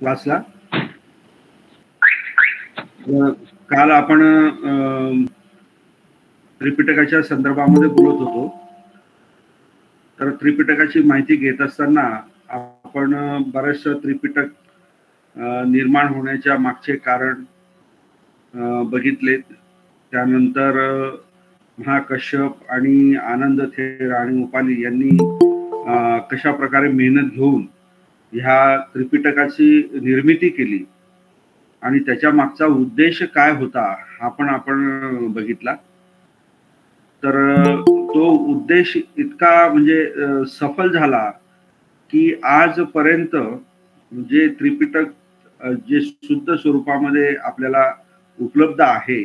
क्लासला. काल आपण त्रिपिटकाच्या संदर्भामध्ये बोलत होतो. तर त्रिपिटकाची माहिती घेत असताना आपण बरेचसे त्रिपिटक निर्माण होण्याच्या मागचे कारण बघितले. त्यानंतर महाकश्यप आणि आनंद थेर आणि उपाली यांनी कशा प्रकारे मेहनत घेऊन ह्या त्रिपिटकाची निर्मिती केली आणि त्याच्या मागचा उद्देश काय होता हा पण आपण बघितला. तर तो उद्देश इतका म्हणजे सफल झाला की आजपर्यंत जे त्रिपिटक जे शुद्ध स्वरूपामध्ये आपल्याला उपलब्ध आहे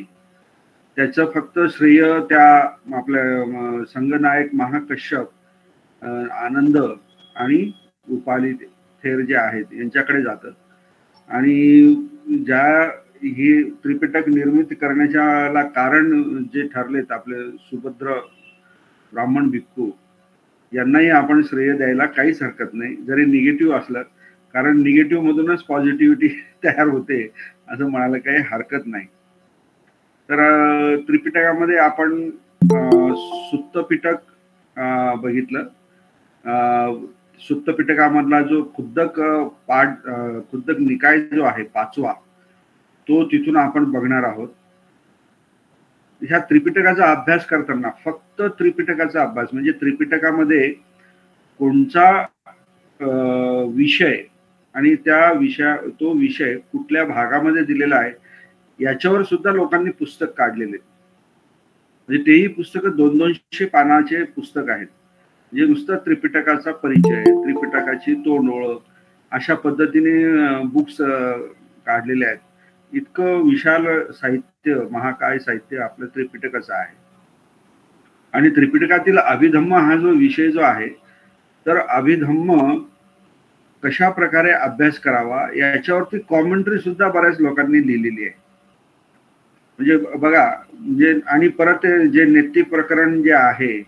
त्याचं फक्त श्रेय त्या आपल्या संगनायक महाकश्यप आनंद आणि उपाली थेर जे आहेत यांच्याकडे जातं. आणि ज्या ही त्रिपिटक निर्मिती करण्याच्याला कारण जे ठरलेत आपले सुभद्र ब्राह्मण भिक्खू यांनाही आपण श्रेय द्यायला काहीच हरकत नाही, जरी निगेटिव्ह असलं, कारण निगेटिव्ह मधूनच पॉझिटिव्हिटी तयार होते असं म्हणायला काही हरकत नाही. तर त्रिपिटकामध्ये आपण सुत्त पिटक बघितलं. सुत्त पिटकामधला जो खुद्दक खुद्दक निकाय जो आहे 5वा तो तिथून आपण बघणार आहोत. ह्या त्रिपिटकाचा अभ्यास करताना फक्त त्रिपिटकाचा अभ्यास म्हणजे त्रिपिटकामध्ये कोणचा विषय आणि त्या तो विषय कुठल्या भागामध्ये दिलेला आहे याच्यावर सुद्धा लोकांनी पुस्तक काढलेले. म्हणजे तेही पुस्तक 200-200 पानाचे पुस्तक आहेत. म्हणजे नुसतं त्रिपिटकाचा परिचय, त्रिपिटकाची तोंड ओळख अशा पद्धतीने बुक्स काढलेले आहेत. इतकं विशाल साहित्य, महाकाय साहित्य आपलं त्रिपिटकाचं आहे. आणि त्रिपिटकातील अभिधम्म हा जो विषय जो आहे, तर अभिधम्म कशा प्रकारे अभ्यास करावा याच्यावरती कॉमेंट्री सुद्धा बऱ्याच लोकांनी लिहिलेली आहे. म्हणजे बघा, म्हणजे आणि परत जे नेत्ती प्रकरण जे आहे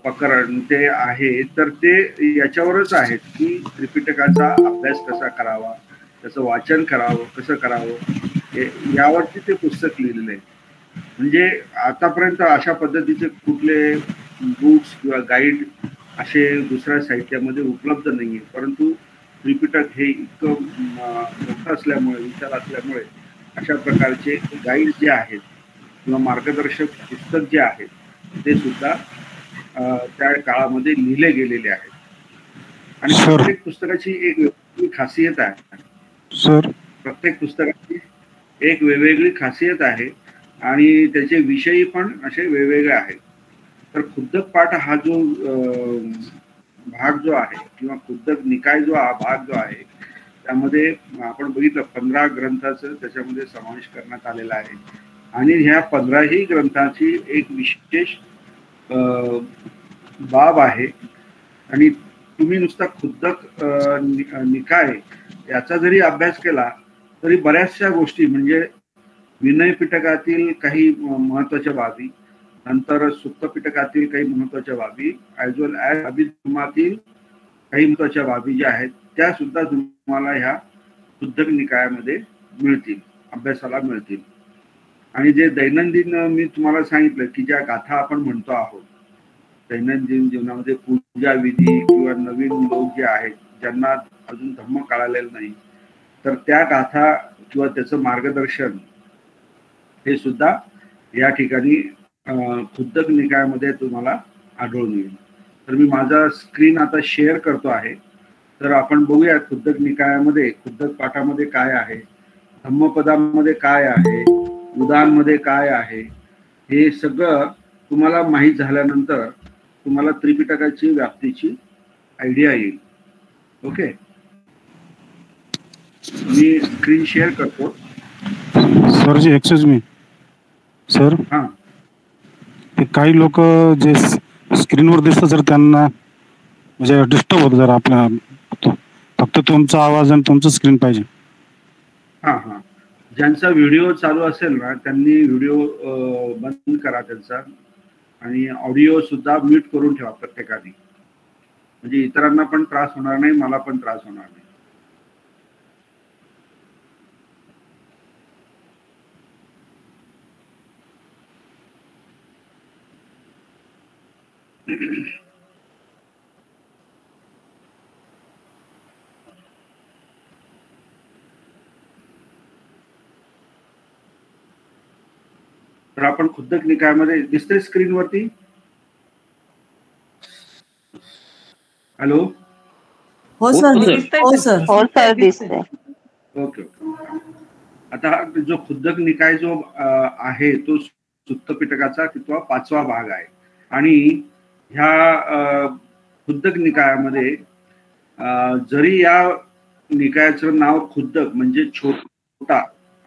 प्रकरण ते आहे, तर ते याच्यावरच आहेत की त्रिपिटकाचा अभ्यास कसा करावा, त्याचं वाचन करावं, कसं करावं यावरती ते पुस्तक लिहिलेलं आहे. म्हणजे आतापर्यंत अशा पद्धतीचे कुठले बुक्स किंवा गाईड असे दुसऱ्या साहित्यामध्ये उपलब्ध नाहीये. परंतु त्रिपिटक हे इतकं मोठं असल्यामुळे, विशाल असल्यामुळे अशा प्रकारचे गाईड जे आहेत किंवा मार्गदर्शक पुस्तक जे आहेत ते सुद्धा त्या काळामध्ये लिहिले गेलेले आहेत. आणि प्रत्येक पुस्तकाची एक वेगळी खासियत आहे. सर, प्रत्येक पुस्तकाची एक वेगवेगळी खासियत आहे आणि त्याचे विषयी पण असे वेगवेगळे आहेत. तर खुद्दक पाठ हा जो भाग जो आहे किंवा खुद्दक निकाय जो हा भाग जो आहे त्यामध्ये आपण बघितलं 15 ग्रंथाचं त्याच्यामध्ये समावेश करण्यात आलेला आहे. आणि ह्या 15ही ग्रंथाची एक विशेष बाब आहे. आणि तुम्ही नुसता खुद्दक निकाय याचा जरी अभ्यास केला तरी बऱ्याचशा गोष्टी म्हणजे विनय पिटकातील काही महत्वाच्या बाबी, नंतर सुत्त पिटकातील काही महत्वाच्या बाबी, ॲज वेल ॲज अभिधम्मातील काही महत्वाच्या बाबी ज्या आहेत त्या सुद्धा तुम्हाला ह्या खुद्दक निकायामध्ये मिळतील, अभ्यासाला मिळतील. आणि जे दैनंदिन मी तुम्हाला सांगितलं की ज्या गाथा आपण म्हणतो आहोत दैनंदिन जीवनामध्ये पूजा विधी किंवा नवीन लोक जे आहेत ज्यांना अजून धम्म कळालेलं नाही, तर त्या गाथा किंवा त्याचं मार्गदर्शन हे सुद्धा या ठिकाणी खुद्दक निकायामध्ये तुम्हाला आढळून येईल. तर मी माझा स्क्रीन आता शेअर करतो आहे. तर आपण बघूया खुद्दक निकायामध्ये, खुद्दक पाठामध्ये काय आहे, धम्मपदामध्ये काय आहे, उदानमध्ये काय आहे, हे सगळं तुम्हाला माहीत झाल्यानंतर तुम्हाला त्रिपिटकाची व्याप्तीची आयडिया येईल. ओके, मी स्क्रीन शेअर करतो. सर जी एक्सक्यूज मी सर, हां, ते काही लोक जे स्क्रीनवर दिसतं सर त्यांना म्हणजे डिस्टर्ब होतं जर आपल्या फक्त तुमचा आवाज आणि तुमचं स्क्रीन पाहिजे. हां हां, ज्यांचा व्हिडिओ चालू असेल ना त्यांनी व्हिडिओ बंद करा त्यांचा आणि ऑडिओ सुद्धा म्यूट करून ठेवा प्रत्येकाने, म्हणजे इतरांना पण त्रास होणार नाही, मला पण त्रास होणार नाही. तर आपण खुद्दक निकायामध्ये दिसतंय स्क्रीनवरती? हॅलो, हो सर, हो सर, हो सर दिसतंय. Okay okay. आता जो खुद्दक निकाय जो आहे तो सुत्त पिटकाचा किंवा 5वा भाग आहे आणि ह्या खुद्दक निकायामध्ये जरी या निकायाचं नाव खुद्दक म्हणजे छोटा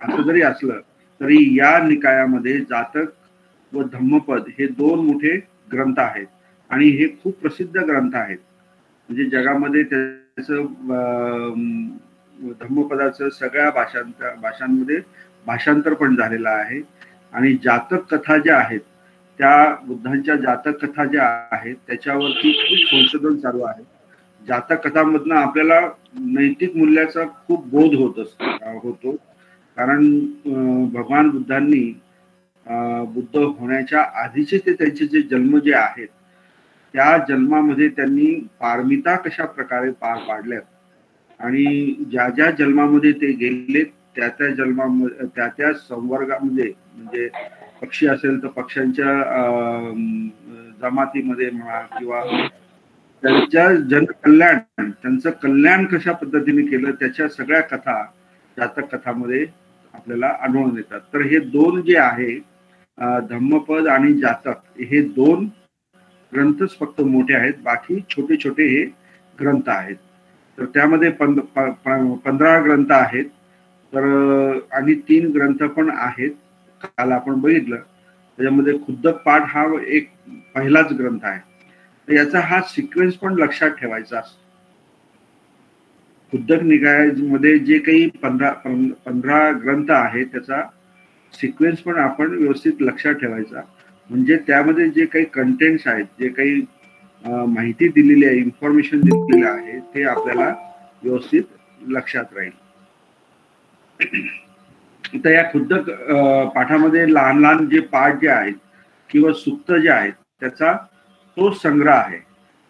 असं जरी असलं तरी या निकायामध्ये जातक व धम्मपद हे 2 मोठे ग्रंथ आहेत आणि हे खूप प्रसिद्ध ग्रंथ आहेत. म्हणजे जगामध्ये त्याचं धम्मपदाचं सगळ्या भाषांमध्ये भाषांतर पण झालेलं आहे आणि जातक कथा ज्या आहेत त्या बुद्धांच्या जातक कथा ज्या आहेत त्याच्यावरती खूप संशोधन चालू आहे. जातक कथांमधनं आपल्याला नैतिक मूल्याचा खूप बोध होतो कारण भगवान बुद्धांनी बुद्ध होण्याच्या आधीचे त्यांचे जे जन्म जे आहेत त्या जन्मामध्ये त्यांनी पारमिता कशा प्रकारे पार पाडल्यात आणि ज्या ज्या जन्मामध्ये ते गेले त्या त्या जन्मामध्ये त्या त्या संवर्गामध्ये म्हणजे पक्षी असेल तर पक्ष्यांच्या जमातीमध्ये म्हणा किंवा त्यांच्या जनकल्याण त्यांचं कल्याण कशा पद्धतीने केलं त्याच्या सगळ्या कथा जातक कथामध्ये आपल्याला आढळून येतात. तर हे 2 जे आहे धम्मपद आणि जातक हे 2 ग्रंथच फक्त मोठे आहेत, बाकी छोटे छोटे हे ग्रंथ आहेत. तर त्यामध्ये 15 ग्रंथ आहेत तर आणि 3 ग्रंथ पण आहेत. काल आपण बघितलं त्याच्यामध्ये खुद्दक पाठ हा एक पहिलाच ग्रंथ आहे. तर याचा हा सिक्वेन्स पण लक्षात ठेवायचा असतो. खुद्दक निकायामध्ये जे काही 15 ग्रंथ आहेत त्याचा सिक्वेन्स पण आपण व्यवस्थित लक्षात ठेवायचा. म्हणजे त्यामध्ये जे काही कंटेंट्स आहेत जे काही माहिती दिलेली आहे इन्फॉर्मेशन दिलेली आहे ते आपल्याला व्यवस्थित लक्षात राहील. तर या खुद्दक पाठामध्ये लहान लहान जे पाठ जे आहेत किंवा सुक्त जे आहेत त्याचा तो संग्रह आहे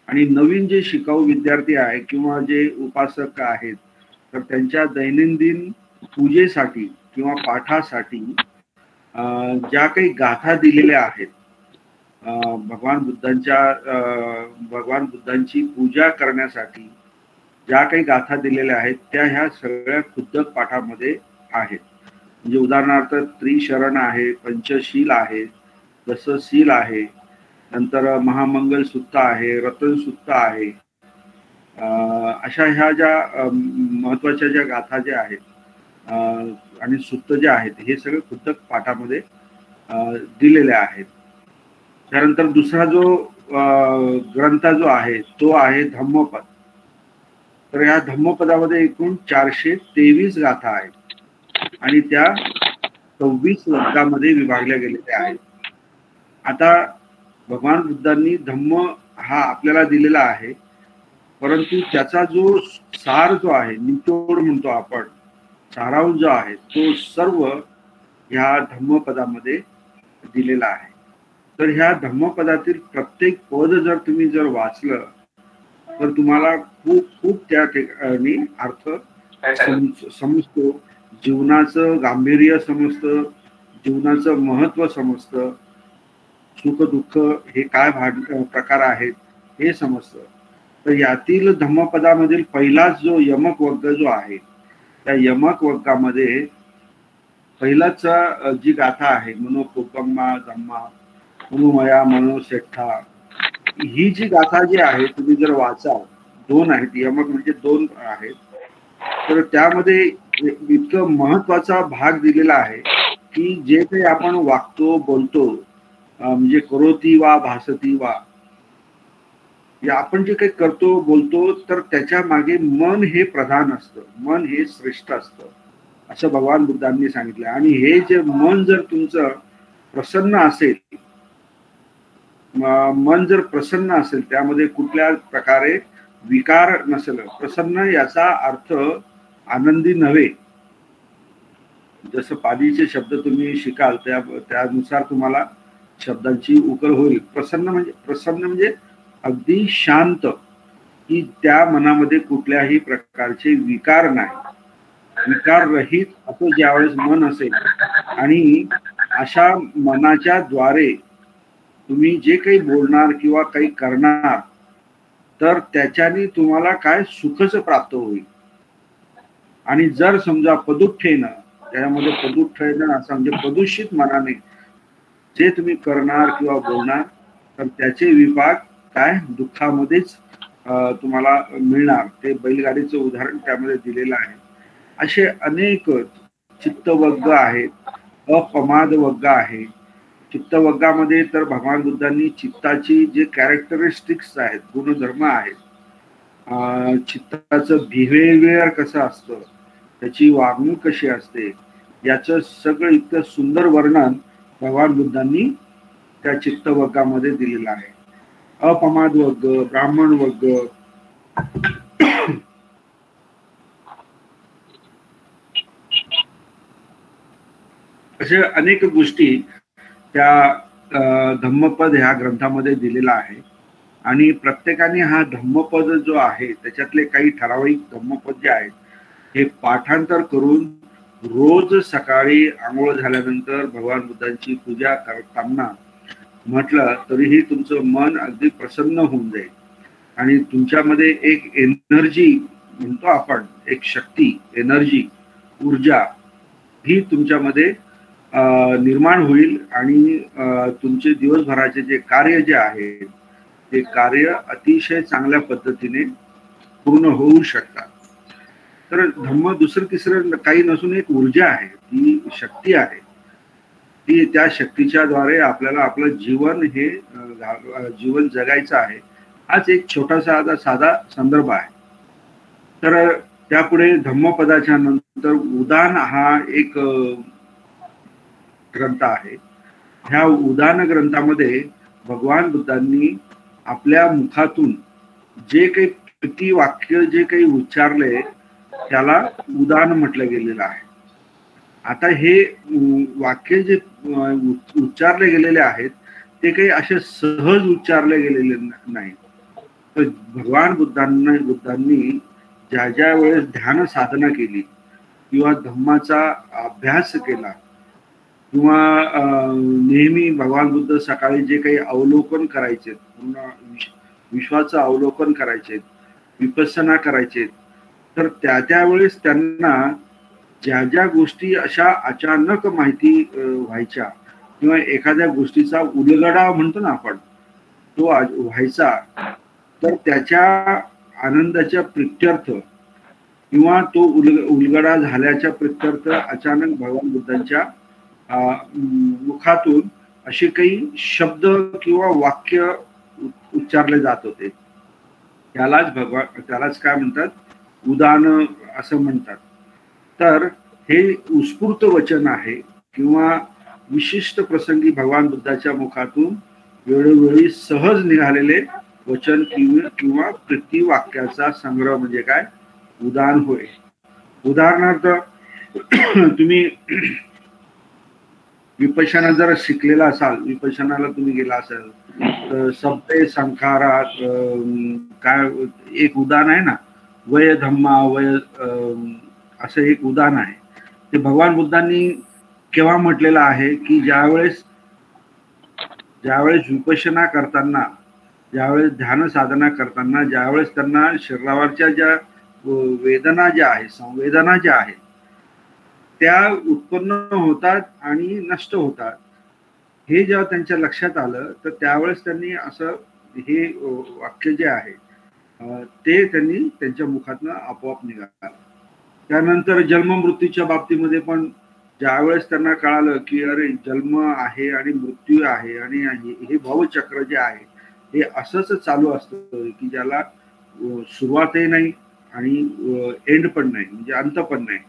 आणि नवीन जे शिकाऊ विद्यार्थी आहे किंवा जे उपासक आहेत तर त्यांच्या दैनंदिन पूजेसाठी किंवा पाठासाठी ज्या काही गाथा दिलेल्या आहेत भगवान बुद्धांची पूजा करण्यासाठी ज्या काही गाथा दिलेल्या आहेत त्या ह्या सगळ्या खुद्दक पाठामध्ये आहेत. म्हणजे उदाहरणार्थ त्रिशरण आहे, पंचशील आहे, दसशील आहे, नंतर महामंगल सुत्त आहे, रतन सुत्त आहे. अशा ह्या ज्या महत्वाच्या ज्या गाथा ज्या आहेत आणि सुत्त जे आहेत हे सगळे खुद्दक पाठामध्ये दिलेले आहेत. त्यानंतर दुसरा जो ग्रंथ जो आहे तो आहे धम्मपद. तर या धम्मपदामध्ये एकूण 423 गाथा आहेत आणि त्या 26 वर्गामध्ये विभागल्या गेलेल्या आहेत. आता भगवान बुद्धांनी धम्म हा आपल्याला दिलेला आहे परंतु त्याचा जो सार जो आहे निचोड म्हणतो आपण सारांश जो आहे तो सर्व ह्या धम्मपदामध्ये दिलेला आहे. तर ह्या धम्मपदातील प्रत्येक पद जर तुम्ही जर वाचलं तर तुम्हाला खूप खूप त्या ठिकाणी अर्थ समजतो, जीवनाचं गांभीर्य समजतं, जीवनाचं महत्व समजतं, सुख दुःख हे काय प्रकार आहेत हे समजतं. तर यातील धम्मपदामधील पहिलाच जो यमक वर्ग जो आहे त्या यमक वर्गामध्ये पहिलाच जी गाथा आहे मनोकोपम्मा धम्मा मनोमया मनोसेठा ही जी गाथा जी आहे तुम्ही जर वाचाल 2 आहेत यमक म्हणजे 2 आहेत तर त्यामध्ये इतकं महत्वाचा भाग दिलेला आहे की जे काही आपण वागतो बोलतो म्हणजे करोती वा भासती वा या आपण जे काही करतो बोलतो तर त्याच्या मागे मन हे प्रधान असतं, मन हे श्रेष्ठ असतं असं भगवान बुद्धांनी सांगितलं. आणि हे जे मन जर तुमचं प्रसन्न असेल मन जर प्रसन्न असेल त्यामध्ये कुठल्या प्रकारे विकार नसेल प्रसन्न याचा अर्थ आनंदी नव्हे. जसं पालीचे शब्द तुम्ही शिकाल त्यानुसार तुम्हाला शब्दांची उकल होईल. प्रसन्न म्हणजे अगदी शांत, की त्या मनामध्ये कुठल्याही प्रकारचे विकार नाही, विकार रहित असं ज्यावेळेस मन असेल आणि अशा मनाच्या द्वारे तुम्ही जे काही बोलणार किंवा काही करणार तर त्याच्याने तुम्हाला काय सुखच प्राप्त होईल. आणि जर समजा पदुठ्ठेनं, त्यामध्ये पदुठ्ठेनं असं म्हणजे प्रदूषित मनाने जे तुम्ही करणार किंवा बोलणार तर त्याचे विपाक काय दुःखामध्येच तुम्हाला मिळणार. ते बैलगाडीचं उदाहरण त्यामध्ये दिलेलं आहे. असे अनेक चित्तवग्ग आहेत, अपमाद वग्ग आहे. चित्तवग्गामध्ये तर भगवान बुद्धांनी चित्ताची जे कॅरेक्टरिस्टिक्स आहेत, गुणधर्म आहेत, चित्ताचं बिहेवियर कसं असतं, त्याची वागणूक कशी असते, याचं सगळं इतकं सुंदर वर्णन भगवान बुद्धांनी त्या चित्तवग्गामध्ये दिलेलं आहे. अपमाद वर्ग, ब्राह्मण वर्ग, अशा अनेक गोष्टी त्या धम्मपद ह्या ग्रंथामध्ये दिलेला आहे. आणि प्रत्येकाने हा धम्मपद जो आहे त्याच्यातले काही ठराविक धम्मपद जे आहेत हे पाठांतर करून रोज सकाळी आंघोळ झाल्यानंतर भगवान बुद्धांची पूजा करताना म्हटलं तरीही तुमचं मन अगदी प्रसन्न होऊन जाईल आणि तुमच्यामध्ये एक एनर्जी म्हणतो आपण, एक शक्ती, एनर्जी, ऊर्जा ही तुमच्यामध्ये निर्माण होईल आणि तुमचे दिवसभराचे जे कार्य जे आहे ते कार्य अतिशय चांगल्या पद्धतीने पूर्ण होऊ शकतात. तर धम्म दुसरं तिसरं काही नसून एक ऊर्जा आहे, ती शक्ती आहे, ती त्या शक्तीच्या द्वारे आपल्याला आपलं जीवन हे जीवन जगायचं आहे. हाच एक छोटासा साधा संदर्भ आहे. तर त्यापुढे धम्मपदाच्या नंतर उदान हा एक ग्रंथ आहे. ह्या उदान ग्रंथामध्ये भगवान बुद्धांनी आपल्या मुखातून जे काही किती वाक्य जे काही उच्चारले त्याला उदान म्हटलं गेलेलं आहे. आता हे वाक्य जे उच्चारले गेलेले आहेत ते काही असे सहज उच्चारले गेलेले नाही. तर भगवान बुद्धांनी ज्या ज्या वेळेस ध्यान साधना केली किंवा धम्माचा अभ्यास केला किंवा नेहमी भगवान बुद्ध सकाळी जे काही अवलोकन करायचे, पूर्ण विश्वाचं अवलोकन करायचे, विपස්සना करायचे, तर त्यावेळेस त्यांना ज्या ज्या गोष्टी अशा अचानक माहिती व्हायच्या किंवा एखाद्या गोष्टीचा उलगडा म्हणतो ना आपण, तो व्हायचा, तर त्याच्या आनंदाच्या प्रित्यर्थ किंवा तो उलगडा झाल्याच्या प्रित्यर्थ अचानक भगवान बुद्धांच्या मुखातून असे काही शब्द किंवा वाक्य उच्चारले जात होते. त्यालाच काय म्हणतात, उदान असं म्हणतात. तर हे उत्स्फूर्त वचन आहे किंवा विशिष्ट प्रसंगी भगवान बुद्धाच्या मुखातून वेळोवेळी सहज निघालेले वचन किंवा प्रतिवाक्याचा संग्रह म्हणजे काय, उदान होय. उदाहरणार्थ तुम्ही विपश्यना जर शिकलेला असाल, विपश्यनाला तुम्ही गेला असाल तर शब्दे संखारा काय एक उदान आहे ना, वय धम्मा वय असं एक उदान आहे. ते भगवान बुद्धांनी केव्हा म्हटलेलं आहे की ज्यावेळेस विपश्यना करताना, ज्यावेळेस ध्यान साधना करताना, ज्यावेळेस त्यांना शरीरावरच्या ज्या वेदना ज्या आहेत, संवेदना ज्या आहेत त्या उत्पन्न होतात आणि नष्ट होतात, हे जेव्हा त्यांच्या लक्षात आलं तर त्यावेळेस त्यांनी असं हे वाक्य जे आहे ते त्यांनी त्यांच्या मुखातनं आपोआप निघालं. त्यानंतर जन्म मृत्यूच्या बाबतीमध्ये पण ज्यावेळेस त्यांना कळालं की अरे जन्म आहे आणि मृत्यू आहे आणि हे भवचक्र जे आहे हे असंच चालू असतं की ज्याला सुरुवातही नाही आणि एंड पण नाही, म्हणजे अंत पण नाही.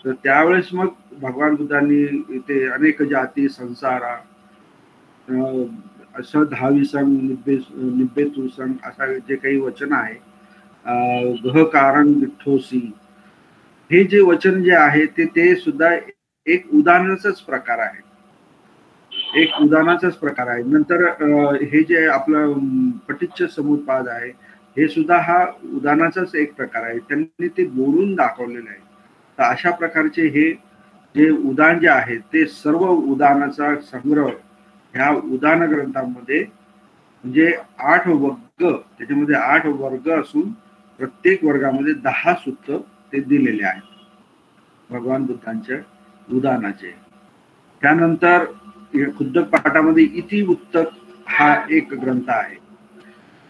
तर त्यावेळेस मग भगवान बुद्धांनी इथे अनेक जाती संसारा असं 10 संघ निब्बेतू संघ असा जे काही वचन आहे, गह कारण विठ्ठोसी, हे जे वचन जे आहे ते सुद्धा एक उदाहरणाचाच प्रकार आहे. एक उदानाचाच प्रकार आहे. नंतर हे जे आपलं पटिच्च समुत्पाद आहे हे सुद्धा हा उदानाचाच एक प्रकार आहे. त्यांनी ते बोलून दाखवलेलं आहे. तर अशा प्रकारचे हे जे उदान जे आहे ते सर्व उदानाचा संग्रह ह्या उदान ग्रंथामध्ये म्हणजे 8 वर्ग, त्याच्यामध्ये 8 वर्ग असून प्रत्येक वर्गामध्ये 10 सूक्त ते दिलेले आहेत भगवान बुद्धांच्या उदानाचे. त्यानंतर खुद्दक पाठामध्ये इति उत्तक हा एक ग्रंथ आहे.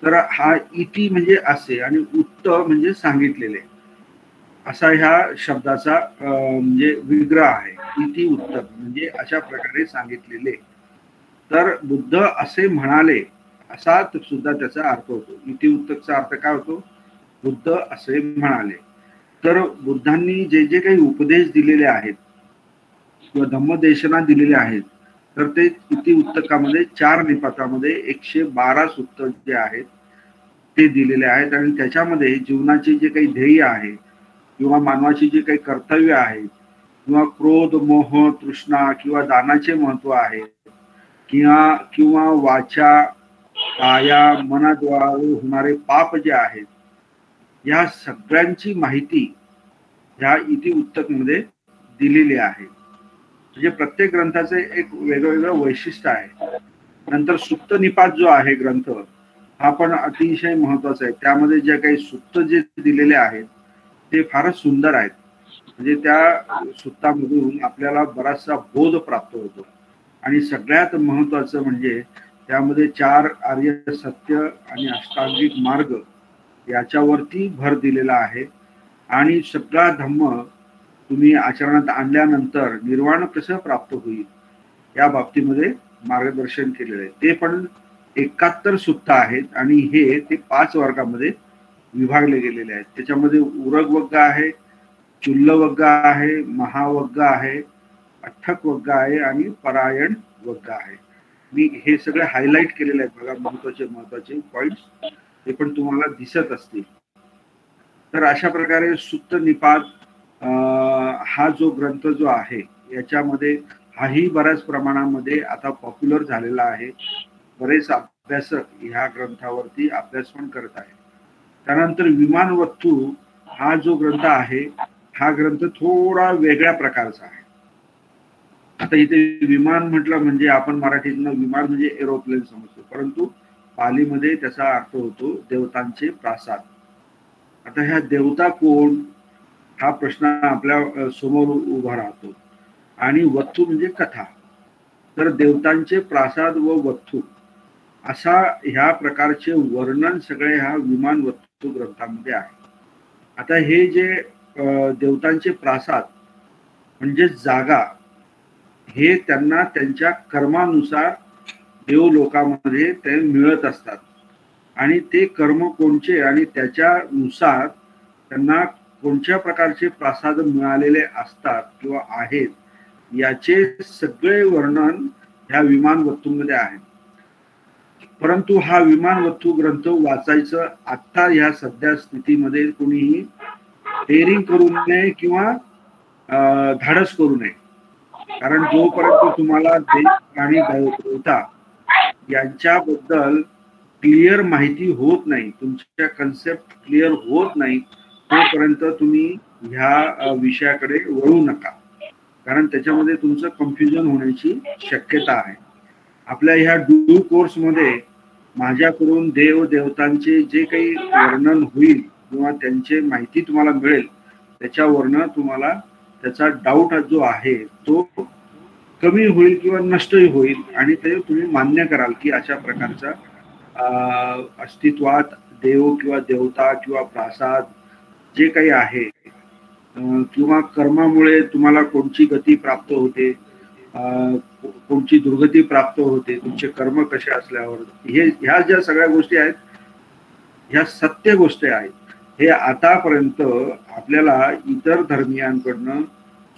तर हा इति म्हणजे असे आणि उत्त म्हणजे सांगितलेले असा ह्या शब्दाचा म्हणजे विग्रह आहे. इति उत्तक म्हणजे अशा प्रकारे सांगितलेले. तर बुद्ध असे म्हणाले असा सुद्धा त्याचा अर्थ होतो. इति उत्तकचा अर्थ काय होतो? बुद्ध असे म्हणाले. तर बुद्धांनी जे जे काही उपदेश दिलेले आहेत किंवा धम्मदेशना दिलेल्या आहेत तर ते इति उत्तकामध्ये 4 निपातामध्ये 112 सूक्त जे आहेत ते दिलेले आहेत. आणि त्याच्यामध्ये जीवनाचे जे काही ध्येय आहे किंवा मानवाची जे काही कर्तव्य आहेत किंवा क्रोध, मोह, तृष्णा किंवा दानाचे महत्व आहे किंवा वाचा, काया, मनाद्वारे होणारे पाप जे आहेत या सगळ्यांची माहिती ह्या इति उत्तकमध्ये दिलेली आहे. म्हणजे प्रत्येक ग्रंथाचे एक वेगवेगळं वैशिष्ट्य आहे. नंतर सुप्त निपात जो आहे ग्रंथ हा पण अतिशय महत्वाचा आहे. त्यामध्ये जे काही सुप्त जे दिलेले आहेत ते फारच सुंदर आहेत. म्हणजे त्या सुप्तामधून आपल्याला बराचसा बोध प्राप्त होतो. आणि सगळ्यात महत्वाचं म्हणजे त्यामध्ये 4 आर्य सत्य आणि अष्टांगिक मार्ग याच्यावरती भर दिलेला आहे. आणि सगळा धम्म तुम्ही आचरणात आणल्यानंतर निर्वाण कसं प्राप्त होईल या बाबतीमध्ये मार्गदर्शन केलेलं आहे. ते पण 71 सूक्त आहेत आणि हे ते 5 वर्गामध्ये विभागले गेलेले आहेत. त्याच्यामध्ये उरग वग्ग आहे, चुल्ल वग्ग आहे, महावग्ग आहे, अठ्ठक वग्ग आहे आणि परायण वग्ग आहे. मी हे सगळे हायलाइट केलेले आहेत बघा, महत्वाचे पॉइंट्स हे पण तुम्हाला दिसत असतील. तर अशा प्रकारे सुप्त निपात हा जो ग्रंथ जो आहे याच्यामध्ये हाही बऱ्याच प्रमाणामध्ये आता पॉप्युलर झालेला आहे. बरेच अभ्यासक ह्या ग्रंथावरती अभ्यास पण करत आहेत. त्यानंतर विमानवत्तू हा जो ग्रंथ आहे हा ग्रंथ थोडा वेगळ्या प्रकारचा आहे. आता इथे विमान म्हटलं म्हणजे आपण मराठीतनं विमान म्हणजे एरोप्लेन समजतो, परंतु पालीमध्ये त्याचा अर्थ होतो देवतांचे प्रासाद. आता ह्या देवता कोण हा प्रश्न आपल्या समोर उभा राहतो. आणि वत्थू म्हणजे कथा. तर देवतांचे प्रासाद व वत्थू असा ह्या प्रकारचे वर्णन सगळे ह्या विमान वत्थू ग्रंथामध्ये आहे. आता हे जे देवतांचे प्रासाद म्हणजे जागा हे त्यांना त्यांच्या कर्मानुसार देवलोकामध्ये ते मिळत असतात. आणि ते कर्म कोणचे आणि त्याच्यानुसार त्यांना कोणत्या प्रकारचे प्रासाद मिळालेले असतात किंवा आहेत याचे सगळे वर्णन ह्या विमान वत्तूमध्ये आहे. परंतु हा विमान वत्तू ग्रंथ वाचायचं आता ह्या सध्या स्थितीमध्ये कोणीही डेअरिंग करू नये किंवा धाडस करू नये. कारण जोपर्यंत तुम्हाला देश आणि देवता यांच्याबद्दल क्लिअर माहिती होत नाही, तुमच्या कन्सेप्ट क्लिअर होत नाही, तोपर्यंत तुम्ही ह्या विषयाकडे वळू नका. कारण त्याच्यामध्ये तुमचं कन्फ्युजन होण्याची शक्यता आहे. आपल्या ह्या डू कोर्समध्ये माझ्याकडून देव देवतांचे जे काही वर्णन होईल किंवा त्यांची माहिती तुम्हाला मिळेल त्याच्यावरनं तुम्हाला त्याचा डाऊट जो आहे तो कमी होईल किंवा नष्टही होईल आणि ते तुम्ही मान्य कराल की अशा प्रकारचा अस्तित्वात देव किंवा देवता किंवा प्रासाद जे काही आहे किंवा कर्मामुळे तुम्हाला कोणची गती प्राप्त होते, कोणची दुर्गती प्राप्त होते, तुमचे कर्म कसे असल्यावर ह्या ज्या सगळ्या गोष्टी आहेत ह्या सत्य गोष्टी आहेत. हे आतापर्यंत आपल्याला इतर धर्मियांकडनं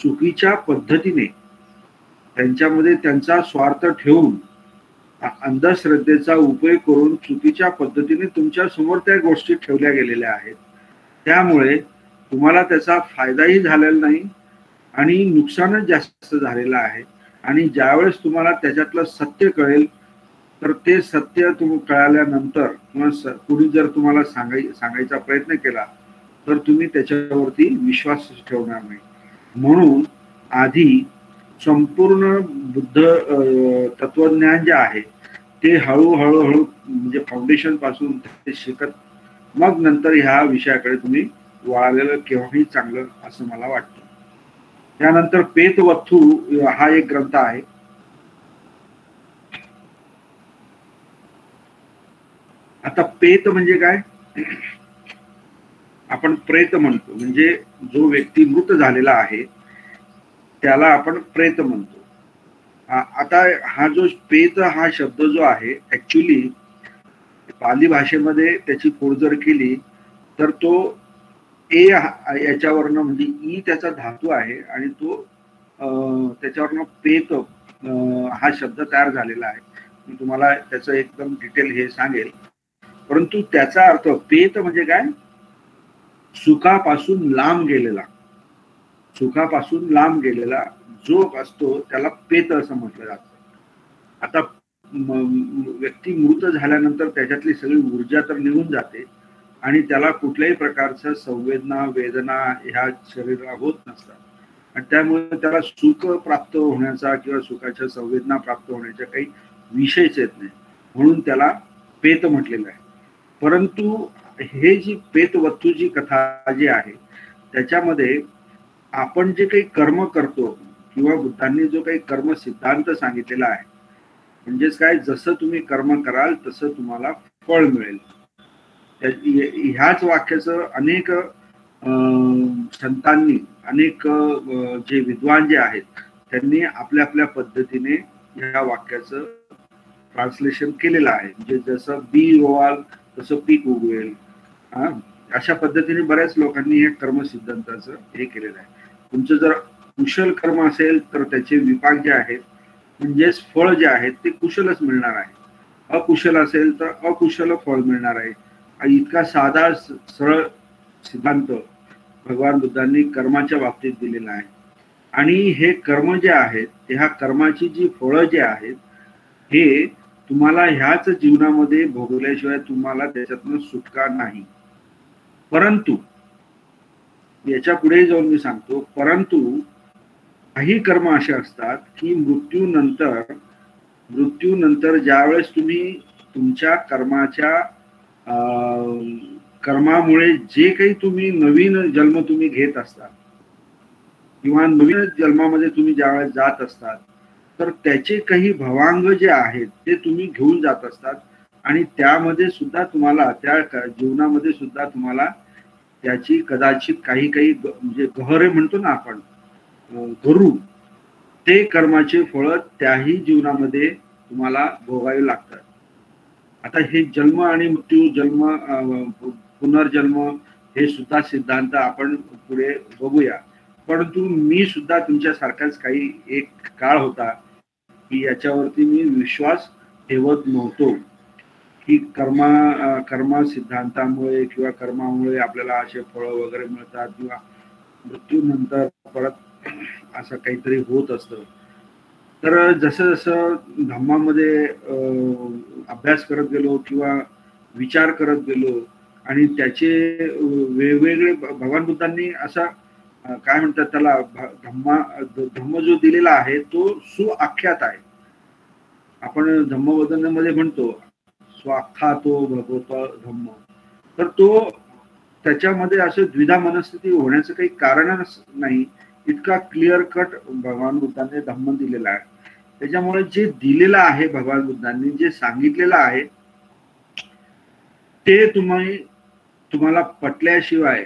चुकीच्या पद्धतीने त्यांच्यामध्ये त्यांचा स्वार्थ ठेवून अंधश्रद्धेचा उपयोग करून चुकीच्या पद्धतीने तुमच्या समोर त्या गोष्टी ठेवल्या गेलेल्या आहेत. त्यामुळे तुम्हाला त्याचा फायदाही झालेला नाही आणि नुकसानच जास्त झालेलं आहे. आणि ज्यावेळेस तुम्हाला त्याच्यातलं सत्य कळेल तर ते सत्य तुम्ही कळाल्यानंतर किंवा कुणी जर तुम्हाला सांगायचा प्रयत्न केला तर तुम्ही त्याच्यावरती विश्वास ठेवणार नाही. म्हणून आधी संपूर्ण बुद्ध तत्वज्ञान जे आहे ते हळूहळू म्हणजे फाउंडेशन पासून ते शिकत मग नंतर ह्या विषयाकडे तुम्ही वळालेलं केव्हाही चांगलं असं मला वाटतं. त्यानंतर पेतवथू हा एक ग्रंथ आहे. आता पेत म्हणजे काय, आपण प्रेत म्हणतो, म्हणजे जो व्यक्ती मृत झालेला आहे त्याला आपण प्रेत म्हणतो. आता हा जो पेत हा शब्द जो आहे ऍक्च्युली पाली भाषेमध्ये त्याची खोड जर केली तर तो याच्यावरनं म्हणजे ई त्याचा धातू आहे आणि तो त्याच्यावरनं पेत हा शब्द तयार झालेला आहे. मी तुम्हाला त्याचं एकदम डिटेल हे सांगेल. परंतु त्याचा अर्थ पेत म्हणजे काय, सुखापासून लांब गेलेला, सुखापासून लांब गेलेला जो असतो त्याला पेत असं म्हटलं जातं. आता व्यक्ती मृत झाल्यानंतर त्याच्यातली सगळी ऊर्जा तर निघून जाते आणि त्याला कुठल्याही प्रकारच्या संवेदना वेदना ह्या शरीराला होत नसतात आणि त्यामुळे त्याला सुख प्राप्त होण्याचा किंवा सुखाच्या संवेदना प्राप्त होण्याच्या काही विषयच येत नाही, म्हणून त्याला पेत म्हटलेलं आहे. परंतु हे जी पेतवथूची कथा जी आहे त्याच्यामध्ये आपण जे काही कर्म करतो किंवा बुद्धांनी जो काही कर्म सिद्धांत सांगितलेला आहे, म्हणजेच काय, जसं तुम्ही कर्म कराल तसं तुम्हाला फळ मिळेल. ह्याच वाक्याचं अनेक संतांनी, अनेक जे विद्वान जे आहेत त्यांनी आपल्या आपल्या पद्धतीने ह्या वाक्याचं ट्रान्सलेशन केलेलं आहे. म्हणजे जसं बी रोवाल तसं पीक उगवेल, अशा पद्धतीने बऱ्याच लोकांनी हे कर्म सिद्धांताचं हे केलेलं आहे. तुमचं जर कुशल कर्म असेल तर त्याचे विपाक जे आहेत म्हणजेच फळ जे आहेत ते कुशलच मिळणार आहे. अकुशल असेल तर अकुशल फळ मिळणार आहे. इतका साधा सरळ सिद्धांत भगवान बुद्धांनी कर्माच्या बाबतीत दिलेला आहे. आणि हे कर्म जे आहेत ह्या कर्माची जी फळं जे आहेत हे तुम्हाला ह्याच जीवनामध्ये भोगल्याशिवाय तुम्हाला त्याच्यातनं सुटका नाही. परंतु याच्या पुढे जाऊन मी सांगतो, परंतु काही कर्म असे असतात की मृत्यूनंतर ज्यावेळेस तुम्ही तुमच्या कर्मामुळे जे काही तुम्ही नवीन जन्म तुम्ही घेत असतात किंवा नवीन जन्मामध्ये तुम्ही ज्यावेळेस जात असतात तर त्याचे काही भवांग जे आहेत ते तुम्ही घेऊन जात असतात आणि त्यामध्ये सुद्धा तुम्हाला त्या जीवनामध्ये सुद्धा तुम्हाला त्याची कदाचित काही म्हणजे गहरे म्हणतो ना आपण, गरू, ते कर्माचे फळ त्याही जीवनामध्ये तुम्हाला भोगावे लागतात. आता हे जन्म आणि मृत्यू, जन्म पुनर्जन्म हे सुद्धा सिद्धांत आपण पुढे बघूया. परंतु मी सुद्धा तुमच्यासारखाच काही एक काळ होता की याच्यावरती मी विश्वास ठेवत नव्हतो की कर्म सिद्धांतामुळे किंवा कर्मामुळे आपल्याला असे फळं वगैरे मिळतात किंवा मृत्यूनंतर परत असं काहीतरी होत असतं. तर जसं जसं धम्मामध्ये अभ्यास करत गेलो किंवा विचार करत गेलो आणि त्याचे वेगवेगळे भगवान बुद्धांनी असा काय म्हणतात त्याला, धम्म जो दिलेला आहे तो सुआख्यात आहे. आपण धम्मवदनामध्ये म्हणतो स्वाख्यातो भगवतो धम्म, तर तो त्याच्यामध्ये असं द्विधा मनस्थिती होण्याचं काही कारणच नाही. इतका क्लिअर कट भगवान बुद्धांनी धम्म दिलेला आहे. त्याच्यामुळे जे दिलेलं आहे भगवान बुद्धांनी जे सांगितलेलं आहे ते तुम्हाला पटल्याशिवाय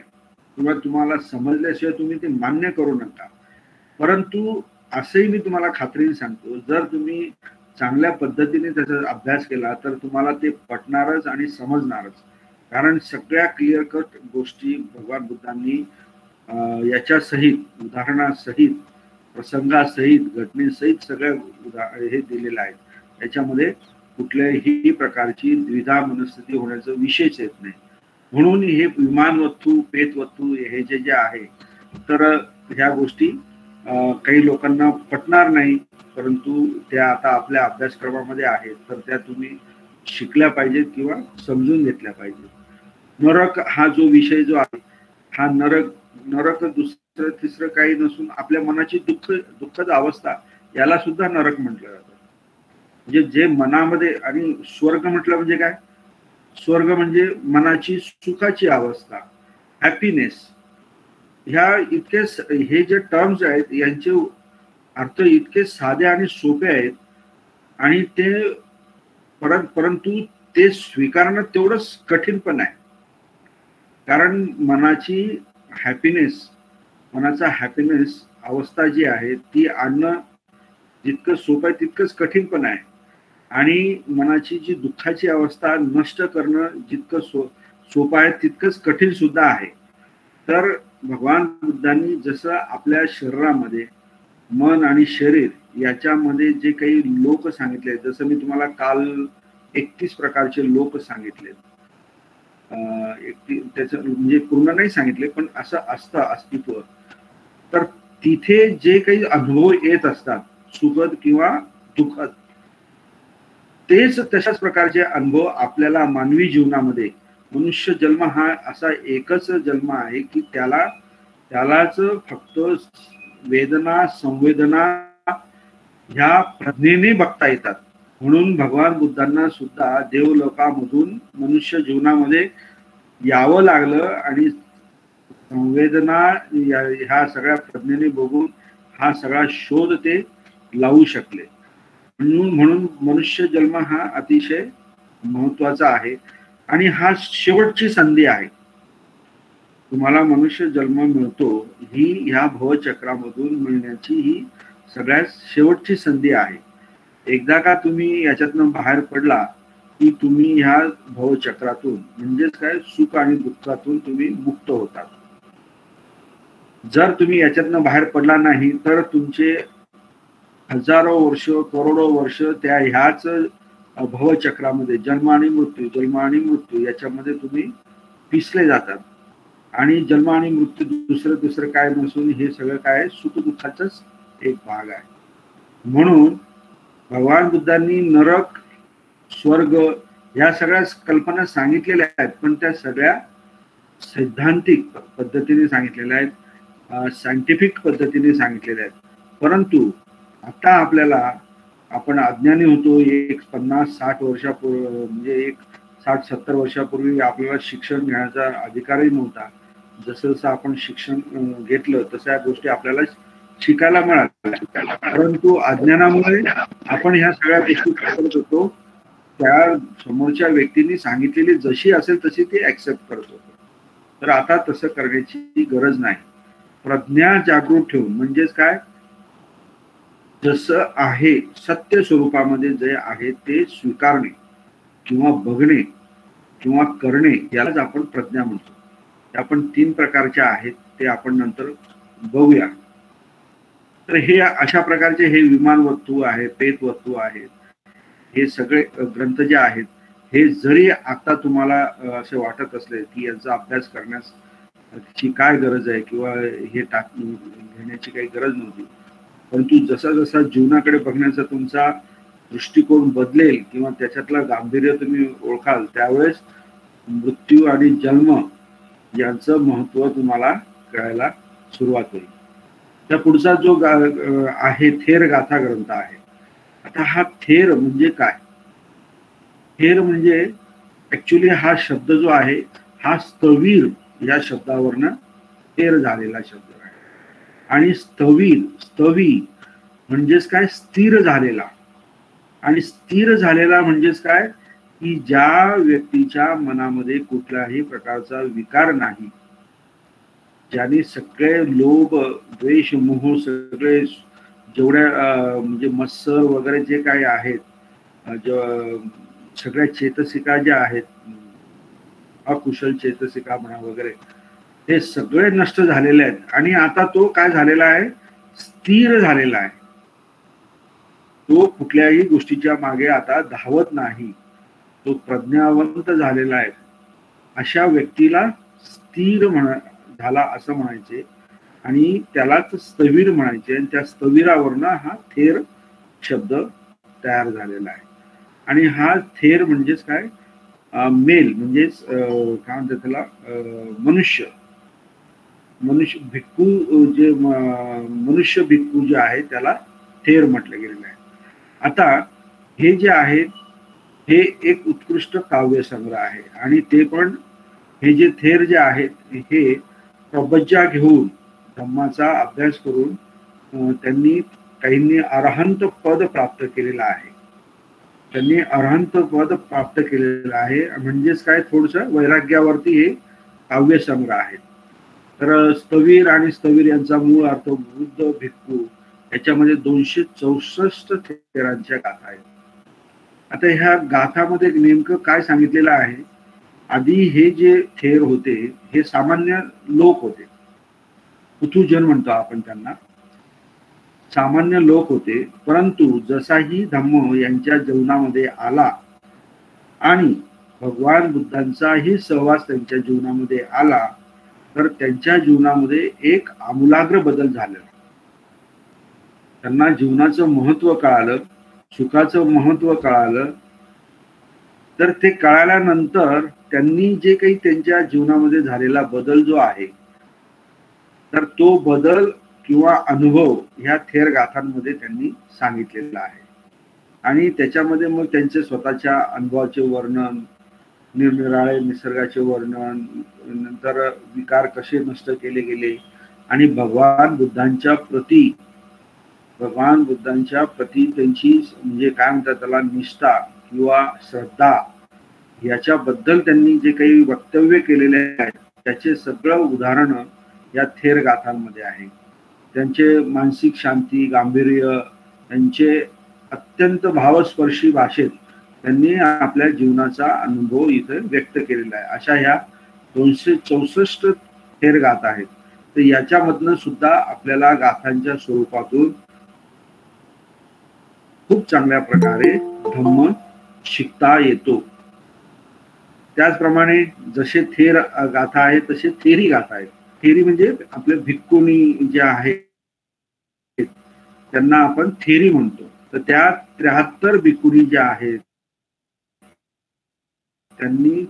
किंवा तुम्हाला समजल्याशिवाय तुम्ही ते मान्य करू नका. परंतु असंही मी तुम्हाला खात्रीने सांगतो, जर तुम्ही चांगल्या पद्धतीने त्याचा अभ्यास केला तर तुम्हाला ते पटणारच आणि समजणारच. कारण सगळ्या क्लिअर कट गोष्टी भगवान बुद्धांनी याच्या सहित, उदाहरणासहित, प्रसंगासहित, घटनेसहित सगळ्या हे दिलेलं आहे. त्याच्यामध्ये कुठल्याही प्रकारची द्विधा मनस्थिती होण्याचा विषयच येत नाही. म्हणून हे विमानवत्तू, पेतवत्तू हे जे आहे तर ह्या गोष्टी काही लोकांना पटणार नाही, परंतु त्या आता आपल्या अभ्यासक्रमामध्ये आहेत, तर त्या तुम्ही शिकल्या पाहिजेत किंवा समजून घेतल्या पाहिजेत. नरक हा जो विषय जो आहे, हा नरक दुसरं तिसरं काही नसून आपल्या मनाची दुःखद अवस्था, याला सुद्धा नरक म्हटलं जातं. म्हणजे जे मनामध्ये, आणि स्वर्ग म्हटलं म्हणजे काय, स्वर्ग म्हणजे मनाची सुखाची अवस्था, हॅपीनेस. ह्या इतके हे जे टर्म्स आहेत यांचे अर्थ इतके साधे आणि सोपे आहेत, आणि ते परंतु ते स्वीकारणं तेवढंच कठीण पण आहे. कारण मनाची हॅपीनेस, मनाचा हॅपीनेस अवस्था जी आहे ती आणणं जितकं सोपं आहे तितकंच कठीण पण आहे, आणि मनाची जी दुःखाची अवस्था नष्ट करणं जितकं सोपं आहे तितकंच कठीण सुद्धा आहे. तर भगवान बुद्धांनी जसं आपल्या शरीरामध्ये मन आणि शरीर याच्यामध्ये जे काही लोक सांगितले, जसं मी तुम्हाला काल 31 प्रकारचे लोक सांगितले, त्याचं म्हणजे पूर्ण नाही सांगितले, पण असं असतं अस्तित्व. तर तिथे जे काही अनुभव येत असतात, सुखद किंवा दुःखद, तेच तशाच प्रकारचे अनुभव आपल्याला मानवी जीवनामध्ये, मनुष्य जन्म हा असा एकच जन्म आहे की त्यालाच फक्त वेदना संवेदना ह्या प्रज्ञेने बघता येतात. म्हणून भगवान बुद्धांना सुद्धा देवलोकामधून मनुष्य जीवनामध्ये यावं लागलं, आणि संवेदना ह्या सगळ्या प्रज्ञेने बघून हा सगळा शोध ते लावू शकले. म्हणून मनुष्य जन्म हा अतिशय महत्वाचा आहे, आणि हा शेवटची संधी आहे. तुम्हाला मनुष्य जन्म मिळतो ही ह्या भवचक्रामधून मिळण्याची ही सगळ्यात शेवटची संधी आहे. एकदा का तुम्ही याच्यातनं बाहेर पडला की तुम्ही ह्या भवचक्रातून, म्हणजेच काय, सुख आणि दुःखातून तुम्ही मुक्त होतात. जर तुम्ही याच्यातनं बाहेर पडला नाही तर तुमचे हजारो वर्ष, करोडो वर्ष त्या ह्याच भवचक्रामध्ये जन्म आणि मृत्यू याच्यामध्ये तुम्ही पिसले जातात. आणि जन्म आणि मृत्यू दुसरं काय नसून हे सगळं काय सुख दुःखाचाच एक भाग आहे. म्हणून भगवान बुद्धांनी नरक, स्वर्ग ह्या सगळ्या कल्पना सांगितलेल्या आहेत, पण त्या सगळ्या सैद्धांतिक पद्धतीने सांगितलेल्या आहेत, सायंटिफिक पद्धतीने सांगितलेल्या आहेत. परंतु आता आपण अज्ञानी होतो. एक 50-60 वर्षापूर्वी, म्हणजे एक 60-70 वर्षापूर्वी आपल्याला शिक्षण घेण्याचा अधिकारही नव्हता. जसं आपण शिक्षण घेतलं तशा गोष्टी आपल्याला शिकायला मिळाल्या, परंतु अज्ञानामुळे आपण ह्या सगळ्या गोष्टी करत होतो. त्या समोरच्या व्यक्तीने सांगितलेली जशी असेल तशी ती ऍक्सेप्ट करत होतो. तर आता तसं करण्याची गरज नाही. प्रज्ञा जागृत ठेवून, म्हणजेच काय, जसं आहे सत्य स्वरूपामध्ये जे आहे ते स्वीकारणे किंवा बघणे किंवा करणे, यालाच आपण प्रज्ञा म्हणतो. आपण 3 प्रकारच्या आहेत, ते आपण नंतर बघूया. तर हे अशा प्रकारचे हे विमान वस्तू आहे, पेत वस्तू आहेत, हे सगळे ग्रंथ जे आहेत, हे जरी आता तुम्हाला असे वाटत असले की यांचा अभ्यास करण्याची काय गरज आहे किंवा हे घेण्याची काही गरज नव्हती, परंतु जसा जीवनाकडे बघण्याचा तुमचा दृष्टिकोन बदलेल किंवा त्याच्यातलं गांभीर्य तुम्ही ओळखाल, त्यावेळेस मृत्यू आणि जन्म यांचं महत्व तुम्हाला कळायला सुरुवात होईल. त्या पुढचा जो आहे थेर गाथा ग्रंथ आहे. आता हा थेर म्हणजे काय? थेर म्हणजे ऍक्च्युली हा शब्द जो आहे हा स्थवीर या शब्दावरनं थेर झालेला शब्द आहे. आणि स्थवी म्हणजेच काय, स्थिर झालेला. आणि स्थिर झालेला म्हणजेच काय, की ज्या व्यक्तीच्या मनामध्ये कुठल्याही प्रकारचा विकार नाही, ज्याने सगळे लोभ, द्वेष, मोह सगळे जेवढ्या म्हणजे मत्सर वगैरे जे काही आहेत, सगळ्या चेतसिका ज्या आहेत, अकुशल चेतसिका म्हणा वगैरे, हे सगळे नष्ट झालेले आहेत. आणि आता तो काय झालेला आहे, स्थिर झालेला आहे. तो कुठल्याही गोष्टीच्या मागे आता धावत नाही, तो प्रज्ञावंत झालेला आहे. अशा व्यक्तीला स्थिर झाला असं म्हणायचे. आणि त्यालाच स्थविर म्हणायचे आणि त्या स्थविरावरनं हा थेर शब्द तयार झालेला आहे. आणि हा थेर म्हणजेच काय, मेल म्हणजेच काय म्हणतात त्याला, मनुष्य भिक्खू, जे मनुष्य भिक्खू जे आहे त्याला थेर म्हटलं गेलेलं आहे. आता हे जे आहे हे एक उत्कृष्ट काव्य संग्रह आहे आणि ते पण हे जे थेर जे आहेत हे प्रबज्जा घेऊन धम्माचा अभ्यास करून त्यांनी काहींनी अरहंत पद प्राप्त केलेलं आहे. त्यांनी अरहंत पद प्राप्त केलेलं आहे. म्हणजेच काय, थोडस वैराग्यावरती हे काव्य संग्रह आहेत. तर स्थवीर आणि स्थवीर यांचा मूळ अर्थ वृद्ध भिक्खू, याच्यामध्ये 264 थेरांच्या गाथा आहेत. आता ह्या गाथामध्ये नेमकं काय सांगितलेलं आहे, आधी हे जे थेर होते हे सामान्य लोक होते, पुथुजन म्हणतो आपण त्यांना, सामान्य लोक होते. परंतु जसाही धम्म यांच्या जीवनामध्ये आला आणि भगवान बुद्धांचाही सहवास त्यांच्या जीवनामध्ये आला तर त्यांच्या जीवनामध्ये एक आमूलाग्र बदल झाला. त्यांना जीवनाचं महत्व कळालं, सुखाचं महत्व कळालं. तर ते कळाल्यानंतर त्यांनी जे काही त्यांच्या जीवनामध्ये झालेला बदल जो आहे, तर तो बदल किंवा अनुभव ह्या थेर गाथांमध्ये त्यांनी सांगितलेला आहे. आणि त्याच्यामध्ये मग त्यांचे स्वतःच्या अनुभवाचे वर्णन, निरनिराळे निसर्गाचे वर्णन, नंतर विकार कसे नष्ट केले गेले आणि भगवान बुद्धांच्या प्रती त्यांची म्हणजे काय म्हणतात त्याला, निष्ठा किंवा श्रद्धा, याच्याबद्दल त्यांनी जे काही वक्तव्य केलेले आहेत त्याचे सगळं उदाहरण या थेर गाथांमध्ये आहे. त्यांचे मानसिक शांती, गांभीर्य, त्यांचे अत्यंत भावस्पर्शी भाषेत त्यांनी आपल्या जीवनाचा अनुभव इथे व्यक्त केलेला आहे. अशा ह्या 264 थेर गाथा आहेत. तर याच्यामधनं सुद्धा आपल्याला गाथांच्या स्वरूपातून खूप चांगल्या प्रकारे धम्म शिकता येतो. त्याचप्रमाणे जसे थेर गाथा आहेत तसे थेरी गाथा आहेत. थेरी म्हणजे आपले भिक्खुनी जे आहेत त्यांना आपण थेरी म्हणतो. तर त्या 73 भिक्खुनी ज्या आहेत त्यांनी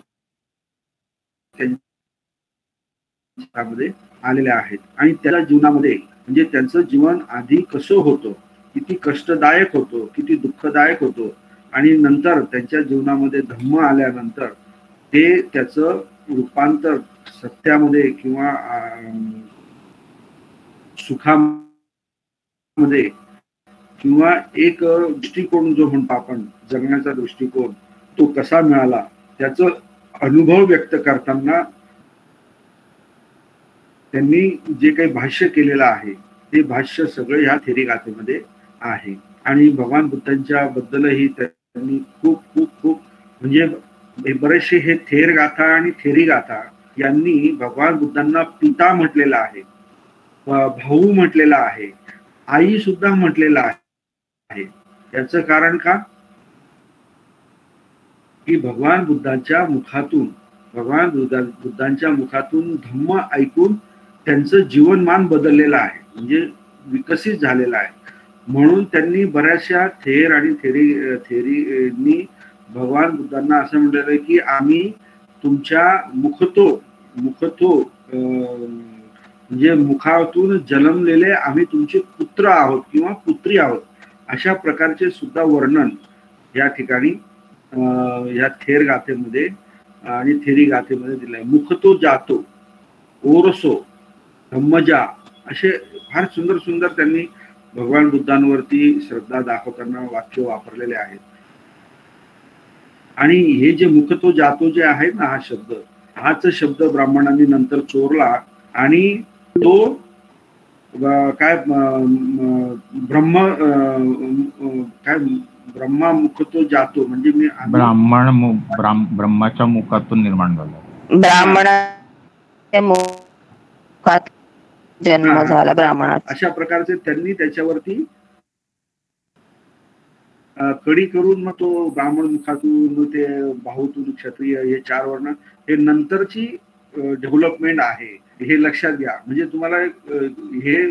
त्यांच्यामध्ये आलेल्या आहेत आणि त्या जीवनामध्ये म्हणजे त्यांचं जीवन आधी कसं होतं, किती कष्टदायक होतं, किती दुःखदायक होतं, आणि नंतर त्यांच्या जीवनामध्ये धम्म आल्यानंतर ते त्याचं रूपांतर सत्यामध्ये किंवा सुखामध्ये किंवा एक दृष्टिकोन जो म्हणतो आपण, जगण्याचा दृष्टिकोन, तो कसा मिळाला त्याचा अनुभव व्यक्त करताना त्यांनी जे काही भाष्य केलेलं आहे ते भाष्य सगळं ह्या थेरी गाथेमध्ये आहे. आणि भगवान बुद्धांच्या बद्दलही त्यांनी खूप खूप खूप म्हणजे बरेचसे हे थेर गाथा आणि थेरी गाथा यांनी भगवान बुद्धांना पिता म्हटलेला आहे, भाऊ म्हटलेला आहे, आई सुद्धा म्हटलेला आहे. याचं कारण का, की भगवान बुद्धांच्या मुखातून धम्म ऐकून त्यांचं जीवनमान बदललेलं आहे, म्हणजे विकसित झालेलं आहे. म्हणून त्यांनी बऱ्याचशा थेर आणि थेरीनी भगवान बुद्धांना असं म्हटलेलं आहे की आम्ही तुमच्या मुखतो म्हणजे मुखातून जन्मलेले आम्ही तुमचे पुत्र आहोत किंवा पुत्री आहोत, अशा प्रकारचे सुद्धा वर्णन या ठिकाणी या थेर गाथेमध्ये आणि थेरी गाथेमध्ये दिलंय. मुखतो जातो, ओरसो, धम्मजा, असे फार सुंदर सुंदर त्यांनी भगवान बुद्धांवरती श्रद्धा दाखवताना वाक्य वापरलेले आहेत. आणि हे जे मुखतो जातो जे आहे ना, हाच शब्द ब्राह्मणांनी नंतर चोरला आणि तो काय ब्रह्मा मुखतो जातो म्हणजे मी ब्रह्माच्या मुखातून निर्माण झाला, ब्राह्मणाच्या मुखात जन्म झाला ब्राह्मणाचा, अशा प्रकारचे त्यांनी त्याच्यावरती कडी करून मग तो ब्राह्मण मुखातून, ते बाहूतून क्षत्रिय, हे 4 वर्ण हे नंतरची डेव्हलपमेंट आहे हे लक्षात घ्या. म्हणजे तुम्हाला हे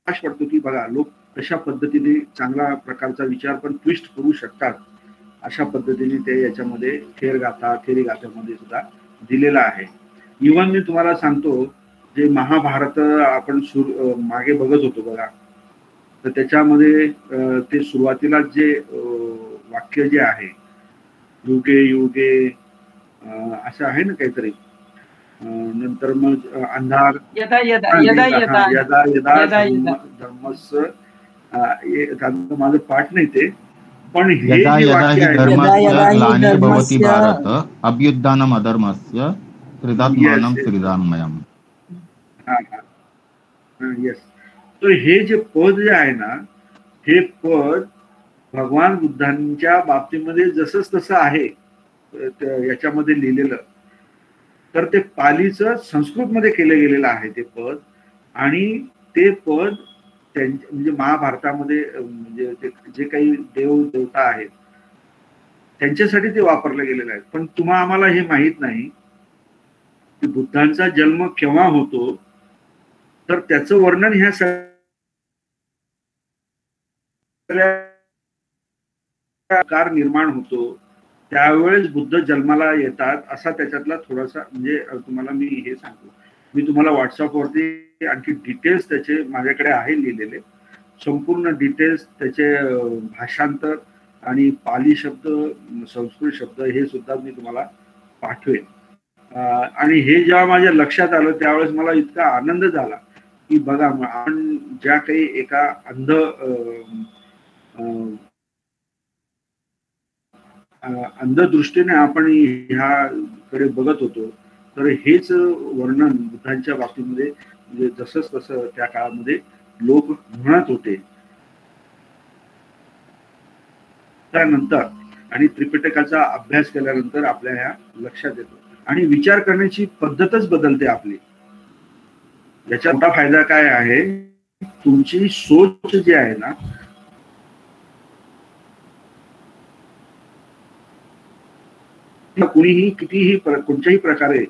पडतो की बघा लोक कशा पद्धतीने चांगल्या प्रकारचा विचार पण ट्विस्ट करू शकतात, अशा पद्धतीने ते याच्यामध्ये फेरीगाथामध्ये सुद्धा दिलेला आहे. इव्हन मी तुम्हाला सांगतो, जे महाभारत आपण मागे बघत होतो बघा, तर त्याच्यामध्ये ते सुरुवातीला जे वाक्य जे आहे युगे युगे असं आहे ना काहीतरी, नंतर मग अंधार यदा यदा यदा यदा यदा यदा यदा यदा धर्मस्य माझं पाठ नाही ते, पण हे यदा जे यदा वाक्य हि आहे धर्मस्य यदा हि ग्लानिर्भवति धर्मस्य भारत अभ्युत्थानम् अधर्मस्य त्रिदात्मानं त्रिदान्मयम्. येस. तर हे जे पद जे आहे ना, हे पद भगवान बुद्धांच्या बाबतीमध्ये जसंच तसं आहे याच्यामध्ये लिहिलेलं, तर ते पालीचं संस्कृतमध्ये केलं गेलेलं आहे ते पद. आणि ते पद म्हणजे महाभारतामध्ये म्हणजे जे काही देव देवता आहेत त्यांच्यासाठी ते वापरलं गेलेलं आहे. पण आम्हाला हे माहित नाही की बुद्धांचा जन्म केव्हा होतो, तर त्याचं वर्णन ह्या कार निर्माण होतो त्यावेळेस बुद्ध जन्माला येतात असा त्याच्यातला थोडासा म्हणजे तुम्हाला मी हे सांगतो. मी तुम्हाला व्हॉट्सअपवरती आणखी डिटेल्स त्याचे माझ्याकडे आहे लिहिलेले, संपूर्ण डिटेल्स त्याचे भाषांतर आणि पाली शब्द संस्कृत शब्द हे सुद्धा मी तुम्हाला पाठवेन. आणि हे जेव्हा माझ्या लक्षात आलं त्यावेळेस मला इतका आनंद झाला की बघा आपण ज्या काही एका अंधदृष्टीने आपण ह्याकडे बघत होतो, तर हेच वर्णन बुद्धांच्या बाबतीमध्ये म्हणजे जसंच तसं त्या काळामध्ये लोक म्हणत होते. त्यानंतर आणि त्रिपिटकाचा अभ्यास केल्यानंतर आपल्या ह्या लक्षात येतो आणि विचार करण्याची पद्धतच बदलते आपली. याचा मोठा फायदा काय आहे, तुमची सोच जी आहे ना कुणीही कितीही कोणत्याही प्रकारे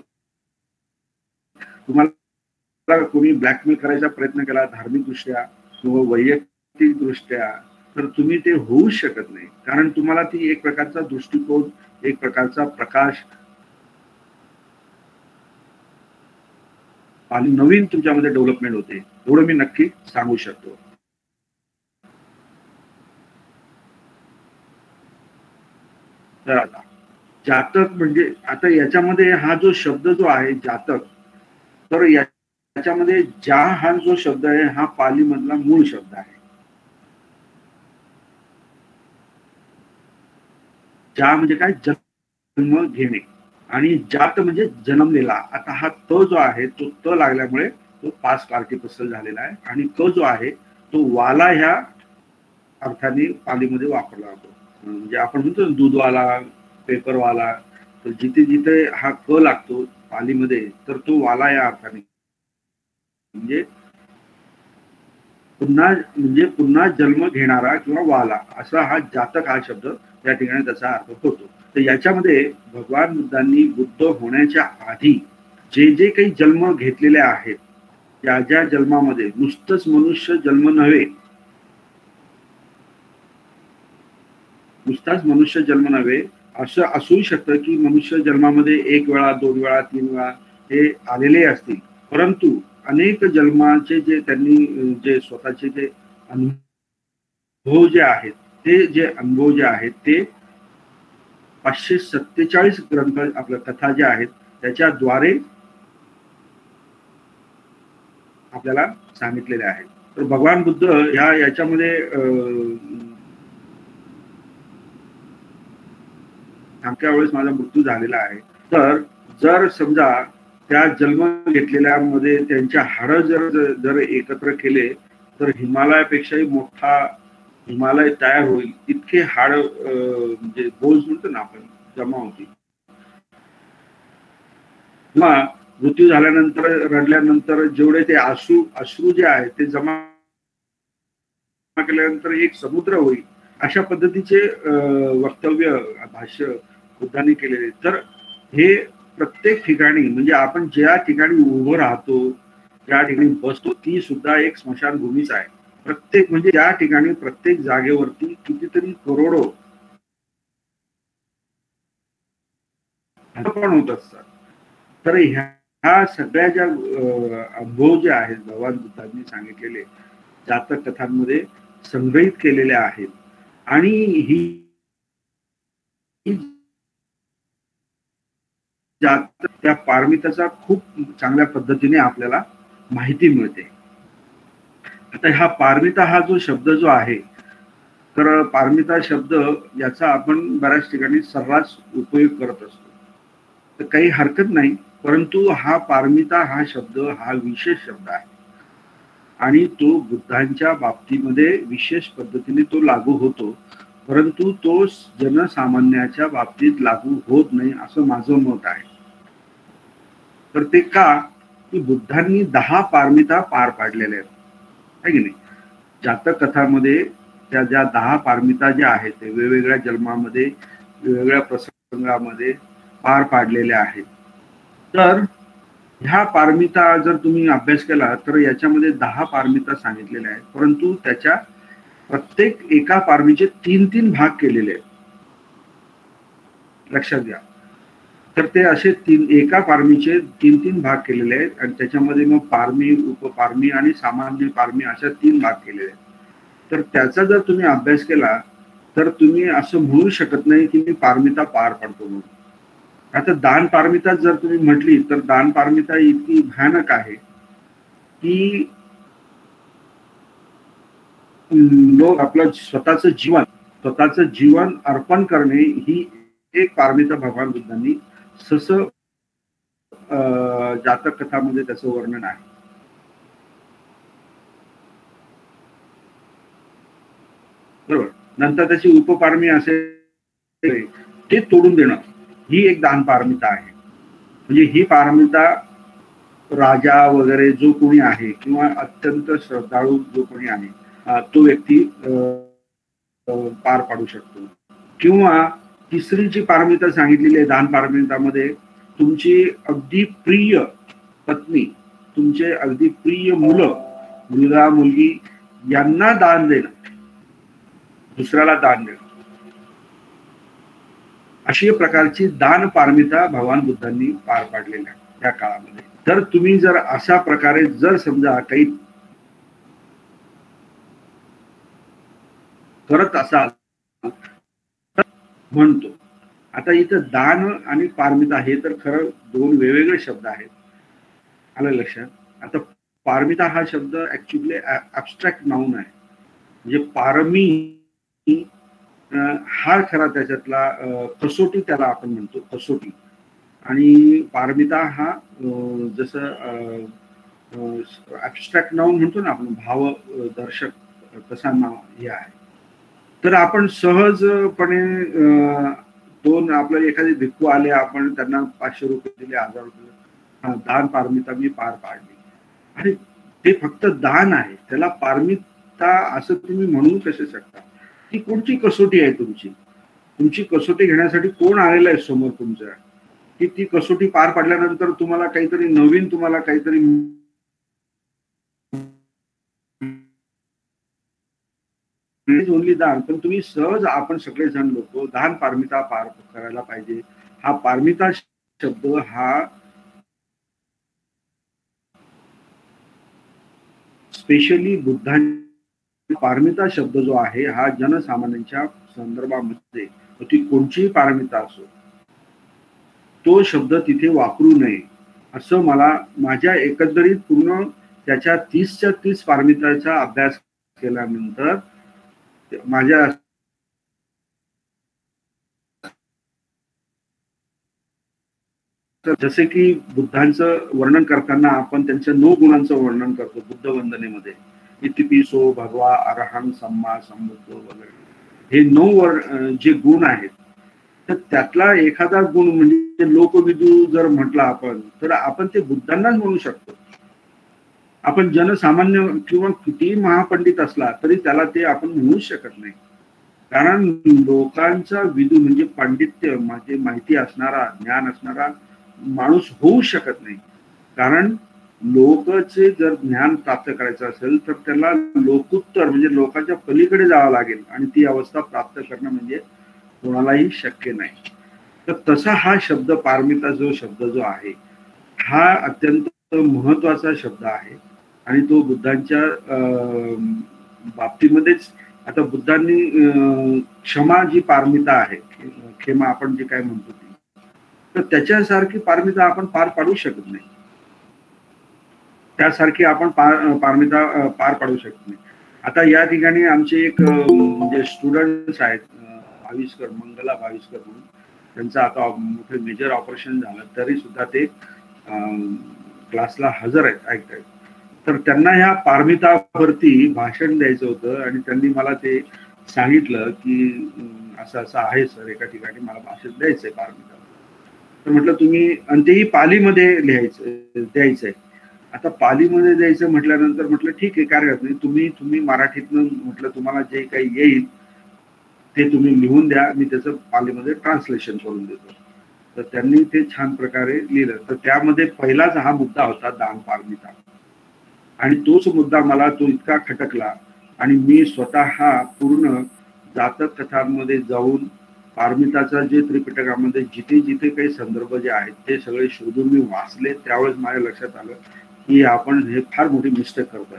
तुम्हाला कोणी ब्लॅकमेल करायचा प्रयत्न केला धार्मिक दृष्ट्या किंवा वैयक्तिक दृष्ट्या, तर तुम्ही ते होऊ शकत नाही. कारण तुम्हाला ती एक प्रकारचा दृष्टिकोन, एक प्रकारचा प्रकाश आणि नवीन तुमच्यामध्ये डेव्हलपमेंट होते, एवढं मी नक्की सांगू शकतो. तर आता जातक म्हणजे आता याच्यामध्ये हा जो शब्द जो आहे जातक, तर याच्यामध्ये जा हा जो शब्द आहे हा पाली मधला मूळ शब्द आहे. जा म्हणजे काय, जन्म घेणे, आणि जात म्हणजे जन्मलेला. आता हा त जो आहे तो त लागल्यामुळे तो पास्ट पार्टिसिपल झालेला आहे आणि क जो आहे तो वाला ह्या अर्थाने पालीमध्ये वापरला जातो. म्हणजे आपण म्हणतो दूधवाला, पेपरवाला, तर जिथे जिथे हा क लागतो पालीमध्ये तर तो वाला या अर्थाने म्हणजे पुन्हा जन्म घेणारा किंवा वाला असा हा जातक हा शब्द या ठिकाणी त्याचा अर्थ होतो. तर याच्यामध्ये भगवान बुद्धांनी बुद्ध होण्याच्या आधी जे जे काही जन्म घेतलेले आहेत, ज्या ज्या जन्मामध्ये नुसतंच मनुष्य जन्म नव्हे, नुसताच मनुष्य जन्म नव्हे, असं असूही शकतं की मनुष्य जन्मामध्ये 1 वेळा 2 वेळा 3 वेळा हे आलेले असतील, परंतु अनेक जन्माचे जे त्यांनी जे स्वतःचे जे अनुभव जे आहेत ते 547 ग्रंथ आपल्या कथा ज्या आहेत त्याच्याद्वारे आपल्याला सांगितलेले आहेत. तर भगवान बुद्ध याच्यामध्ये आमच्या वेळेस माझा मृत्यू झालेला आहे. तर जर समजा त्या जन्म घेतलेल्यामध्ये त्यांच्या हाडं जर एकत्र केले तर हिमालयापेक्षाही मोठा हिमालय तयार होईल, इतके हाड म्हणजे बोज म्हणतो ना आपण जमा होती. किंवा मृत्यू झाल्यानंतर रडल्यानंतर जेवढे ते अश्रू जे आहेत ते जमा केल्यानंतर एक समुद्र होईल अशा पद्धतीचे वक्तव्य भाष्य बुद्धांनी केलेले. तर हे प्रत्येक ठिकाणी म्हणजे आपण ज्या ठिकाणी उभं राहतो, ज्या ठिकाणी बसतो, ती सुद्धा एक स्मशानभूमीच आहे. प्रत्येक म्हणजे त्या ठिकाणी प्रत्येक जागेवरती कितीतरी करोडो पण होत असतात. तर ह्या सगळ्या ज्या अनुभव जे आहेत भगवान बुद्धांनी सांगितलेले जातक कथांमध्ये संग्रहित केलेल्या आहेत. आणि ही त्या पारमिताचा खूप चांगल्या पद्धतीने आपल्याला माहिती मिळते. आता हा पारमिता हा जो शब्द जो आहे, तर पारमिता शब्द याचा आपण बऱ्याच ठिकाणी सर्रास उपयोग करत असतो, तर काही हरकत नाही. परंतु हा पारमिता हा शब्द हा विशेष शब्द आहे आणि तो बुद्धांच्या बाबतीमध्ये विशेष पद्धतीने तो लागू होतो, परंतु तो जनसामान्याच्या बाबतीत लागू होत नाही असं माझं मत आहे. तर ते का, की बुद्धांनी 10 पारमिता पार पाडलेल्या आहेत, है की नाही. जातक कथामध्ये त्या ज्या 10 पारमिता ज्या आहेत ते वेगवेगळ्या जन्मामध्ये वेगवेगळ्या प्रसंगामध्ये पार पाडलेल्या आहेत. तर ह्या पारमिता जर तुम्ही अभ्यास केला तर याच्यामध्ये 10 पारमिता सांगितलेल्या आहेत, परंतु त्याच्या प्रत्येक एका पारमीचे 3-3 भाग केलेले आहेत, लक्षात घ्या. तर ते असे एका पारमीचे 3-3 भाग केलेले आहेत आणि त्याच्यामध्ये मग पारमी, उपपारमी आणि सामान्य पारमी अशा 3 भाग केलेले आहेत. तर त्याचा जर तुम्ही अभ्यास केला तर तुम्ही असं म्हणू शकत नाही की मी पारमिता पार पाडतो म्हणून. आता दान पारमिता जर तुम्ही म्हटली तर दान पारमिता इतकी भयानक आहे की लोक आपलं स्वतःचं जीवन अर्पण करणे ही एक पारमिता भगवान बुद्धांनी सस जातक कथामध्ये त्याचं वर्णन आहे. बरोबर. नंतर त्याची उपपारमी असे ते तोडून देणं ही एक दान पारमिता आहे. म्हणजे ही पारमिता राजा वगैरे जो कोणी आहे किंवा अत्यंत श्रद्धाळू जो कोणी आहे तो व्यक्ती पार पाडू शकतो. किंवा तिसरी जी पारमिता सांगितलेली आहे दान पारमितामध्ये, तुमची अगदी प्रिय पत्नी, तुमचे अगदी प्रिय मुलगा मुलगी यांना दान देणं, दुसऱ्याला दान देणं, अशी प्रकारची दान पारमिता भगवान बुद्धांनी पार पाडलेल्या त्या काळामध्ये. तर तुम्ही जर अशा प्रकारे जर समजा काही करत असाल तर म्हणतो. आता इथं दान आणि पारमिता हे तर खरं 2 वेगवेगळे शब्द आहेत, आलं लक्षात. आता पारमिता हा शब्द ऍक्च्युअली ऍबस्ट्रॅक्ट नाऊन आहे. म्हणजे पारमी हा खरा त्याच्यातला कसोटी त्याला आपण म्हणतो, कसोटी. आणि पारमिता हा जसं ऍबस्ट्रॅक्ट नाऊन म्हणतो ना आपण, भावदर्शक तसा नाव हे आहे. तर आपण सहजपणे 2 आपल्याला एखादे भिक्खू आले, आपण त्यांना 500 रुपये दिले, 1000 रुपये, हा दान पारमिता मी पार पाडली. आणि ते फक्त दान आहे, त्याला पारमिता असं तुम्ही म्हणू कसे शकता. ती कोणती कसोटी आहे तुमची कसोटी घेण्यासाठी कोण आलेलं आहे समोर तुमच्या, की ती कसोटी पार पाडल्यानंतर तुम्हाला काहीतरी नवीन, तुम्हाला काहीतरी ओनली दान. पण तुम्ही सहज आपण सगळेजण लोक दान पारमिता पार करायला पाहिजे. हा पारमिता शब्द हा स्पेशली बुद्धांनी पारमिता शब्द जो आहे हा जनसामान्यांच्या संदर्भामध्ये, ती कोणतीही पारमिता असो, तो शब्द तिथे वापरू नये असं मला माझ्या एकंदरीत पूर्ण त्याच्या 30च्या 30 पारमिताचा अभ्यास केल्यानंतर माझ्या जसे की बुद्धांचं वर्णन करताना आपण त्यांच्या 9 गुणांचं वर्णन करतो बुद्ध वंदनेमध्ये, इतिपिसो भगवा अरहं सम्मा संबुद्धो वगैरे, हे 9 जे गुण आहेत. तर त्यातला एखादा गुण म्हणजे लोकविदू जर म्हटला आपण तर आपण ते बुद्धांनाच म्हणू शकतो. आपण जनसामान्य किंवा कितीही महापंडित असला तरी त्याला ते आपण म्हणूच शकत नाही. कारण लोकांचा विदू म्हणजे पांडित्य म्हणजे माहिती असणारा ज्ञान असणारा माणूस होऊ शकत नाही. कारण लोकचे जर ज्ञान प्राप्त करायचं असेल तर त्याला लोकोत्तर म्हणजे लोकांच्या पलीकडे जावं लागेल आणि ती अवस्था प्राप्त करणं म्हणजे कोणालाही शक्य नाही. तर तसा हा शब्द पारमिता जो शब्द जो आहे हा अत्यंत महत्वाचा शब्द आहे आणि तो बुद्धांच्या बाबतीमध्येच आता बुद्धांनी क्षमा जी पारमिता आहे, क्षमा आपण जे काय म्हणतो ती, तर त्याच्यासारखी पारमिता आपण पार पाडू शकत नाही. त्यासारखी आपण पारमिता पार पाडू शकत नाही. आता या ठिकाणी आमचे एक म्हणजे स्टुडंट्स आहेत भाविस्कर, मंगला भाविस्कर म्हणून, त्यांचं आता मोठे मेजर ऑपरेशन झालं तरी सुद्धा ते क्लासला हजर आहेत, ऐकत आहेत. तर त्यांना ह्या पारमितावरती भाषण द्यायचं होतं आणि त्यांनी मला ते सांगितलं की असं असं आहे सर, एका ठिकाणी मला भाषण द्यायचंय पारमितावर. तर म्हटलं तुम्ही, आणि तेही पालीमध्ये द्यायचंय. आता पालीमध्ये द्यायचं म्हटल्यानंतर म्हटलं ठीक आहे, काय हरकत नाही, तुम्ही मराठीतनं म्हटलं तुम्हाला जे काही येईल ते तुम्ही लिहून द्या, मी त्याचं पालीमध्ये ट्रान्सलेशन करून देतो. तर त्यांनी ते छान प्रकारे लिहिलं. तर त्यामध्ये पहिलाच हा मुद्दा होता दान पारमिता, आणि तोच मुद्दा मला तो इतका खटकला आणि मी स्वतः पूर्ण जातक कथांमध्ये जाऊन पारमिताचा जे त्रिपिटकामध्ये जिथे जिथे काही संदर्भ जे आहेत ते सगळे शोधून मी वाचले. त्यावेळेस माझ्या लक्षात आलं की आपण हे फार मोठी मिस्टेक करतोय.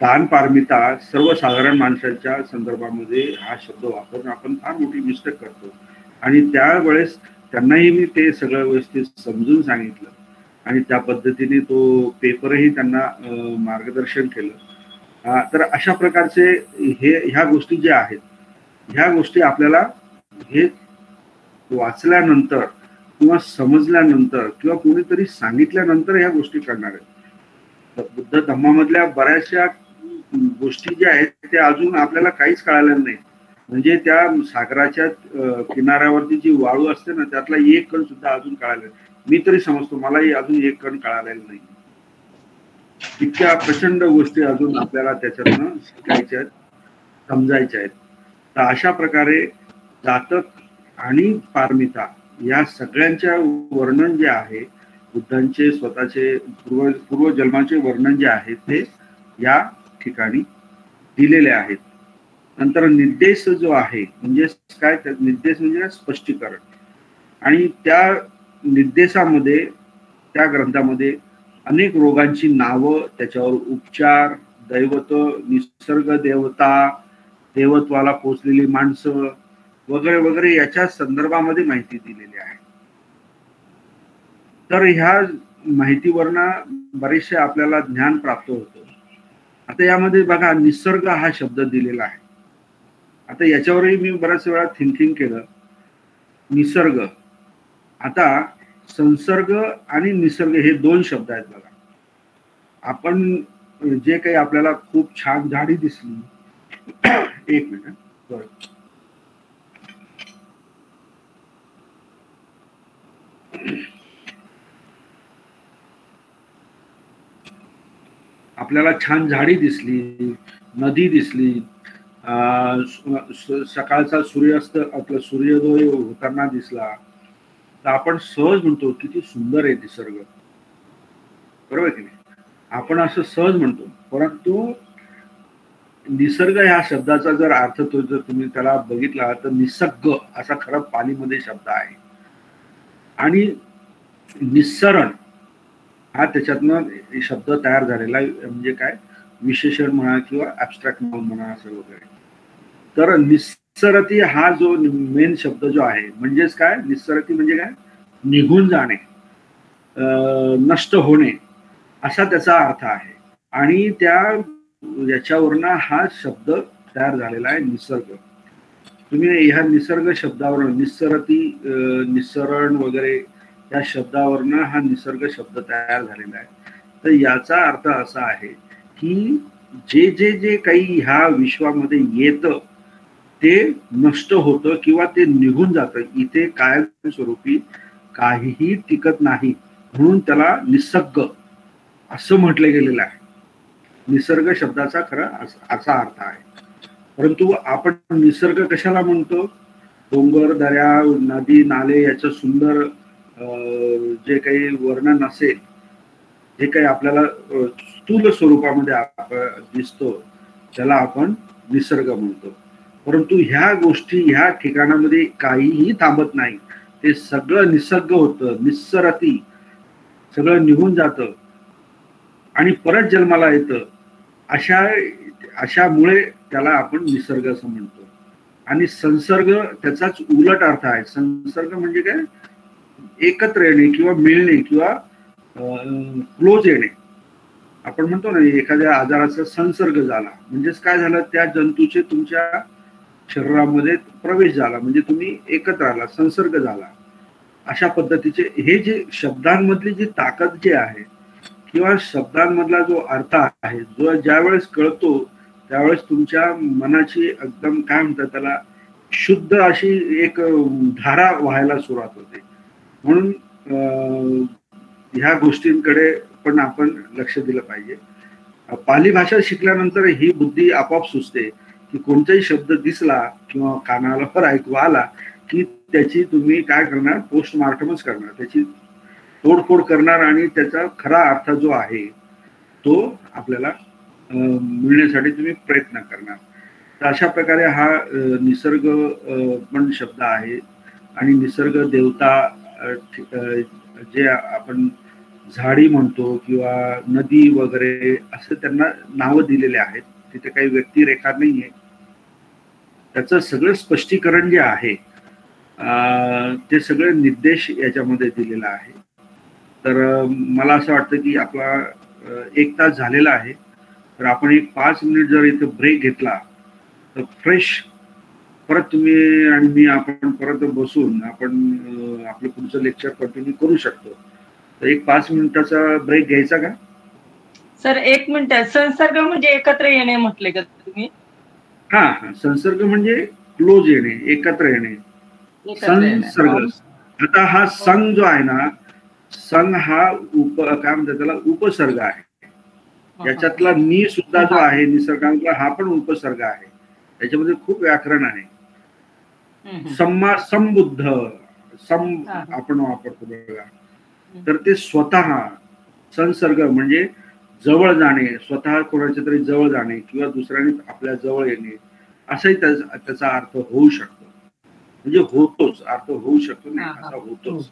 दान पारमिता सर्वसाधारण माणसाच्या संदर्भामध्ये हा शब्द वापरून आपण फार मोठी मिस्टेक करतो. आणि त्यावेळेस त्यांनाही मी ते सगळं व्यवस्थित समजून सांगितलं आणि त्या पद्धतीने तो पेपरही त्यांना मार्गदर्शन केलं. तर अशा प्रकारचे ह्या गोष्टी ज्या आहेत, ह्या गोष्टी आपल्याला हे वाचल्यानंतर किंवा समजल्यानंतर किंवा कोणीतरी सांगितल्यानंतर ह्या गोष्टी करणार आहेत. बुद्ध धम्मामधल्या बऱ्याचशा गोष्टी ज्या आहेत त्या अजून आपल्याला काहीच कळालेलं नाही. म्हणजे त्या सागराच्या किनाऱ्यावरती जी वाळू असते ना, त्यातला एक कण सुद्धा अजून कळालेला नाही. मी तरी समजतो मलाही अजून एक कण कळालेला नाही. इतक्या प्रचंड गोष्टी अजून आपल्याला त्याच्यातनं शिकायच्या आहेत, समजायच्या आहेत. तर अशा प्रकारे जातक आणि पारमिता या सगळ्यांच्या वर्णन जे आहे, बुद्धांचे स्वतःचे पूर्वजन्माचे वर्णन जे आहे ते या ठिकाणी दिलेले आहेत. नंतर निर्देश जो आहे म्हणजे काय, निर्देश म्हणजे स्पष्टीकरण, आणि त्या निर्देशामध्ये त्या ग्रंथामध्ये अनेक रोगांची नावं, त्याच्यावर उपचार, दैवत, निसर्ग देवता, देवत्वाला पोचलेली माणसं वगैरे वगैरे याच्या संदर्भामध्ये माहिती दिलेली आहे. तर ह्या माहितीवरनं बरेचसे आपल्याला ज्ञान प्राप्त होतं. आता यामध्ये बघा निसर्ग हा शब्द दिलेला आहे. आता याच्यावरही मी बऱ्याच वेळा थिंकिंग केलं. निसर्ग, आता संसर्ग आणि निसर्ग हे दोन शब्द आहेत बघा. आपण जे काही आपल्याला खूप छान झाडी दिसली, एक मिनिट, सॉरी, आपल्याला छान झाडी दिसली, नदी दिसली, सकाळचा सूर्यास्त आपला सूर्योदय होताना दिसला, तर आपण सहज म्हणतो किती सुंदर आहे निसर्ग, बरोबर की नाही? आपण असं सहज म्हणतो. परंतु निसर्ग ह्या शब्दाचा जर अर्थ तो जर तुम्ही त्याला बघितला तर निसर्ग असा खरा पालीमध्ये शब्द आहे. आणि निस्सरण हा त्याच्यातनं शब्द तयार झालेला म्हणजे काय, विशेषण म्हणा किंवा ऍबस्ट्रॅक्ट नाउन म्हणा असं वगैरे. तर निस्सरती हा जो मेन शब्द जो आहे म्हणजेच काय, निस्सरती म्हणजे काय, निघून जाणे, नष्ट होणे असा त्याचा अर्थ आहे. आणि त्या याच्यावरनं हा शब्द तयार झालेला आहे निसर्ग. तुम्ही ह्या निसर्ग शब्दावर निस्सरती, निस्सरण वगैरे या शब्दावरनं हा निसर्ग शब्द तयार झालेला आहे. तर याचा अर्थ असा आहे की जे जे जे काही ह्या विश्वामध्ये येतं ते नष्ट होतं किंवा ते निघून जातं. इथे कायमस्वरूपी काहीही टिकत नाही, म्हणून त्याला निसर्ग असं म्हटलं गेलेलं आहे. निसर्ग शब्दाचा खरा असा अर्थ आहे. परंतु आपण निसर्ग कशाला म्हणतो? डोंगर, दऱ्या, नदी, नाले याचं सुंदर जे काही वर्णन असेल, जे काही आपल्याला स्थूल स्वरूपामध्ये दिसतो, त्याला आपण निसर्ग म्हणतो. परंतु ह्या गोष्टी ह्या ठिकाणामध्ये काहीही थांबत नाही. ते सगळं निसर्ग होतं, निस्सरती सगळं निघून जातं आणि परत जन्माला येतं. अशामुळे त्याला आपण निसर्ग असं म्हणतो. आणि संसर्ग त्याचाच उलट अर्थ आहे. संसर्ग म्हणजे काय? एकत्र येणे किंवा मिळणे किंवा क्लोज येणे. आपण म्हणतो ना, एखाद्या आजाराचा संसर्ग झाला म्हणजेच काय झालं? त्या जंतूचे तुमच्या शरीरामध्ये प्रवेश झाला, म्हणजे तुम्ही एकत्र आला, संसर्ग झाला. अशा पद्धतीचे हे जे शब्दांमधली जी ताकद जी आहे किंवा शब्दांमधला जो अर्थ आहे, जो ज्यावेळेस कळतो त्यावेळेस तुमच्या मनाची एकदम काय म्हणतात त्याला, शुद्ध अशी एक धारा व्हायला सुरुवात होते. म्हणून ह्या गोष्टींकडे पण आपण लक्ष दिलं पाहिजे. पाली भाषा शिकल्यानंतर ही बुद्धी आपोआप सुचते की कोणताही शब्द दिसला किंवा कानावर ऐकू आला की त्याची तुम्ही काय करणार? पोस्टमार्टमच करणार, त्याची तोडफोड करणार आणि त्याचा खरा अर्थ जो आहे तो आपल्याला मिळण्यासाठी तुम्ही प्रयत्न करणार. तर अशा प्रकारे हा निसर्ग पण शब्द आहे. आणि निसर्ग देवता जे आपण झाडी म्हणतो किंवा नदी वगैरे असं त्यांना नावं दिलेले आहेत. तिथे काही व्यक्तिरेखा नाहीये. त्याचं सगळं स्पष्टीकरण जे आहे ते सगळे निर्देश याच्यामध्ये दिलेला आहे. तर मला असं वाटतं की आपला 1 तास झालेला आहे. तर आपण एक 5 मिनिट जर इथे ब्रेक घेतला तर फ्रेश परत तुम्ही आणि मी आपण परत बसून आपण आपलं पुढचं लेक्चर कंटिन्यू करू शकतो. तर एक 5 मिनिटाचा ब्रेक घ्यायचा का? Sir 1 minute. संसर्ग म्हणजे एकत्र येणे म्हटले का तुम्ही? हा, संसर्ग म्हणजे क्लोज येणे, एकत्र येणे, संसर्ग. आता हा संघ जो आहे ना, संघ हा काय म्हणतात त्याला, उपसर्ग आहे. याच्यातला नि सुद्धा जो आहे निसर्गातला, हा पण उपसर्ग आहे. त्याच्यामध्ये खूप व्याकरण आहे. सम्मा, संबुद्ध, आपण वापरतो बघा. तर ते स्वतः संसर्ग म्हणजे जवळ जाणे, स्वतः कोणाच्या तरी जवळ जाणे किंवा दुसऱ्याने आपल्या जवळ येणे, असाही त्याचा अर्थ होऊ शकतो. म्हणजे होतोच, अर्थ होऊ शकतो नाही, असा होतोच,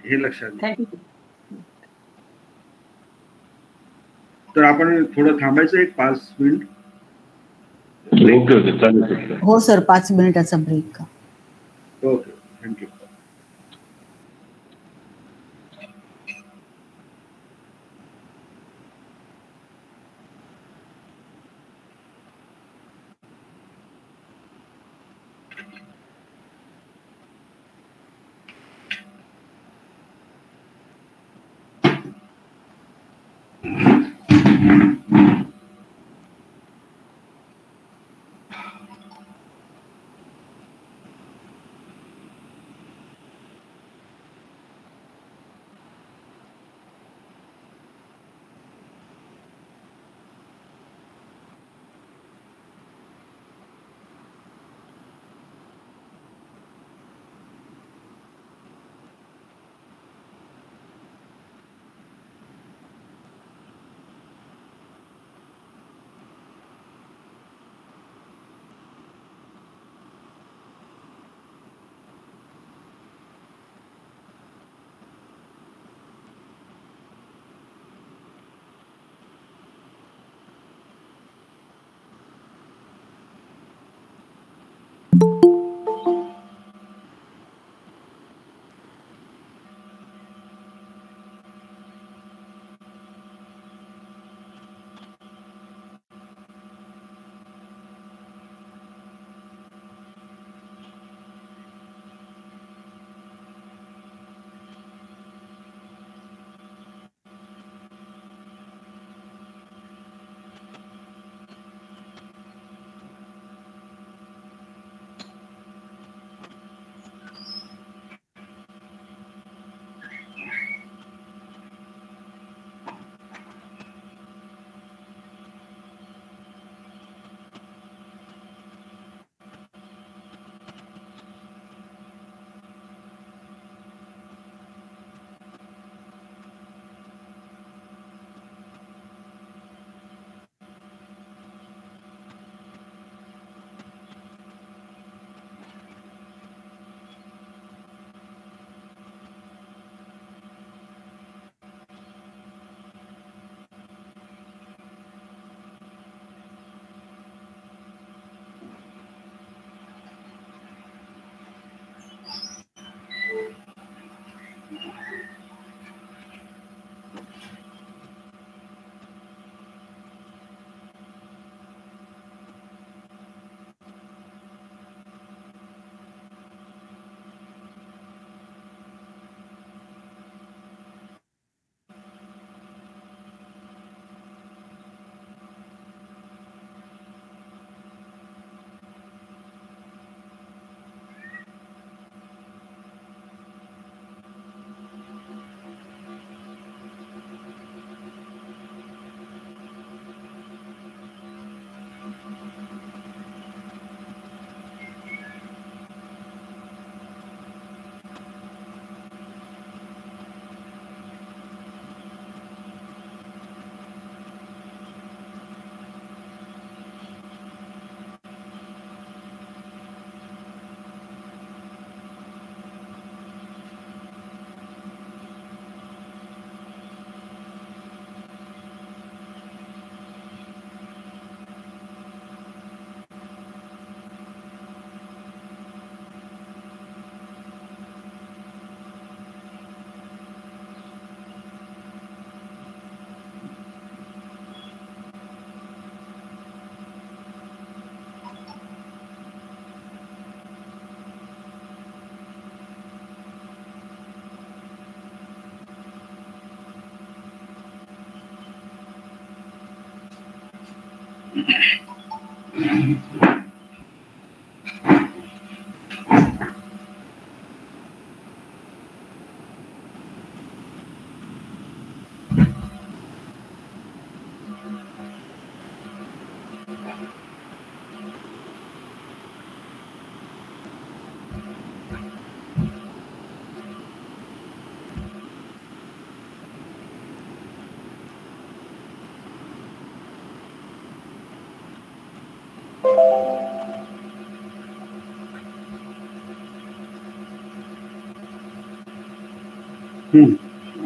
हे लक्षात घ्या. तर आपण थोडं थांबायचं, एक 5 मिनिट. ओके, चालेल. हो सर, 5 मिनिटाचा ब्रेक का? Okay, thank you.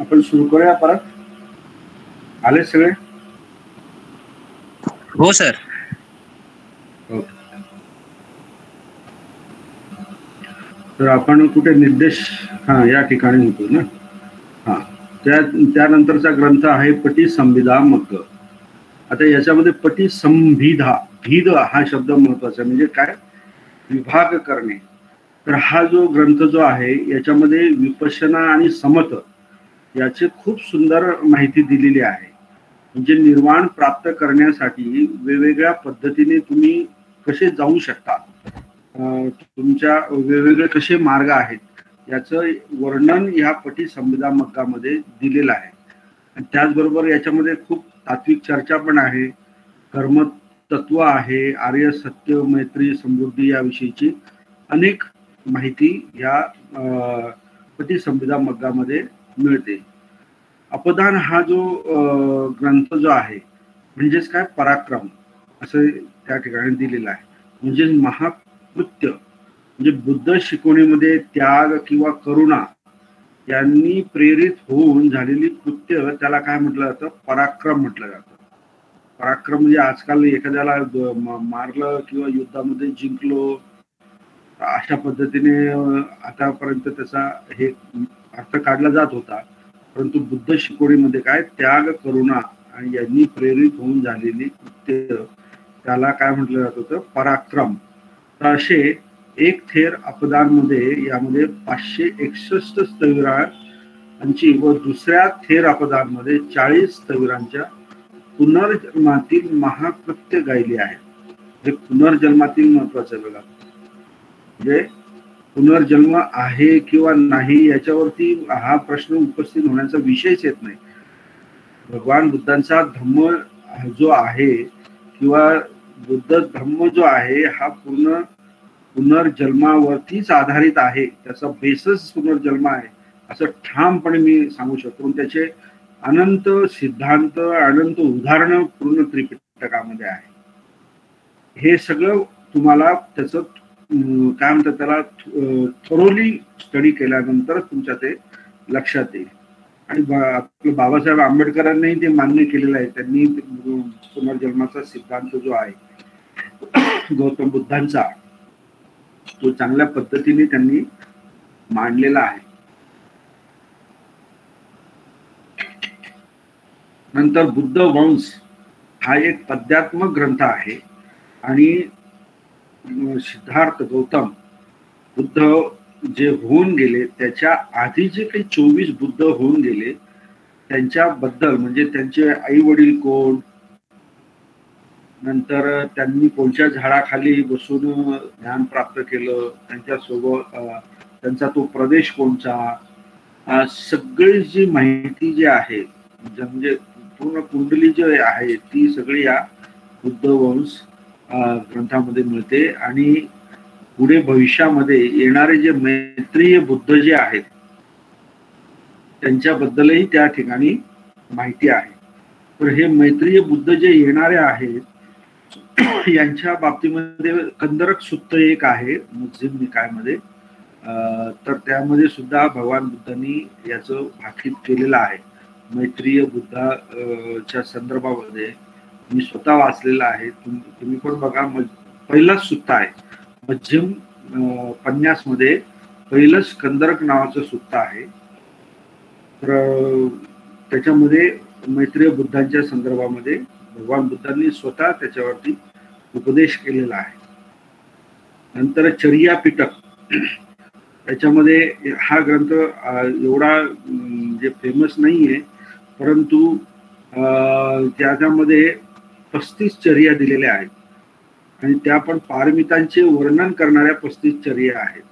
आपण सुरू करूया परत. आले सगळे? हो सर. तर आपण कुठे निर्देश या ठिकाणी होतो ना. त्यानंतरचा ग्रंथ आहे पटी संविदा मग्ग. आता याच्यामध्ये पटी संविधा, भीद हा शब्द महत्वाचा, म्हणजे काय, विभाग करणे. तर हा जो ग्रंथ जो आहे याच्यामध्ये विपश्यना आणि समत याचे खूप सुंदर माहिती दिलेली आहे. म्हणजे निर्वाण प्राप्त करण्यासाठी वेगवेगळ्या पद्धतीने तुम्ही कसे जाऊ शकता, तुमच्या वेगवेगळे कसे मार्ग आहेत याचं वर्णन या पटी संविदा मग्गामध्ये दिलेलं आहे. आणि त्याचबरोबर याच्यामध्ये खूप तात्विक चर्चा पण आहे, कर्म तत्व आहे, आर्य सत्य मैत्री समृद्धी याविषयीची अनेक माहिती या पटी संविदा मग्गामध्ये मिळते. अपदान हा जो ग्रंथ जो आहे म्हणजेच काय, पराक्रम असं त्या ठिकाणी दिलेलं आहे. म्हणजे महाकृत्य, म्हणजे बुद्ध शिकवणीमध्ये त्याग किंवा करुणा यांनी प्रेरित होऊन झालेली कृत्य, त्याला काय म्हटलं जातं, पराक्रम म्हटलं जातं. पराक्रम म्हणजे आजकाल एखाद्याला मारलं किंवा युद्धामध्ये जिंकलो अशा पद्धतीने आतापर्यंत त्याचा हे अर्थ काढला जात होता. परंतु बुद्ध शिकवणीमध्ये काय, त्याग करुणा आणि यांनी प्रेरित होऊन झालेली कृत्य, त्याला काय म्हटलं जात होतं, पराक्रम. तर असे एक थेर अपदानमध्ये यामध्ये 561 स्थविरांची व दुसऱ्या थेर अपदानमध्ये 40 स्थविरांच्या पुनर्जन्मातील महाकृत्य गायली आहे. म्हणजे पुनर्जन्मातील महत्वाचं बघा, म्हणजे पुनर्जन्म आहे किंवा नाही याच्यावरती हा प्रश्न उपस्थित होण्याचा विषयच येत नाही. भगवान बुद्धांचा धम्म जो आहे किंवा बुद्ध धम्म जो आहे हा पूर्ण पुनर्जन्मावरतीच आधारित आहे, त्याचा बेसच पुनर्जन्म आहे असं ठामपणे मी सांगू शकतो. त्याचे अनंत सिद्धांत, अनंत उदाहरणं पूर्ण त्रिपिटकामध्ये आहे. हे सगळं तुम्हाला त्याचं काय म्हणतात त्याला थोरोली स्टडी केल्यानंतर तुमच्या ते लक्षात येईल. आणि आपलं बाबासाहेब आंबेडकरांनी ते मान्य केलेलं आहे. त्यांनी पुनर्जन्माचा सिद्धांत जो आहे गौतम बुद्धांचा, तो चांगल्या पद्धतीने त्यांनी मांडलेला आहे. नंतर बुद्ध वंश हा एक पद्यात्मक ग्रंथ आहे. आणि सिद्धार्थ गौतम बुद्ध जे होऊन गेले त्याच्या आधी जे काही 24 बुद्ध होऊन गेले त्यांच्याबद्दल, म्हणजे त्यांचे आई वडील कोण, नंतर त्यांनी कोणत्या झाडाखाली बसून ज्ञान प्राप्त केलं, त्यांच्यासोबत त्यांचा तो प्रदेश कोणता, सगळी जी माहिती जी आहे म्हणजे पूर्ण कुंडली जी आहे ती सगळी या बुद्ध वंश ग्रंथामध्ये मिळते. आणि पुढे भविष्यामध्ये येणारे जे मैत्रीय बुद्ध जे आहेत त्यांच्याबद्दलही त्या ठिकाणी माहिती आहे. तर हे मैत्रीय बुद्ध जे येणारे आहेत यांच्या बाबतीमध्ये कंदरक सुत्त एक आहे मुस्लिम निकायमध्ये, तर त्यामध्ये सुद्धा भगवान बुद्धांनी याचं भाकीत केलेलं आहे. मैत्रीय बुद्धाच्या संदर्भामध्ये मी स्वतः वाचलेला आहे, तुम्ही पण बघा. पहिलाच सुत्ता आहे मध्यम पन्यासमध्ये, पहिलंच कंदरक नावाचं सुत्ता आहे. तर त्याच्यामध्ये मैत्रीय बुद्धांच्या संदर्भामध्ये भगवान बुद्धांनी स्वतः त्याच्यावरती उपदेश केलेला आहे. नंतर चर्या पिटक, त्याच्यामध्ये हा ग्रंथ एवढा म्हणजे फेमस नाही आहे, परंतु त्याच्यामध्ये 35 चर्या दिलेल्या आहेत आणि त्या पण पारमितांचे वर्णन करणाऱ्या 35 चर्या आहेत.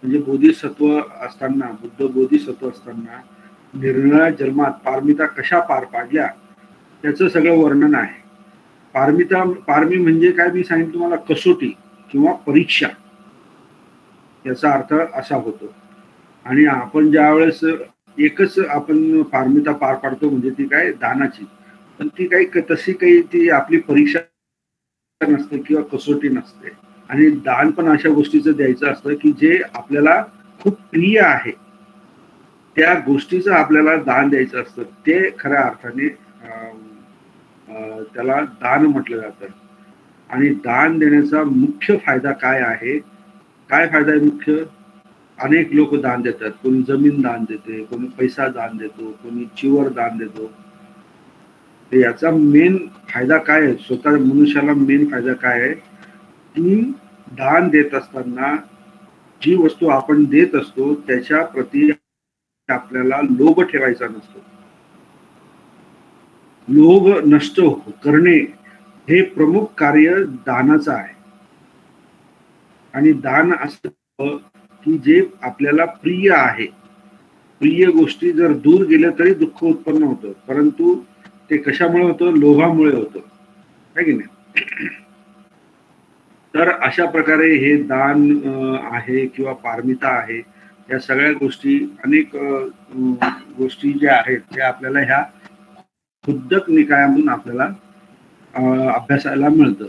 म्हणजे बोधिसत्व असताना, बुद्ध बोधिसत्व असताना निरनिराळ्या जन्मात पारमिता कशा पार पाडल्या त्याचं सगळं वर्णन आहे. पारमी म्हणजे काय, मी सांगितलं तुम्हाला, कसोटी किंवा परीक्षा याचा अर्थ असा होतो. आणि आपण ज्या वेळेस एकच आपण पारमिता पार पाडतो म्हणजे ती काय, दानाची, पण ती काही तशी काही ती आपली परीक्षा नसते किंवा कसोटी नसते. आणि दान पण अशा गोष्टीचं द्यायचं असतं की जे आपल्याला खूप प्रिय आहे, त्या गोष्टीचं आपल्याला दान द्यायचं असतं. ते खऱ्या अर्थाने त्याला दान म्हटलं जातं. आणि दान देण्याचा मुख्य फायदा काय आहे? काय फायदा आहे मुख्य? अनेक लोक दान देतात. कोणी जमीन दान देते, कोणी पैसा दान देतो, कोणी चिवर दान देतो. याचा मेन फायदा काय आहे? स्वतः मनुष्याला मेन फायदा काय आहे की दान देत असताना जी वस्तू आपण देत असतो त्याच्या प्रती आपल्याला लोभ ठेवायचा नसतो. लोभ नष्ट करणे हे प्रमुख कार्य दानाचं आहे. आणि दान असं की जे आपल्याला प्रिय आहे, प्रिय गोष्टी जर दूर गेल्या तरी दुःख उत्पन्न होतं, परंतु ते कशामुळे होतं? लोभामुळे होतं, है की नाही? तर अशा प्रकारे हे दान आहे किंवा पारमिता आहे, या सगळ्या गोष्टी, अनेक गोष्टी ज्या आहेत त्या आपल्याला ह्या खुद्दक निकायामधून आपल्याला अभ्यासाला मिळतं.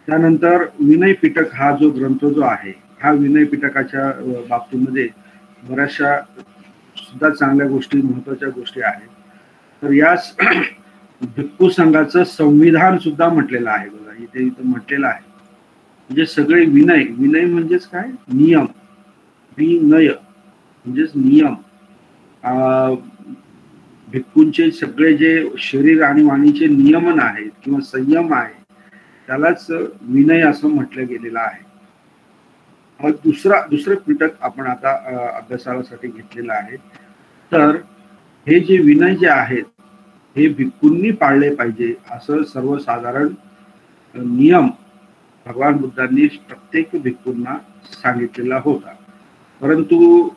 त्यानंतर विनय पिटक हा जो ग्रंथ जो आहे, हा विनय पिटकाच्या बाबतीमध्ये बऱ्याचशा सुद्धा चांगल्या गोष्टी, महत्वाच्या गोष्टी आहेत. तर याच भिक्खू संघाचं संविधान सुद्धा म्हटलेलं आहे. बघा इथे म्हटलेलं आहे. म्हणजे सगळे विनय, विनय म्हणजेच काय? नियम. विनय म्हणजेच नियम. भिक्खूंचे सगळे जे शरीर आणि वाणीचे नियमन आहेत किंवा संयम आहे त्यालाच विनय असं म्हटलं गेलेलं आहे. दुसरं पिटक आपण आता अभ्यासासाठी घेतलेलं आहे. तर हे जे विनय जे आहेत हे भिक्खूंनी पाळले पाहिजे असं सर्वसाधारण नियम भगवान बुद्धांनी प्रत्येक भिक्खूंना सांगितलेला होता. परंतु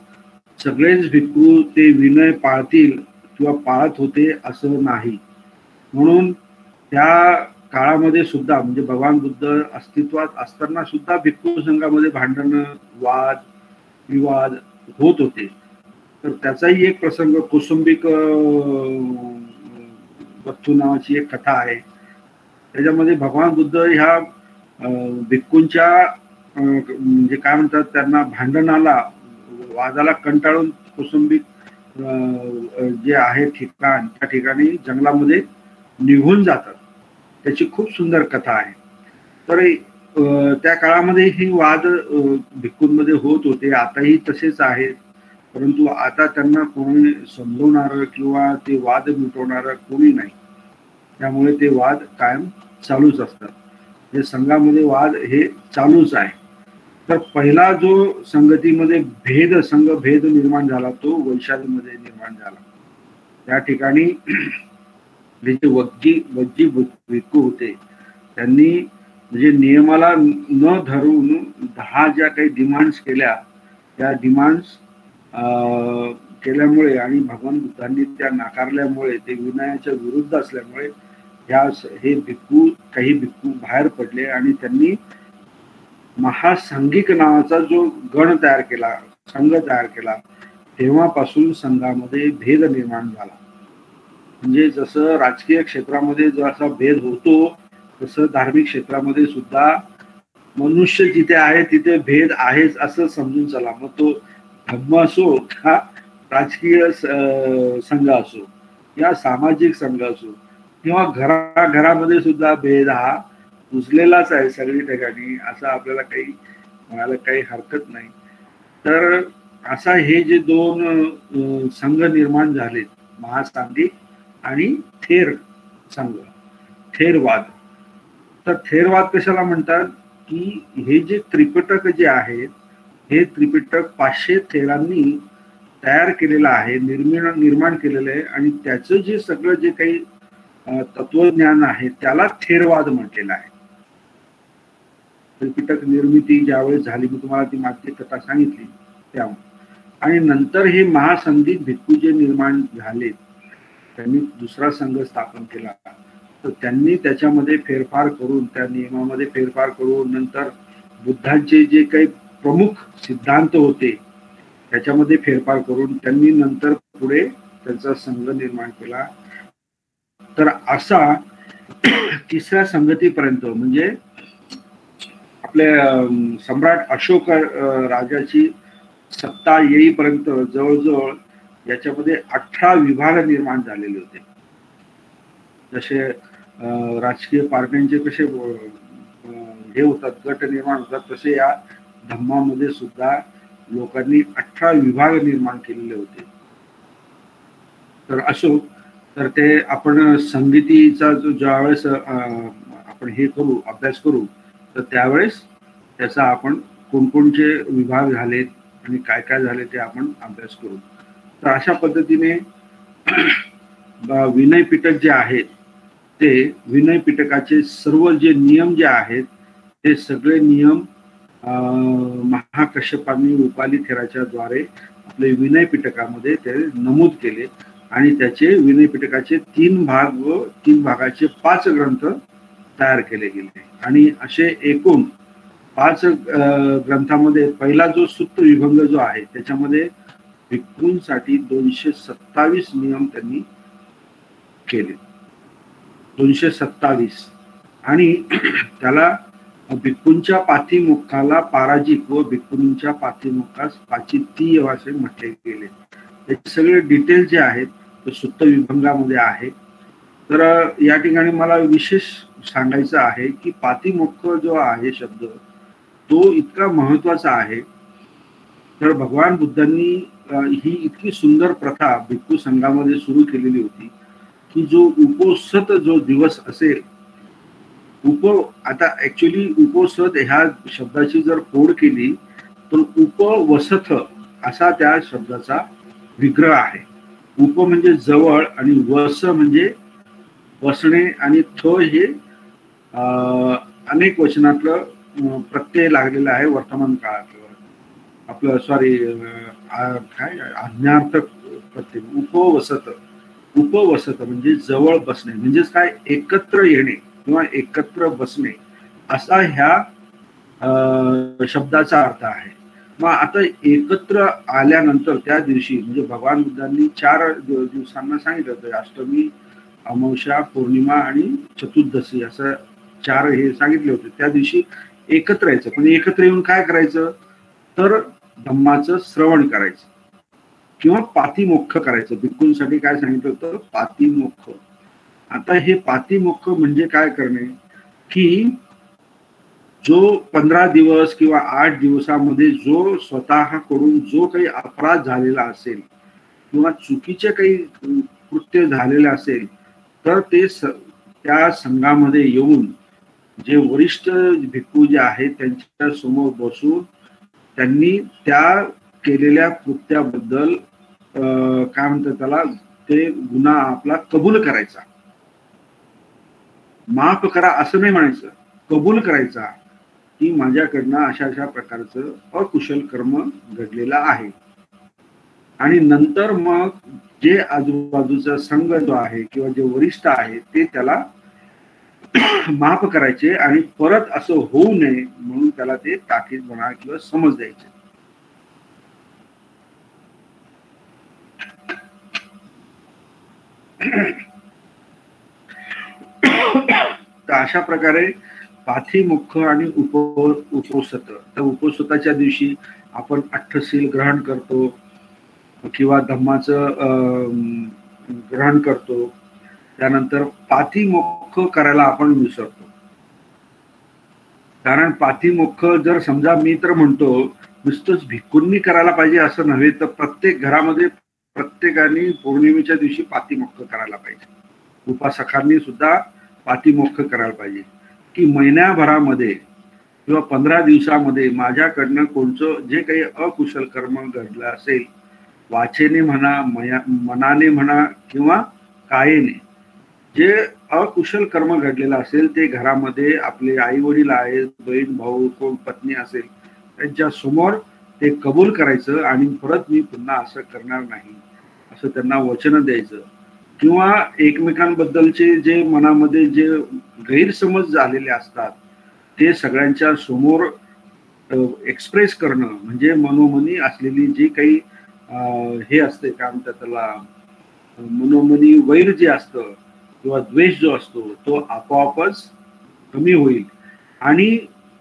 सगळेच भिक्खू ते विनय पाळतील किंवा पाळत होते असं नाही. म्हणून त्या काळामध्ये सुद्धा, म्हणजे भगवान बुद्ध अस्तित्वात असताना सुद्धा भिक्खू संघामध्ये भांडणं, वाद विवाद होत होते. तर त्याचाही एक प्रसंग, कौसुंबिक वस्तू नावाची एक कथा आहे. त्याच्यामध्ये भगवान बुद्ध ह्या भिक्खूंच्या म्हणजे काय म्हणतात त्यांना, भांडणाला, वादाला कंटाळून कौसुंबिक जे आहे ठिकाण, त्या ठिकाणी जंगलामध्ये निघून जातात. त्याची खूप सुंदर कथा आहे. तर त्या काळामध्ये ही वाद भिक्खूंमध्ये होत होते, आताही तसेच आहेत. परंतु आता त्यांना कोणी समजवणार किंवा ते वाद मिटवणार कोणी नाही. त्यामुळे ते वाद कायम चालूच असतात. हे संघामध्ये वाद हे चालूच आहे. तर पहिला जो संगतीमध्ये भेद निर्माण झाला तो वैशालीमध्ये निर्माण झाला. त्या ठिकाणी जे वज्जी भिक्खू होते त्यांनी म्हणजे नियमाला न धरून 10 ज्या काही डिमांड्स केल्या, त्या डिमांड्स केल्यामुळे आणि भगवान बुद्धांनी त्या नाकारल्यामुळे, ते विनयाच्या विरुद्ध असल्यामुळे काही भिक्खू बाहेर पडले आणि त्यांनी महासंघिक नावाचा जो गण तयार केला, संघ तयार केला. तेव्हापासून संघामध्ये भेद निर्माण झाला. म्हणजे जसं राजकीय क्षेत्रामध्ये जसा भेद होतो तसं धार्मिक क्षेत्रामध्ये सुद्धा मनुष्य जिथे आहे तिथे भेद आहेच असं समजून चला. मग तो धर्म असो का राजकीय संघ असो या सामाजिक संघ असो किंवा घराघरामध्ये सुद्धा भेद हा रुजलेलाच आहे सगळी ठिकाणी, असं आपल्याला काही म्हणायला काही हरकत नाही. तर असा हे जे 2 संघ निर्माण झालेत, महासांघिक आणि थेर संघ, थेरवाद. तर थेरवाद कशाला म्हणतात की हे जे त्रिपिटक जे आहेत हे त्रिपिटक 500 थेरांनी तयार केलेलं आहे, निर्माण केलेलं आहे. आणि त्याचं जे सगळं जे काही तत्वज्ञान आहे त्याला थेरवाद म्हटलेला आहे. त्रिपिटक निर्मिती ज्यावेळेस झाली, मी तुम्हाला ती मागची कथा सांगितली त्या, आणि नंतर हे महासंगीत भिक्खू जे निर्माण झाले, त्यांनी दुसरा संघ स्थापन केला, तर त्यांनी त्याच्यामध्ये फेरफार करून, त्या नियमामध्ये फेरफार करून, नंतर बुद्धांचे जे काही प्रमुख सिद्धांत होते त्याच्यामध्ये फेरफार करून त्यांनी नंतर पुढे त्यांचा संघ निर्माण केला. तर असा तिसऱ्या संगतीपर्यंत, म्हणजे आपल्या सम्राट अशोक राजाची सत्ता येईपर्यंत जवळजवळ याच्यामध्ये 18 विभाग निर्माण झालेले होते. जसे राजकीय पार्ट्यांचे कसे हे होतात, गट निर्माण होतात, तसे या धम्मामध्ये सुद्धा लोकांनी 18 विभाग निर्माण केलेले होते. तर असो, तर ते आपण संगीतीचा जो ज्यावेळेस आपण हे करू, अभ्यास करू, तर त्यावेळेस त्याचा आपण कोणकोणचे विभाग झालेत आणि काय काय झाले ते आपण अभ्यास करू. तर अशा पद्धतीने विनय पिटक जे आहेत ते विनय पिटकाचे सर्व जे नियम जे आहेत ते सगळे नियम महाकश्यपांनी उपाली थेराच्या द्वारे आपले विनय पिटकामध्ये ते नमूद केले आणि त्याचे विनय पिटकाचे 3 भाग व 3 भागाचे 5 ग्रंथ तयार केले गेले. आणि असे एकूण 5 ग्रंथामध्ये पहिला जो सुत्त विभंग जो आहे त्याच्यामध्ये भिक्खूंसाठी 227 नियम त्यांनी केले, 227. आणि त्याला भिक्खूंच्या पाठीमुखाला पाराजिक व भिक्खूंच्या पाठीमुखास पाचितीय असे म्हटले गेले. त्याचे सगळे डिटेल जे आहेत ते सुत्त विभंगामध्ये आहे. तर या ठिकाणी मला विशेष सांगायचं आहे की पातिमुख जो आहे शब्द तो इतका महत्वाचा आहे. तर भगवान बुद्धांनी ही इतकी सुंदर प्रथा भिक्खू संघामध्ये सुरू केलेली होती की जो उपोसत जो दिवस असेल, आता ऍक्च्युली उपोसत ह्या शब्दाची जर फोड केली तर उपवसथ असा त्या शब्दाचा विग्रह आहे. उप म्हणजे जवळ आणि वस म्हणजे बसणे आणि थ हे अनेक वचनातलं प्रत्यय लागलेलं आहे वर्तमान काळातलं आपलं काय आज्ञार्थक प्रत्यय. उपवसत म्हणजे जवळ बसणे, म्हणजेच काय एकत्र येणे किंवा एकत्र बसणे असा ह्या शब्दाचा अर्थ आहे. मग आता एकत्र आल्यानंतर त्या दिवशी म्हणजे भगवान बुद्धांनी 4 दिवसांना सांगितलं होतं, अष्टमी, अमावस्या, पौर्णिमा आणि चतुर्दशी असं 4 हे सांगितले होते. त्या दिवशी एकत्र यायचं, पण एकत्र येऊन काय करायचं तर धम्माचं श्रवण करायचं किंवा पातिमोक्ष करायचं. भिक्खूंसाठी काय सांगितलं होतं, पातिमोक्ष. आता हे पातिमोक्ष म्हणजे काय करणे की जो 15 दिवस किंवा 8 दिवसामध्ये जो स्वतः करून जो काही अपराध झालेला असेल किंवा चुकीचे काही कृत्य झालेले असेल तर ते त्या संघामध्ये येऊन जे वरिष्ठ भिक्खू जे आहेत त्यांच्या समोर बसून त्यांनी त्या केलेल्या कृत्याबद्दल काय म्हणतात त्याला, ते गुन्हा आपला कबूल करायचा. माफ करा असं नाही म्हणायचं, कबूल करायचा की माझ्याकडनं अशा अशा प्रकारचं अकुशल कर्म घडलेलं आहे. आणि नंतर मग जे आजूबाजूचा संघ जो आहे किंवा जे वरिष्ठ आहे ते त्याला माफ करायचे आणि परत असं होऊ नये म्हणून त्याला ते ताकीद म्हणा किंवा समज द्यायचे. तर अशा प्रकारे पाथिमुख आणि उपोसत. तर उपोसताच्या दिवशी आपण अठ्ठशील ग्रहण करतो किंवा धम्माचं ग्रहण करतो. त्यानंतर पातिमुख करायला आपण विसरतो. कारण पातिमुख जर समजा मी तर म्हणतो नुसतंच भिक्खूंनी करायला पाहिजे असं नव्हे, तर प्रत्येक घरामध्ये प्रत्येकाने पौर्णिमेच्या दिवशी पातिमुख करायला पाहिजे. उपासकांनी सुद्धा पातिमुख करायला पाहिजे की महिन्याभरामध्ये किंवा 15 दिवसामध्ये माझ्याकडनं कोणतं जे काही अकुशल कर्म घडलं असेल, वाचेने म्हणा, मनाने म्हणा किंवा कायेने, जे अकुशल कर्म घडलेलं असेल ते घरामध्ये आपले आई वडील आहेत, बहीण भाऊ, कोण पत्नी असेल त्यांच्या समोर ते कबूल करायचं आणि परत मी पुन्हा असं करणार नाही असं त्यांना वचन द्यायचं. किंवा एकमेकांबद्दलचे जे मनामध्ये जे गैरसमज झालेले असतात ते सगळ्यांच्या समोर एक्सप्रेस करणं, म्हणजे मनोमनी असलेली जी काही हे असते काय म्हणतात त्याला, मनोमनी वैर जे असतं किंवा द्वेष जो असतो तो आपोआपच कमी होईल आणि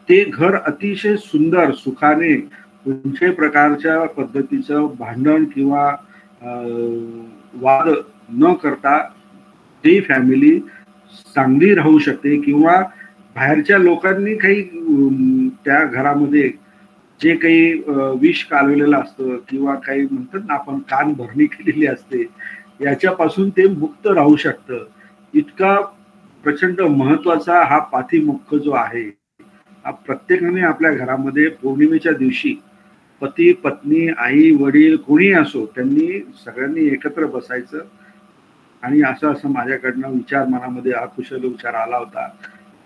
ते घर अतिशय सुंदर सुखाने कोणत्याही प्रकारच्या पद्धतीचं भांडण किंवा वाद न करता ती फॅमिली चांगली राहू शकते. किंवा बाहेरच्या लोकांनी काही त्या घरामध्ये जे काही विष कालवलेलं असतं किंवा काही म्हणतात ना आपण कान भरणी केलेली असते याच्यापासून ते मुक्त राहू शकतं. इतका प्रचंड महत्वाचा हा पाठीमुख्य जो आहे हा प्रत्येकाने आपल्या घरामध्ये पौर्णिमेच्या दिवशी पती पत्नी आई वडील कोणी असो त्यांनी सगळ्यांनी एकत्र बसायचं. आणि असं माझ्याकडनं विचार मनामध्ये अकुशल विचार आला होता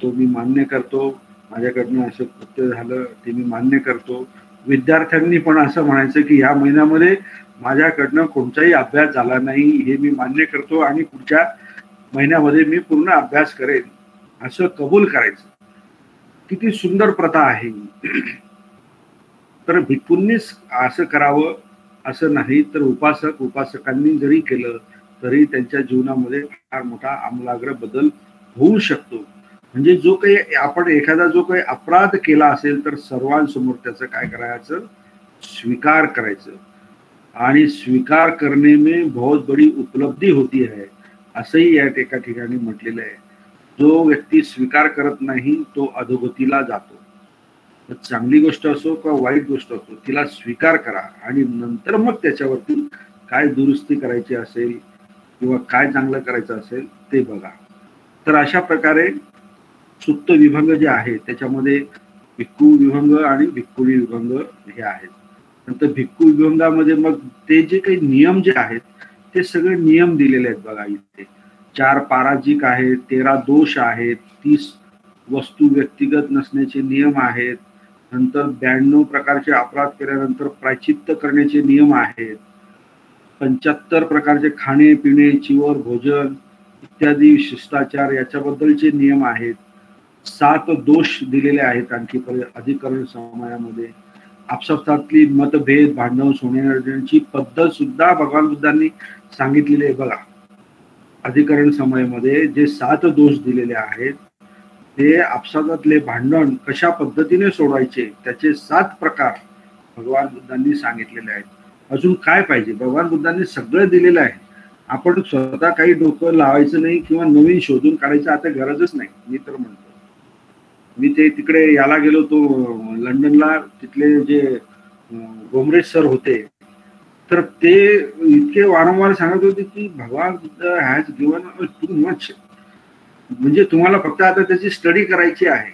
तो मी मान्य करतो, माझ्याकडनं असं कृत्य झालं ते मी मान्य करतो. विद्यार्थ्यांनी पण असं म्हणायचं की ह्या महिन्यामध्ये माझ्याकडनं कोणताही अभ्यास झाला नाही हे मी मान्य करतो आणि पुढच्या महिन्यामध्ये मी पूर्ण अभ्यास करेन असं कबूल करायचं. किती सुंदर प्रथा आहे. तर भिक्खूंनीच असं करावं असं नाही, तर उपासकांनी जरी केलं तरी त्यांच्या जीवनामध्ये फार मोठा आमूलाग्र बदल होऊ शकतो. म्हणजे जो काही आपण एखादा जो काही अपराध केला असेल तर सर्वांसमोर त्याचं काय करायचं, स्वीकार करायचं. आणि स्वीकार करणे में बहुत बड़ी उपलब्धी होती है असंही या एका ठिकाणी म्हटलेलं आहे. जो व्यक्ती स्वीकार करत नाही तो अधोगतीला जातो. चांगली गोष्ट असो किंवा वाईट गोष्ट असो तिला स्वीकार करा आणि नंतर मग त्याच्यावरती काय दुरुस्ती करायची असेल किंवा काय चांगलं करायचं असेल ते बघा. तर अशा प्रकारे सुप्त विभंग जे आहे त्याच्यामध्ये भिक्खू विभंग आणि भिक्खुणी विभंग हे आहेत. नंतर भिक्खू विभंगामध्ये मग ते जे काही नियम जे आहेत ते सगळे नियम दिलेले आहेत बघा. इथे 4 पाराजिक आहेत, 13 दोष आहेत, 30 वस्तू व्यक्तिगत नसण्याचे नियम आहेत. नंतर 92 प्रकारचे अपराध केल्यानंतर प्रायचित्त करण्याचे नियम आहेत. 75 प्रकारचे खाणे पिणे चिवर भोजन इत्यादी शिष्टाचार याच्याबद्दलचे नियम आहेत. 7 दोष दिलेले आहेत आणखी अधिकरण समयामध्ये. आपसातली मतभेद भांडण सोडवण्याची पद्धत सुद्धा भगवान बुद्धांनी सांगितलेली आहे बघा. अधिकरण समयामध्ये जे 7 दोष दिलेले आहेत ते आपसातले भांडण कशा पद्धतीने सोडवायचे त्याचे 7 प्रकार भगवान बुद्धांनी सांगितलेले आहेत. अजून काय पाहिजे, भगवान बुद्धांनी सगळं दिलेलं आहे. आपण स्वतः काही डोकं लावायचं नाही किंवा नवीन शोधून काढायचं आता गरजच नाही. मी तर म्हणतो मी ते तिकडे याला गेलो होतो लंडनला, तिथले जे गोमरे सर होते तर ते इतके वारंवार सांगत होते की भगवान Buddha has given too much, म्हणजे तुम्हाला फक्त आता त्याची स्टडी करायची आहे,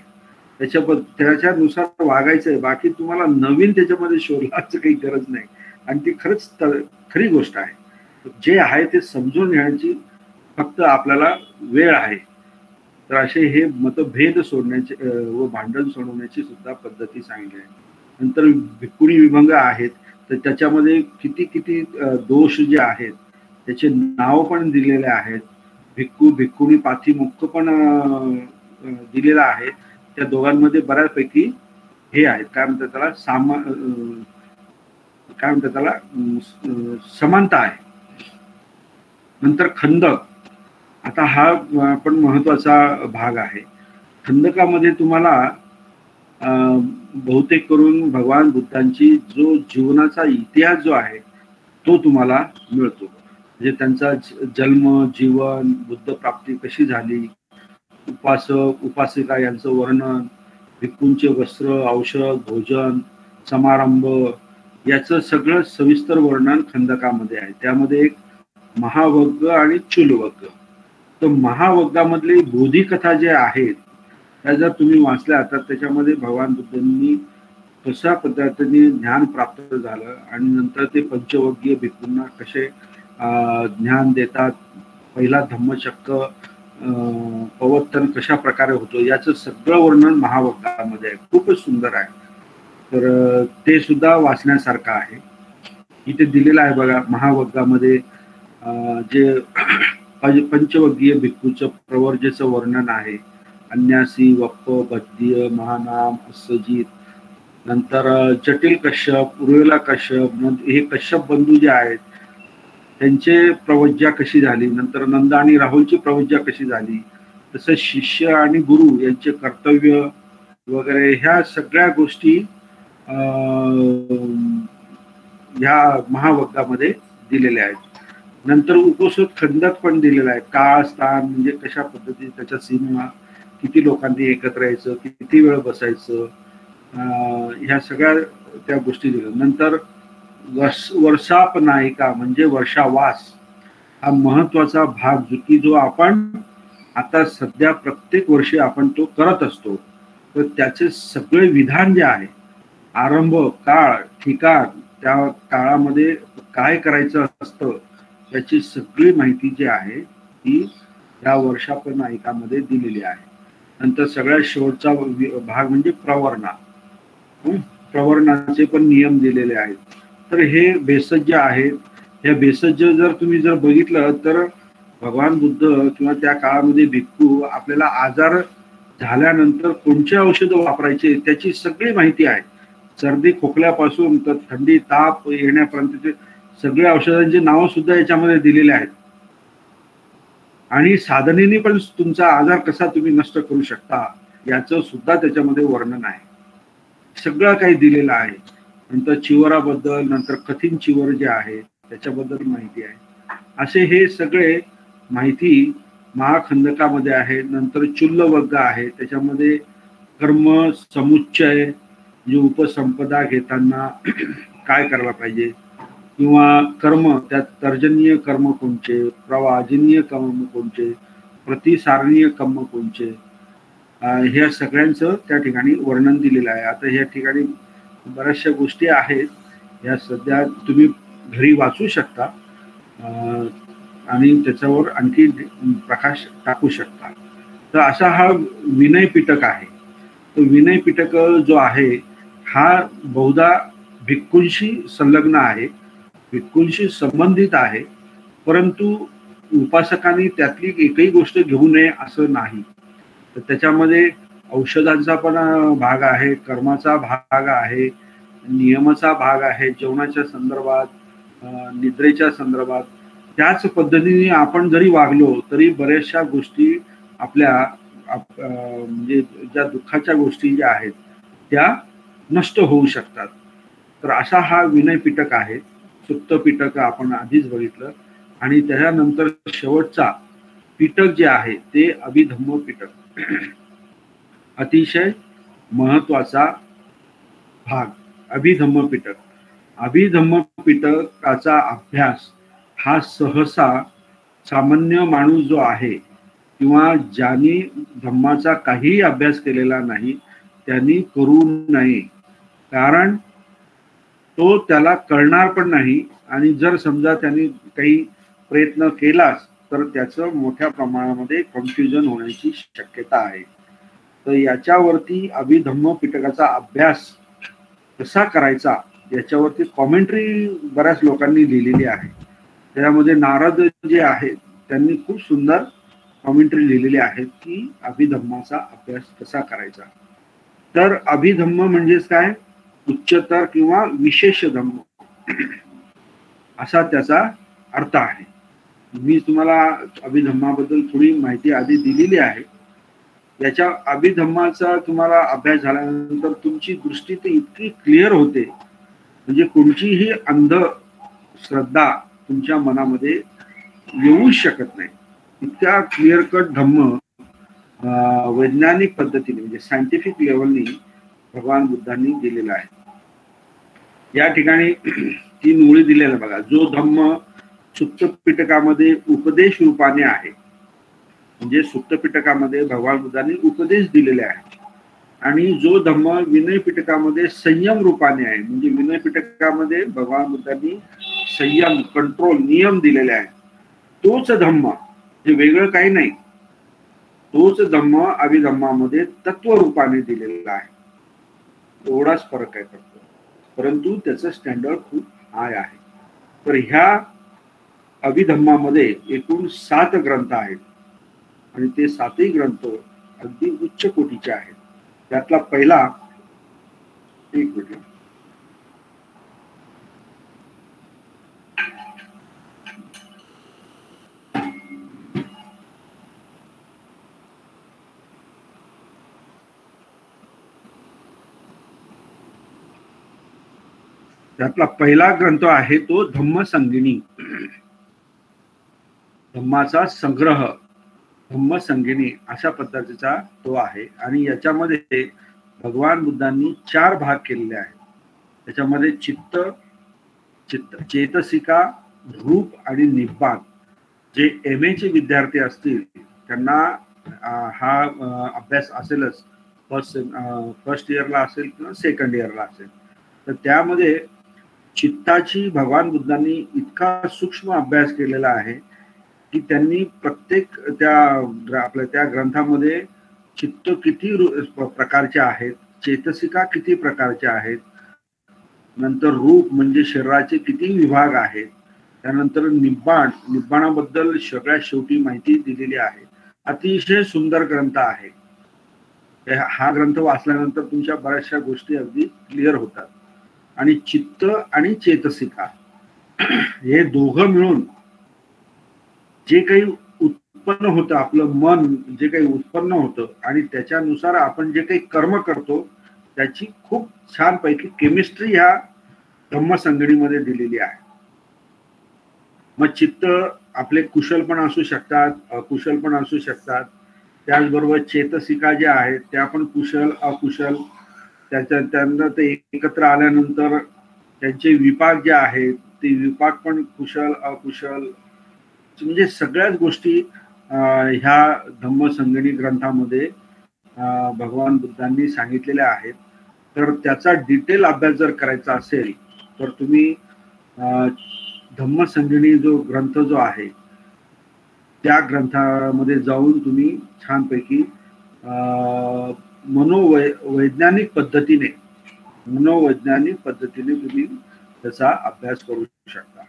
त्याच्यानुसार वागायचं आहे, बाकी तुम्हाला नवीन त्याच्यामध्ये शोधण्याची काही गरज नाही. आणि ती खरंच खरी गोष्ट आहे. जे आहे ते समजून घेण्याची फक्त आपल्याला वेळ आहे. तर असे हे मतभेद सोडण्याचे व भांडण सोडवण्याची सुद्धा पद्धती सांगितली आहे. नंतर भिक्खुणी विभंग आहेत तर त्याच्यामध्ये किती किती दोष जे आहेत त्याचे नाव पण दिलेले आहेत. भिक्खू भिक्खुणी पाठीमुख्य पण दिलेला आहे. त्या दोघांमध्ये बऱ्यापैकी हे आहेत काय म्हणतात त्याला समानता आहे. नंतर खंदक, आता हा पण महत्वाचा भाग आहे. खंदकामध्ये तुम्हाला बहुतेक करून भगवान बुद्धांची जो जीवनाचा इतिहास जो आहे तो तुम्हाला मिळतो. म्हणजे त्यांचा जन्म जीवन, बुद्ध प्राप्ती कशी झाली, उपासक उपासिका यांचं वर्णन, भिक्खूंचे वस्त्र औषध भोजन समारंभ याचं सगळं सविस्तर वर्णन खंदकामध्ये आहे. त्यामध्ये एक महावग्ग आणि चुलवग्ग. तर महावग्गामधली बोधिकथा जे आहेत त्या जर तुम्ही वाचल्या तर त्याच्यामध्ये भगवान बुद्धांनी कशा पद्धतीने ज्ञान प्राप्त झालं आणि नंतर ते पंचवग्गीय भिक्खूंना कसे ज्ञान देतात. पहिला धम्मचक्र पवर्तन कशा प्रकारे होतो याचं सगळं वर्णन महावग्गामध्ये आहे. खूपच सुंदर आहे. तर ते सुद्धा वाचण्यासारखं आहे. इथे दिलेलं आहे बघा महावग्गामध्ये जे पंचवग्गीय भिक्खूचं प्रवर्जेचं वर्णन आहे. अन्यासी, वप्प, बद्य, महानाम, अस्सजीत, नंतर जटिल कश्यप, उर्वेला कश्यप, हे कश्यप बंधू जे आहेत त्यांचे प्रवज्जा कशी झाली, नंतर नंद आणि राहुलची प्रवज्जा कशी झाली, तसंच शिष्य आणि गुरु यांचे कर्तव्य वगैरे ह्या सगळ्या गोष्टी ह्या महावग्गामध्ये दिलेल्या आहेत. नंतर उपसुत खंडक पण दिलेला आहे. काळ, स्थान म्हणजे कशा पद्धतीने त्याच्या सीमा, किती लोकांनी एकत्र यायचं, किती वेळ बसायचं, ह्या सगळ्या त्या गोष्टी दिल्या. नंतर वर्षापनायिका म्हणजे वर्षावास हा महत्वाचा भाग जो आपण आता सध्या प्रत्येक वर्षी आपण तो करत असतो. तर त्याचे सगळे विधान जे आहे, आरंभ, काळ, ठिकाण, त्या काळामध्ये काय करायचं असतं याची सगळी माहिती जी आहे ती या वर्षापनायिकामध्ये दिलेली आहे. नंतर सगळ्यात शेवटचा भाग म्हणजे प्रवर्णा. प्रवर्णाचे पण नियम दिलेले आहेत. तर हे भेषज जे आहेत, ह्या भेषज जर तुम्ही बघितलं तर भगवान बुद्ध किंवा त्या काळामध्ये भिक्खू आपल्याला आजार झाल्यानंतर कोणते औषध वापरायचे त्याची सगळी माहिती आहे. सर्दी खोकल्यापासून तर थंडी ताप येण्यापर्यंतचे सगळ्या औषधांची नावं सुद्धा याच्यामध्ये दिलेली आहेत. आणि साधनेने पण तुमचा आजार कसा तुम्ही नष्ट करू शकता याचं सुद्धा त्याच्यामध्ये वर्णन आहे. सगळं काही दिलेलं आहे. नंतर चिवराबद्दल, नंतर कठीण चिवर जे आहे त्याच्याबद्दल माहिती आहे. असे हे सगळे माहिती महाखंडकामध्ये आहे. नंतर चुल्लवग्ग आहे, त्याच्यामध्ये कर्म समुच्चय म्हणजे उपसंपदा घेताना काय करायला पाहिजे, किंवा कर्म त्यात तर्जनीय कर्म कोणचे, प्रवाजनीय कर्म कोणचे, प्रतिसारणीय कर्म कोणचे, ह्या सगळ्यांचं त्या ठिकाणी वर्णन दिलेलं आहे. आता ह्या ठिकाणी बऱ्याचशा गोष्टी आहेत, ह्या सध्या तुम्ही घरी वाचू शकता आणि त्याच्यावर आणखी प्रकाश टाकू शकता. तर असा हा विनय पिटक आहे. तो विनय पिटक जो आहे हा बहुधा भिक्खूंशी संलग्न आहे, भिक्खूंशी संबंधित आहे, परंतु उपासकांनी त्यातली एकही गोष्ट घेऊ नये असं नाही. तर त्याच्यामध्ये औषधांचा पण भाग आहे, कर्माचा भाग आहे, नियमाचा भाग आहे, जेवणाच्या संदर्भात, निद्रेच्या संदर्भात. त्याच पद्धतीने आपण जरी वागलो तरी बऱ्याचशा गोष्टी आपल्या म्हणजे ज्या दुःखाच्या गोष्टी ज्या आहेत त्या नष्ट होऊ शकतात. तर असा हा विनय पिटक आहे. सुप्त पिटक आपण आधीच बघितलं. आणि त्याच्यानंतर शेवटचा पिटक जे आहे ते अभिधम्म पिटक, अतिशय महत्वाचा भाग अभिधम्म पिटक. अभिधम्म पिटकाचा अभ्यास हा सहसा सामान्य माणूस जो आहे किंवा ज्यांनी धम्माचा काहीही अभ्यास केलेला नाही त्यांनी करू नये, कारण तो त्याला कळणार पण नाही. आणि जर समजा त्यांनी काही प्रयत्न केलाच तर त्याचं मोठ्या प्रमाणामध्ये कन्फ्युजन होण्याची शक्यता आहे. तर याच्यावरती अभिधम्म पिटकाचा अभ्यास कसा करायचा याच्यावरती कॉमेंट्री बऱ्याच लोकांनी लिहिलेली आहे. त्यामध्ये नारद जे आहेत त्यांनी खूप सुंदर कॉमेंट्री लिहिलेली आहेत की अभिधम्माचा अभ्यास कसा करायचा. तर अभिधम्म म्हणजेच काय, उच्चतर किंवा विशेष धम्म असा त्याचा अर्थ आहे. मी तुम्हाला अभिधम्माबद्दल थोडी माहिती आधी दिलेली आहे. याच्या अभिधम्माचा तुम्हाला अभ्यास झाल्यानंतर तुमची दृष्टी तर इतकी क्लिअर होते म्हणजे कोणतीही अंध श्रद्धा तुमच्या मनामध्ये येऊ शकत नाही. इतक्या क्लिअर कट धम्म वैज्ञानिक पद्धतीने म्हणजे सायंटिफिक लेवलनी भगवान बुद्धांनी दिलेला आहे. या ठिकाणी 3 ओळी दिलेल्या बघा. जो धम्म सुप्त पिटकामध्ये उपदेश रूपाने आहे, म्हणजे सुप्त पिटकामध्ये भगवान बुद्धांनी उपदेश दिलेले आहे, आणि जो धम्म विनय पिटकामध्ये संयम रूपाने आहे, म्हणजे विनय पिटकामध्ये भगवान बुद्धांनी संयम, कंट्रोल, नियम दिलेले आहेत. तोच धम्म, हे वेगळं काही नाही, तोच धम्म अभिधम्मामध्ये तत्वरूपाने दिलेला आहे. एवढाच फरक आहे फक्त, परंतु त्याचं स्टँडर्ड खूप हाय आहे. तर ह्या अभिधम्मामध्ये एकूण 7 ग्रंथ आहेत आणि ते 7ही ग्रंथ अगदी उच्च कोटीचे आहेत. त्यातला पहिला, एक मिनिट, त्यातला पहिला ग्रंथ आहे तो धम्मसंगिनी, धम्माचा संग्रह, धम्मसंगिनी अशा पद्धतीचा तो आहे. आणि याच्यामध्ये भगवान बुद्धांनी 4 भाग केलेले आहेत. त्याच्यामध्ये चित्त, चेतसिका, रूप आणि निब्बाण. जे MA चे विद्यार्थी असतील त्यांना हा अभ्यास असेलच, फर्स्ट इयरला असेल किंवा सेकंड इयरला असेल. तर त्यामध्ये चित्ताची भगवान बुद्धांनी इतका सूक्ष्म अभ्यास केलेला आहे की त्यांनी प्रत्येक आपल्या त्या ग्रंथामध्ये चित्त किती प्रकारचे आहेत, चेतसिका किती प्रकारचे आहेत, नंतर रूप म्हणजे शरीराचे किती विभाग आहेत, त्यानंतर निब्बाणाबद्दल सगळ्यात शेवटी माहिती दिलेली आहे. अतिशय सुंदर ग्रंथ आहे. हा ग्रंथ वाचल्यानंतर तुमच्या बऱ्याचशा गोष्टी अगदी क्लिअर होतात. आणि चित्त आणि चेतसिका हे दोघं मिळून जे काही उत्पन्न होतं, आपलं मन जे काही उत्पन्न होतं आणि त्याच्यानुसार आपण जे काही कर्म करतो त्याची खूप छानपैकी केमिस्ट्री ह्या धम्मसंगिनीमध्ये दिलेली आहे. मग चित्त आपले कुशल पण असू शकतात, अकुशल पण असू शकतात. त्याचबरोबर चेतसिका ज्या आहेत त्या पण कुशल अकुशल, त्यांना ते एकत्र आल्यानंतर त्यांचे विपाक जे आहेत ते विपाक पण कुशल अकुशल, म्हणजे सगळ्याच गोष्टी ह्या धम्मसंगिनी ग्रंथामध्ये भगवान बुद्धांनी सांगितलेल्या आहेत. तर त्याचा डिटेल अभ्यास जर करायचा असेल तर तुम्ही धम्मसंगिनी जो ग्रंथ जो आहे त्या ग्रंथामध्ये जाऊन तुम्ही छानपैकी मनोवैज्ञानिक पद्धतीने तुम्ही त्याचा अभ्यास करू शकता.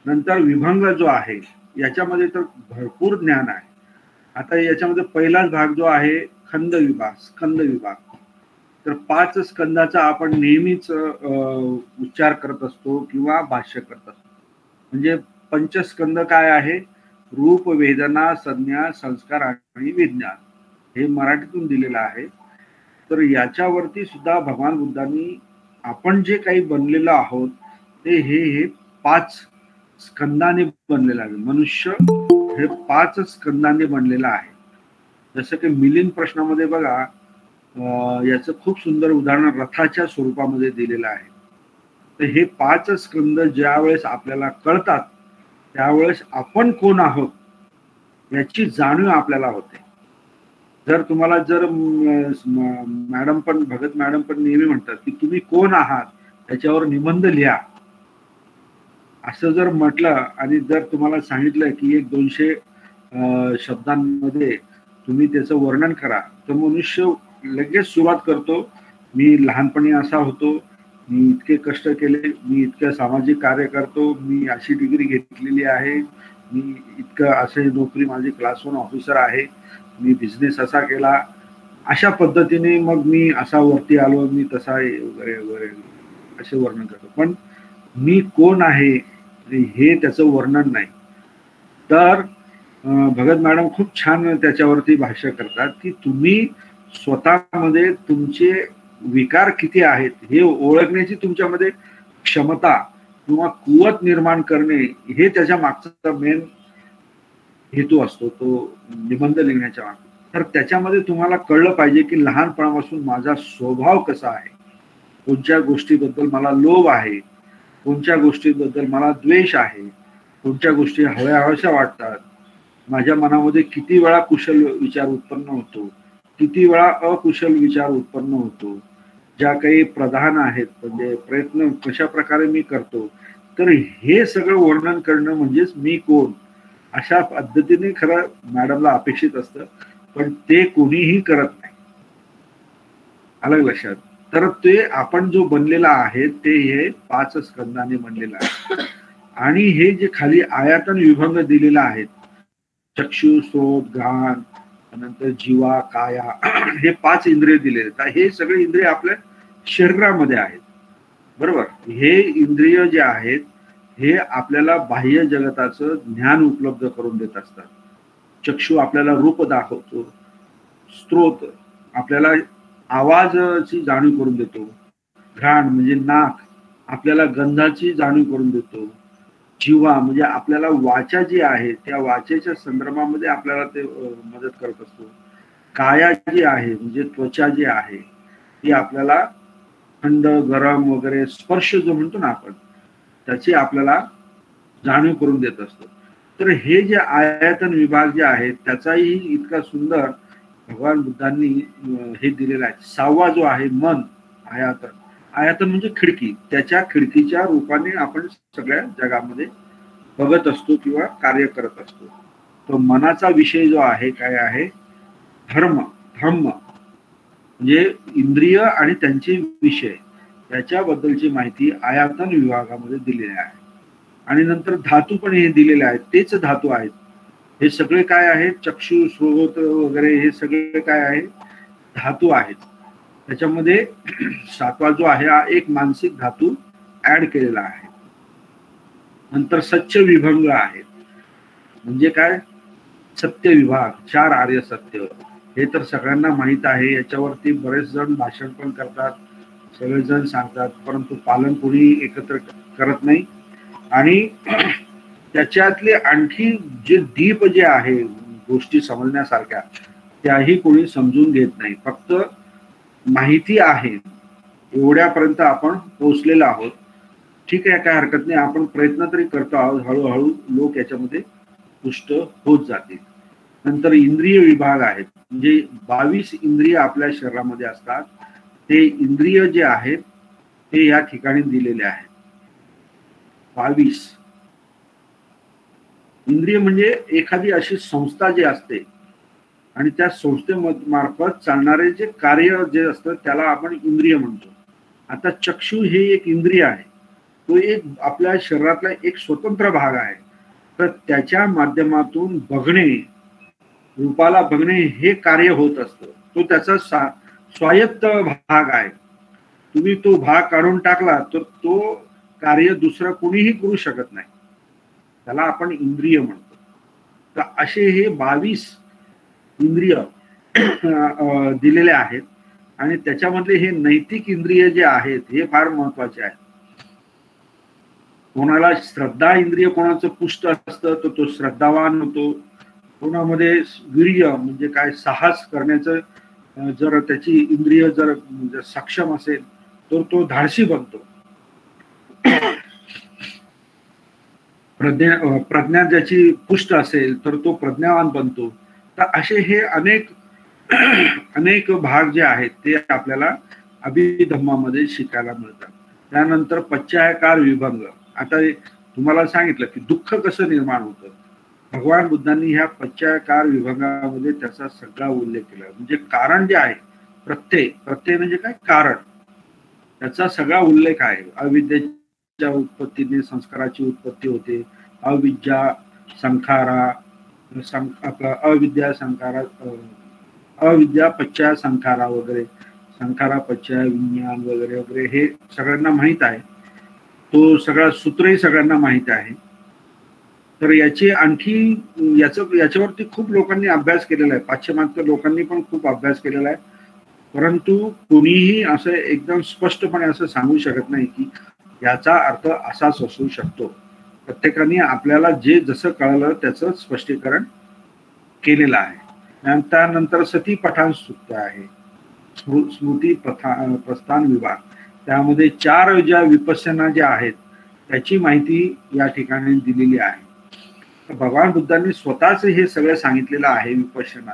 नंतर विभंग जो आहे याच्यामध्ये तर भरपूर ज्ञान आहे. आता याच्यामध्ये पहिलाच भाग जो आहे स्कंद विभाग. तर 5 स्कंदाचा आपण नेहमीच उच्चार करत असतो किंवा भाष्य करत असतो. म्हणजे पंचस्कंद काय आहे? रूप, वेदना, संज्ञा, संस्कार आणि विज्ञान, हे मराठीतून दिलेलं आहे. तर याच्यावरती सुद्धा भगवान बुद्धांनी आपण जे काही बनलेलो आहोत ते हे 5 स्कंदाने बनलेलं आहे. मनुष्य हे 5 स्कंदाने बनलेलं आहे. जसं की मिलिंद प्रश्नामध्ये बघा, याचं खूप सुंदर उदाहरण रथाच्या स्वरूपामध्ये दिलेलं आहे. तर हे 5 स्कंद ज्या वेळेस आपल्याला कळतात त्यावेळेस आपण कोण आहोत याची जाणीव आपल्याला होते. जर तुम्हाला भगत मॅडम पण नेहमी म्हणतात की तुम्ही कोण आहात त्याच्यावर निबंध लिहा, असं जर म्हटलं आणि जर तुम्हाला सांगितलं की 100-200 शब्दांमध्ये तुम्ही त्याचं वर्णन करा, तर मनुष्य लगेच सुरुवात करतो, मी लहानपणी असा होतो, मी इतके कष्ट केले, मी इतकं सामाजिक कार्य करतो, मी अशी डिग्री घेतलेली आहे, मी इतकं असे नोकरी, माझी क्लास 1 ऑफिसर आहे, मी बिझनेस असा केला, अशा पद्धतीने मग मी असा वरती आलो, मी तसा वगैरे वगैरे असे वर्णन करतो. पण मी कोण आहे हे त्याचं वर्णन नाही. तर भगत मॅडम खूप छान त्याच्यावरती भाष्य करतात की तुम्ही स्वतःमध्ये तुमचे विकार किती आहेत हे ओळखण्याची तुमच्यामध्ये क्षमता किंवा कुवत निर्माण करणे हे त्याच्या मागचा मेन हेतू असतो, तो निबंध लिहिण्याच्या मागे. तर त्याच्यामध्ये तुम्हाला कळलं पाहिजे की लहानपणापासून माझा स्वभाव कसा आहे, कोणत्या गोष्टीबद्दल मला लोभ आहे, कोणत्या गोष्टीबद्दल मला द्वेष आहे, कोणत्या गोष्टी हव्याशा वाटतात, माझ्या मनामध्ये किती वेळा कुशल विचार उत्पन्न होतो, किती वेळा अकुशल विचार उत्पन्न होतो, ज्या काही प्रधान आहेत म्हणजे प्रयत्न कशा प्रकारे मी करतो. तर हे सगळं वर्णन करणं म्हणजेच मी कोण अशा पद्धतीने खरं मॅडमला अपेक्षित असतं, पण ते कोणीही करत नाही. अलग लक्षात. तर ते आपण जो बनलेला आहे ते हे 5 स्कंदाने बनलेला आहे. आणि हे जे खाली आयतन विभंग दिलेला आहे, चक्षु, श्रोत, घ्राण, नंतर जीवा, काया, हे 5 इंद्रिय दिलेले आहेत. हे सगळे इंद्रिय आपल्या शरीरामध्ये आहेत. बरोबर. हे इंद्रिय जे आहेत हे आपल्याला बाह्य जगताचं ज्ञान उपलब्ध करून देत असतात. चक्षु आपल्याला रूप दाखवतो, स्त्रोत आपल्याला आवाजाची जाणीव करून देतो, घ्राण म्हणजे नाक आपल्याला गंधाची जाणीव करून देतो, जिव्हा म्हणजे आपल्याला वाचा जी आहे त्या वाचेच्या संदर्भामध्ये आपल्याला ते मदत करत असतो, काया जी आहे म्हणजे त्वचा जी आहे ती आपल्याला थंड गरम वगैरे स्पर्श जो म्हणतो ना आपण त्याची आपल्याला जाणीव करून देत असतो. तर हे जे आयतन विभाग जे आहेत त्याचाही इतका सुंदर भगवान बुद्धांनी हे दिलेलं आहे. 6वा जो आहे मन, आयतन. आयतन म्हणजे खिडकी, त्याच्या खिडकीच्या रूपाने आपण सगळ्या जगामध्ये बघत असतो किंवा कार्य करत असतो. तो मनाचा विषय जो आहे काय आहे, धर्म म्हणजे इंद्रिय आणि त्यांचे विषय याच्याबद्दलची माहिती आयतन विभागामध्ये दिलेली आहे. आणि नंतर धातू पण हे दिलेले आहेत, तेच धातू आहेत. हे सगळे काय आहेत, चक्षु, श्रोत वगैरे हे सगळे काय आहे, धातू आहेत. त्याच्यामध्ये 7वा जो आहे हा एक मानसिक धातू ऍड केलेला आहे. नंतर सच्च विभंग आहेत, म्हणजे काय, सत्य विभाग, 4 आर्य सत्य. हे तर सगळ्यांना माहित आहे, याच्यावरती बरेच जण भाषण पण करतात, सगळेजण सांगतात, परंतु पालन कोणी एकत्र करत नाही. आणि त्याच्यातले आणखी जे दीप जे आहे गोष्टी समजण्यासारख्या त्याही कोणी समजून घेत नाही. फक्त माहिती आहे एवढ्यापर्यंत आपण पोहोचलेलो आहोत. ठीक आहे, काय हरकत नाही, आपण प्रयत्न तरी करतो आहोत. हळूहळू लोक याच्यामध्ये पुष्ट होत जातील. नंतर इंद्रिय विभाग आहेत, म्हणजे 22 इंद्रिय आपल्या शरीरामध्ये असतात. ते इंद्रिय जे आहेत ते या ठिकाणी दिलेले आहेत. 22 इंद्रिय म्हणजे एखादी अशी संस्था जी असते आणि त्या संस्थेमार्फत चालणारे जे कार्य जे असतं त्याला आपण इंद्रिय म्हणतो. आता चक्षु हे एक इंद्रिय आहे, तो एक आपल्या शरीरातला एक स्वतंत्र भाग आहे. तर त्याच्या माध्यमातून बघणे, रूपाला बघणे हे कार्य होत असतं. तो त्याचा स्वायत्त भाग आहे. तुम्ही तो भाग काढून टाकला तर तो कार्य दुसरं कोणीही करू शकत नाही, त्याला आपण इंद्रिय म्हणतो. तर असे हे 22 इंद्रिय दिलेले आहेत. आणि त्याच्यामधले हे नैतिक इंद्रिय जे आहेत हे फार महत्वाचे आहेत. कोणाला श्रद्धा इंद्रिय कोणाचं पुष्ट असतं तर तो श्रद्धावान होतो. कोणामध्ये वीर्य म्हणजे काय, साहस करण्याचं जर त्याची इंद्रिय जर सक्षम असेल तर तो धाडसी बनतो. प्रज्ञा ज्याची पुष्ट असेल तर तो प्रज्ञावान बनतो. तर असे हे अनेक भाग जे आहेत ते आपल्याला अभिधम्मामध्ये शिकायला मिळतात. त्यानंतर पश्चायकार विभंग. आता तुम्हाला सांगितलं की दुःख कसं निर्माण होतं. भगवान बुद्धांनी ह्या पश्चायकार विभंगामध्ये त्याचा सगळा उल्लेख केला. म्हणजे कारण जे आहे, प्रत्यय म्हणजे काय, कारण, त्याचा सगळा उल्लेख आहे. अविद्येच्या उत्पत्तीने संस्काराची उत्पत्ती होते. अविद्या संखारा, आपला अविद्या संखारा, अविद्या पश्चाय संखारा वगैरे, संखारा पश्चाय विज्ञान वगैरे वगैरे हे सगळ्यांना माहीत आहे. तो सगळा सूत्रही सगळ्यांना माहीत आहे. तर याची आणखी याच्यावरती खूप लोकांनी अभ्यास केलेला आहे. पाश्चिमात्य लोकांनी पण खूप अभ्यास केलेला आहे. परंतु कोणीही असं एकदम स्पष्टपणे असं सांगू शकत नाही की याचा अर्थ असाच असू शकतो. प्रत्येकाने आपल्याला जे जसं कळलं त्याचं स्पष्टीकरण केलेलं आहे. त्यानंतर सती पठाण सूक्त आहे, स्मृती प्रस्थान विभाग. त्यामध्ये 4 ज्या विपश्यना ज्या आहेत त्याची माहिती या ठिकाणी दिलेली आहे. भगवान बुद्धांनी स्वतःच हे सगळं सांगितलेलं आहे विपश्यना.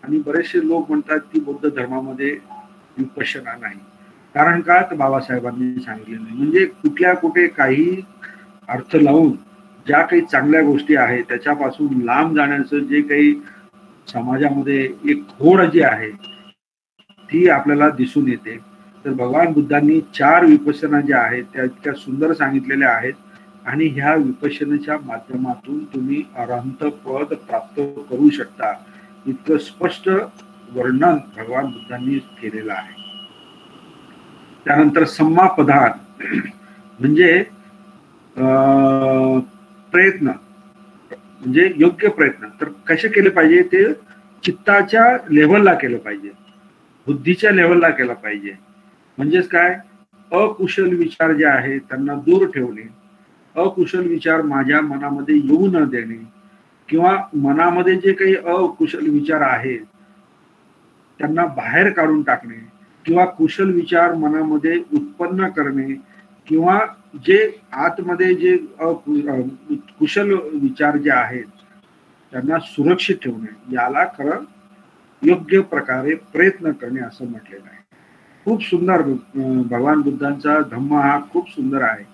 आणि बरेचसे लोक म्हणतात की बौद्ध धर्मामध्ये विपश्यना नाही. कारण का, तर बाबासाहेबांनी सांगितले नाही. म्हणजे कुठल्या कुठे काही अर्थ लावून ज्या काही चांगल्या गोष्टी आहेत त्याच्यापासून लांब जाण्याचं जे काही समाजामध्ये एक खोड जी आहे ती आपल्याला दिसून येते. तर भगवान बुद्धांनी 4 विपश्यना ज्या आहेत त्या इतक्या सुंदर सांगितलेल्या आहेत आणि ह्या विपश्यनेच्या माध्यमातून तुम्ही अरहंत पद प्राप्त करू शकता इतकं स्पष्ट वर्णन भगवान बुद्धांनी केलेलं आहे. त्यानंतर सम्मापधान म्हणजे प्रयत्न म्हणजे योग्य प्रयत्न. तर कसे केले पाहिजे ते चित्ताच्या लेव्हलला केलं पाहिजे, बुद्धीच्या लेव्हलला केलं पाहिजे. म्हणजेच काय, अकुशल विचार जे आहेत त्यांना दूर ठेवणे, अकुशल विचार माझ्या मनामध्ये येऊ न देणे किंवा मनामध्ये जे काही अकुशल विचार आहेत त्यांना बाहेर काढून टाकणे किंवा कुशल विचार मनामध्ये उत्पन्न करणे किंवा जे आतमध्ये जे कुशल विचार जे आहेत त्यांना सुरक्षित ठेवणे, याला खरं योग्य प्रकारे प्रयत्न करणे असं म्हटलेलं आहे. खूप सुंदर भगवान बुद्धांचा धम्म हा खूप सुंदर आहे.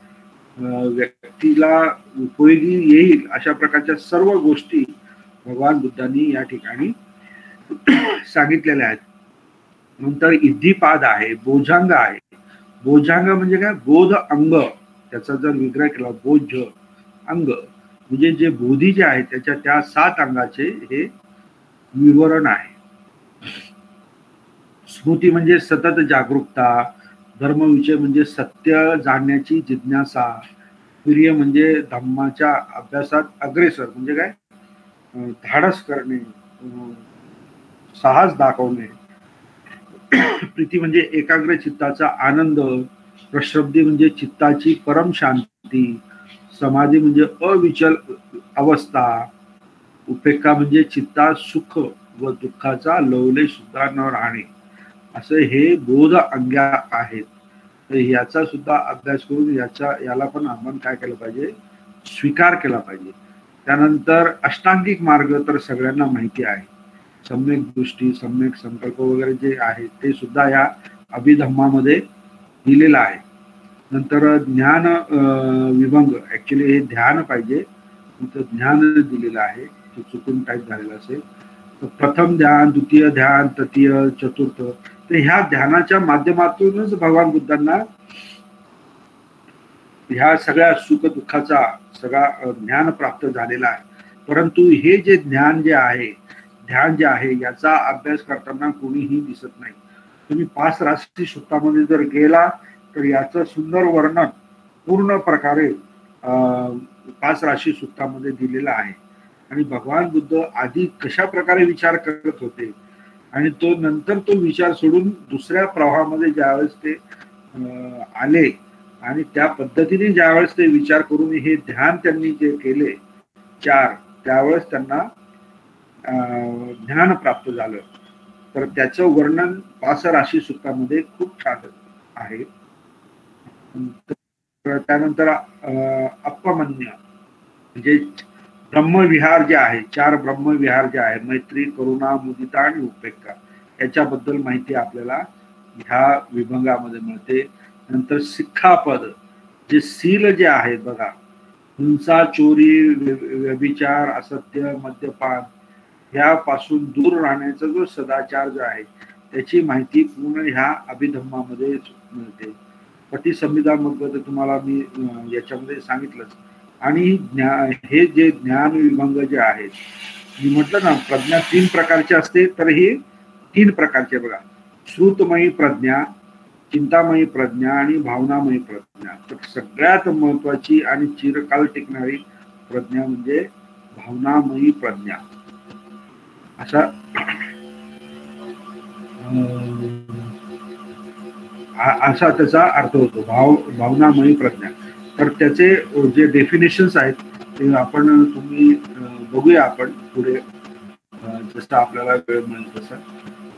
व्यक्तीला उपयोगी येईल अशा प्रकारच्या सर्व गोष्टी भगवान बुद्धांनी या ठिकाणी सांगितलेल्या आहेत. नंतर इद्धिपाद आहे, बोधांग आहे. बोधांग म्हणजे काय, बोध अंग, त्याचा जर विग्रह केला बोध अंग म्हणजे जे बोधी जे आहे त्याच्या त्या 7 अंगाचे हे विवरण आहे. स्मृती म्हणजे सतत जागरूकता, धर्मविषय म्हणजे सत्य जाणण्याची जिज्ञासा, वीर्य म्हणजे धम्माच्या अभ्यासात अग्रेसर म्हणजे काय, धाडस करणे, साहस दाखवणे. प्रीती म्हणजे एकाग्र चित्ताचा आनंद, प्रश्रब्दी म्हणजे चित्ताची परम शांती, समाधी म्हणजे अविचल अवस्था, उपेक्षा म्हणजे चित्तात सुख व दुःखाचा लवलेश सुद्धा न राहणे. असं हे बोध अंग्या आहेत. तर याचा सुद्धा अभ्यास करून याला पण आपण काय केलं पाहिजे, स्वीकार केला पाहिजे. त्यानंतर अष्टांगिक मार्ग तर सगळ्यांना माहिती आहे, सम्यक दृष्टी, सम्यक संकल्प वगैरे जे आहे ते सुद्धा या अभिधम्मामध्ये दिलेलं आहे. नंतर ज्ञान विभंग, ऍक्च्युली हे ध्यान पाहिजे, तिथं ज्ञान दिलेलं आहे, ते चुकून टाईप झालेलं असेल. तर प्रथम ध्यान, द्वितीय ध्यान, तृतीय, चतुर्थ. तर ह्या ध्यानाच्या माध्यमातूनच भगवान बुद्धांना ह्या सगळ्या सुख दुःखाचा सगळा ज्ञान प्राप्त झालेला आहे. परंतु हे जे ज्ञान जे आहे, ध्यान जे आहे, याचा अभ्यास करताना कोणीही दिसत नाही. तुम्ही 5 राशी सूक्तामध्ये जर गेला तर याचं सुंदर वर्णन पूर्ण प्रकारे 5 राशी सूक्तामध्ये दिलेलं आहे. आणि भगवान बुद्ध आधी कशा प्रकारे विचार करत होते आणि तो नंतर तो विचार सोडून दुसऱ्या प्रवाहामध्ये ज्यावेळेस ते आले आणि त्या पद्धतीने ज्यावेळेस ते विचार करून हे ध्यान त्यांनी जे केले 4, त्यावेळेस त्यांना ज्ञान प्राप्त झालं. तर त्याचं वर्णन 5 राशी सूक्तामध्ये खूप छान आहे. त्यानंतर अपमन्य म्हणजे ब्रह्मविहार जे आहे, 4 ब्रह्मविहार जे आहे, मैत्री, करुणा, मुदिता आणि उपेक्षा, याच्याबद्दल माहिती आपल्याला ह्या विभंगामध्ये मिळते. नंतर सिक्खापद जे सील जे आहेत बघा, हिंसा, चोरी, व्यभिचार, असत्य, मद्यपान ह्यापासून दूर राहण्याचा जो सदाचार जो आहे त्याची माहिती पूर्ण ह्या अभिधम्मामध्ये मिळते. पतिसंहिता मग तुम्हाला मी याच्यामध्ये सांगितलंच. आणि हे जे ज्ञान विभंग जे आहेत, मी म्हटलं ना प्रज्ञा 3 प्रकारची असते, तर हे 3 प्रकारचे बघा, श्रुतमयी प्रज्ञा, चिंतामयी प्रज्ञा आणि भावनामयी प्रज्ञा. तर सगळ्यात महत्वाची आणि चिरकाल टिकणारी प्रज्ञा म्हणजे भावनामयी प्रज्ञा. असा त्याचा अर्थ होतो, भावनामयी प्रज्ञा. तर त्याचे जे डेफिनेशन्स आहेत ते तुम्ही बघूया आपण पुढे जसं आपल्याला वेळ मिळेल तसं.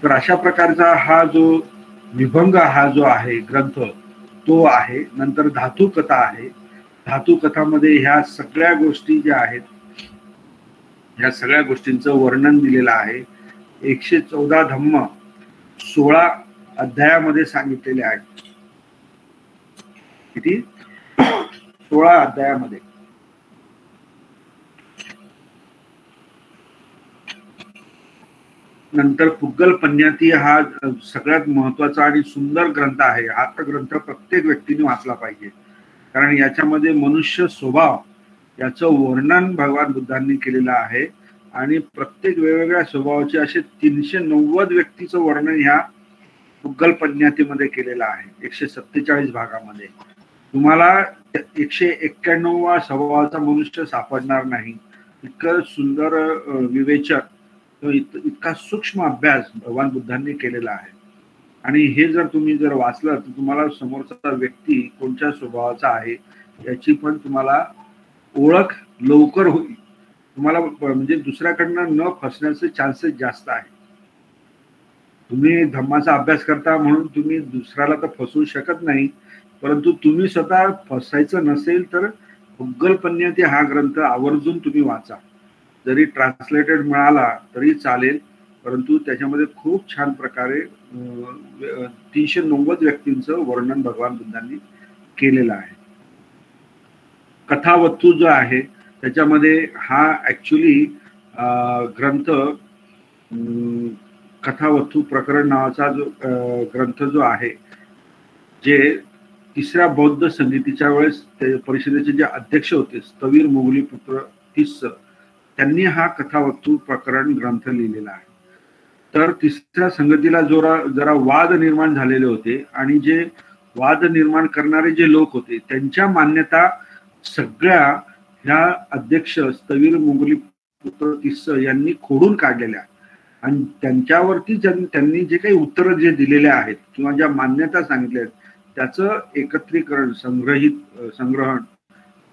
तर अशा प्रकारचा हा जो विभंग हा जो आहे ग्रंथ तो आहे. नंतर धातू कथा आहे. धातू कथामध्ये ह्या सगळ्या गोष्टी ज्या आहेत ह्या सगळ्या गोष्टींचं वर्णन दिलेलं आहे. 114 धम्म 16 अध्यायामध्ये सांगितलेले आहेत. किती? 16 अध्यायामध्ये. नंतर पुग्गल पन्याती हा सगळ्यात महत्वाचा आणि सुंदर ग्रंथ आहे. हा तर ग्रंथ प्रत्येक व्यक्तीने वाचला पाहिजे, कारण याच्यामध्ये मनुष्य स्वभाव याचं वर्णन भगवान बुद्धांनी केलेलं आहे आणि प्रत्येक वेगवेगळ्या स्वभावाचे असे 390 व्यक्तीचं वर्णन ह्या पुग्गल पन्यातीमध्ये केलेलं आहे. 147 भागामध्ये तुम्हाला 191 स्वभावाचा मनुष्य सापडणार नाही. इतकं सुंदर विवेचक, इतका सूक्ष्म अभ्यास भगवान बुद्धांनी केलेला आहे. आणि हे जर तुम्ही जर वाचलं तर तुम्हाला समोरचा व्यक्ती कोणत्या स्वभावाचा आहे याची पण तुम्हाला ओळख लवकर होईल. तुम्हाला म्हणजे दुसऱ्याकडनं न फसण्याचे चान्सेस जास्त आहे. तुम्ही धम्माचा अभ्यास करता म्हणून तुम्ही दुसऱ्याला तर फसवू शकत नाही, परंतु तुम्ही स्वतः फसायचं नसेल तर पुग्गल पन्याती हा ग्रंथ आवर्जून तुम्ही वाचा. जरी ट्रान्सलेटेड मिळाला तरी चालेल, परंतु त्याच्यामध्ये खूप छान प्रकारे 390 व्यक्तींचं वर्णन भगवान बुद्धांनी केलेलं आहे. कथावस्तू जो आहे त्याच्यामध्ये हा ऍक्च्युली ग्रंथ कथावस्तू प्रकरण नावाचा जो ग्रंथ जो आहे, जे तिसऱ्या बौद्ध संगीतीच्या वेळेस परिषदेचे जे अध्यक्ष होते स्थवीर मोगली पुत्र तिस्स, त्यांनी हा कथावस्तू प्रकरण ग्रंथ लिहिलेला आहे. तर तिसऱ्या संगतीला जरा वाद निर्माण झालेले होते आणि जे वाद निर्माण करणारे जे लोक होते त्यांच्या मान्यता सगळ्या ह्या अध्यक्ष स्थवीर मोगली पुत्र तिस्स यांनी खोडून काढलेल्या आणि त्यांच्यावरती त्यांनी जे काही उत्तरं जे दिलेले आहेत किंवा ज्या मान्यता सांगितल्या आहेत त्याचं एकत्रीकरण संग्रहण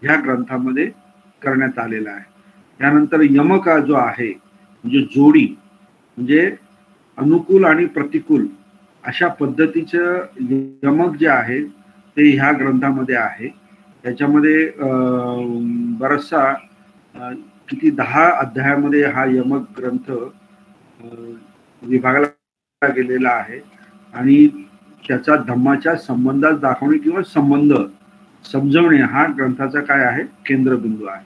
ह्या ग्रंथामध्ये करण्यात आलेलं आहे. त्यानंतर यमका जो आहे म्हणजे जोडी, म्हणजे अनुकूल आणि प्रतिकूल अशा पद्धतीचं यमक जे आहे ते ह्या ग्रंथामध्ये आहे. त्याच्यामध्ये बराचसा किती 10 अध्यायामध्ये हा यमक ग्रंथ विभागला गेलेला आहे आणि त्याचा धम्माच्या संबंधात दाखवणे किंवा संबंध समजवणे हा ग्रंथाचा काय आहे केंद्रबिंदू आहे.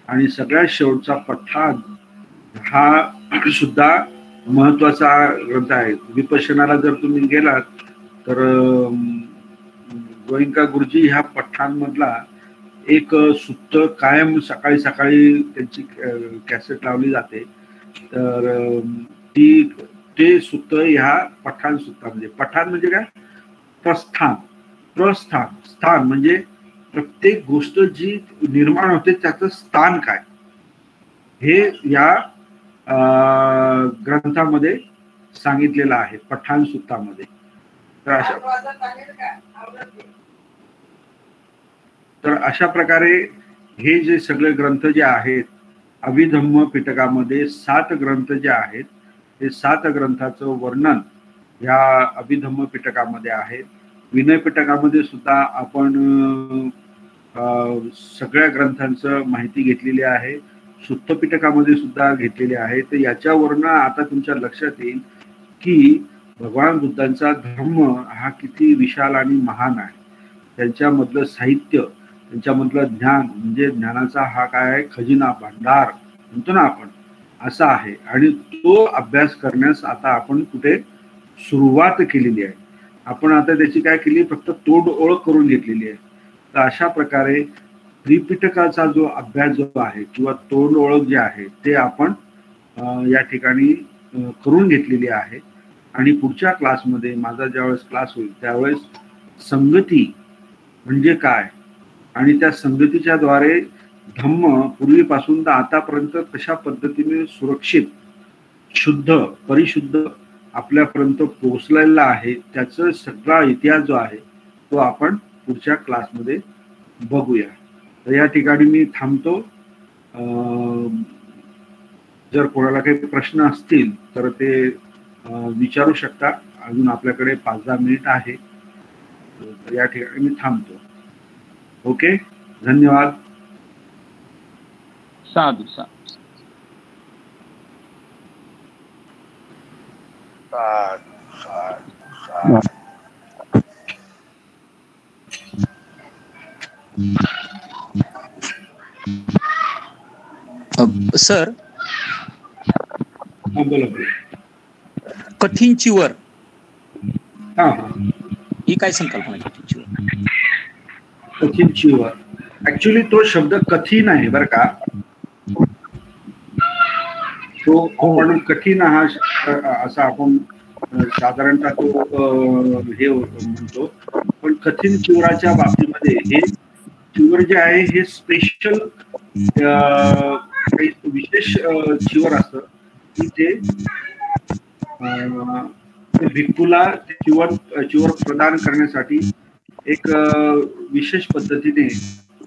आणि सगळ्यात शेवटचा पठाण हा सुद्धा महत्वाचा ग्रंथ आहे. विपश्यनाला जर तुम्ही गेलात तर गोयंका गुरुजी ह्या पठाणमधला एक सुत्त कायम सकाळी सकाळी त्यांची कॅसेट लावली जाते. तर ते सुत्त ह्या पठाण सुत्तामध्ये, पठाण म्हणजे काय, स्थान म्हणजे प्रत्येक गोष्ट जी निर्माण होते त्याचं स्थान काय हे या ग्रंथामध्ये सांगितलेलं आहे पठाण सुत्तामध्ये. तर अशा प्रकारे हे जे सगळे ग्रंथ जे आहेत अभिधम्म पिटकामध्ये 7 ग्रंथ जे आहेत हे 7 ग्रंथाचं वर्णन या अभिधम्म पिटकामध्ये आहे. विनय पिटकामध्ये सुद्धा आपण सगळ्या ग्रंथांचं माहिती घेतलेली आहे. सुत्त पिटकामध्ये सुद्धा घेतलेली आहे. तर याच्यावरनं आता तुमच्या लक्षात येईल की भगवान बुद्धांचा धर्म हा किती विशाल आणि महान आहे. त्यांच्यामधलं साहित्य, त्यांच्यामधलं ज्ञान म्हणजे ज्ञानाचा हा काय आहे खजिना भांडार म्हणतो ना आपण, असा आहे. आणि तो अभ्यास करण्यास आता आपण कुठे सुरुवात केलेली आहे. आपण आता त्याची काय केली, फक्त तोड ओळख करून घेतलेली आहे. तर अशा प्रकारे त्रिपिटकाचा जो अभ्यास जो आहे किंवा तोड ओळख जे आहे ते आपण या ठिकाणी करून घेतलेली आहे. आणि पुढच्या क्लासमध्ये माझा ज्यावेळेस क्लास होईल त्यावेळेस संगती म्हणजे काय आणि त्या संगतीच्या द्वारे धम्म पूर्वीपासून तर आतापर्यंत कशा पद्धतीने सुरक्षित, शुद्ध, परिशुद्ध आपल्यापर्यंत पोहोचलेला आहे त्याचा सगळा इतिहास जो आहे तो आपण पुढच्या क्लासमध्ये बघूया. तर या ठिकाणी मी थांबतो. जर कोणाला काही प्रश्न असतील तर ते विचारू शकता. अजून आपल्याकडे 5-10 मिनिट आहे. तर या ठिकाणी मी थांबतो. ओके, धन्यवाद. साधू साधू. सर बोला. कठीण चिवर, हा ही काय संकल्पना आहे कठीण चिवर? कठीण चिवर ऍक्च्युली तो शब्द कठीण आहे बरं का. तो आपण कठीण हा असा आपण साधारणतः तो हे म्हणतो, पण कठीण चिवराच्या बाबतीमध्ये हे चिवर जे आहे हे स्पेशल काही विशेष चिवर असतं की ते भिक्खूला चिवर प्रदान करण्यासाठी एक विशेष पद्धतीने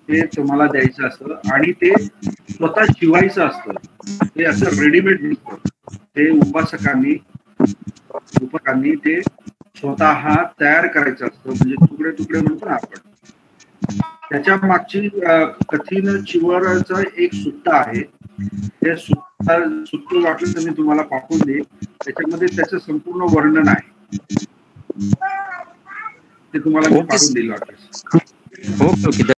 ते तुम्हाला द्यायचं असतं आणि ते स्वतः शिवायचं असतं. ते असं रेडीमेड नसतं, ते उपासकांनी ते स्वतः तयार करायचं असतं, म्हणजे तुकडे तुकडे म्हणतो ना आपण. त्याच्या मागची कठीण चिवरचं एक सुत्ता आहे. ते सुत्त वाटलं तर मी तुम्हाला पाठवून देईन. त्याच्यामध्ये त्याचं संपूर्ण वर्णन आहे, ते तुम्हाला मी पाठवून देईल वाटलं. Okay okay.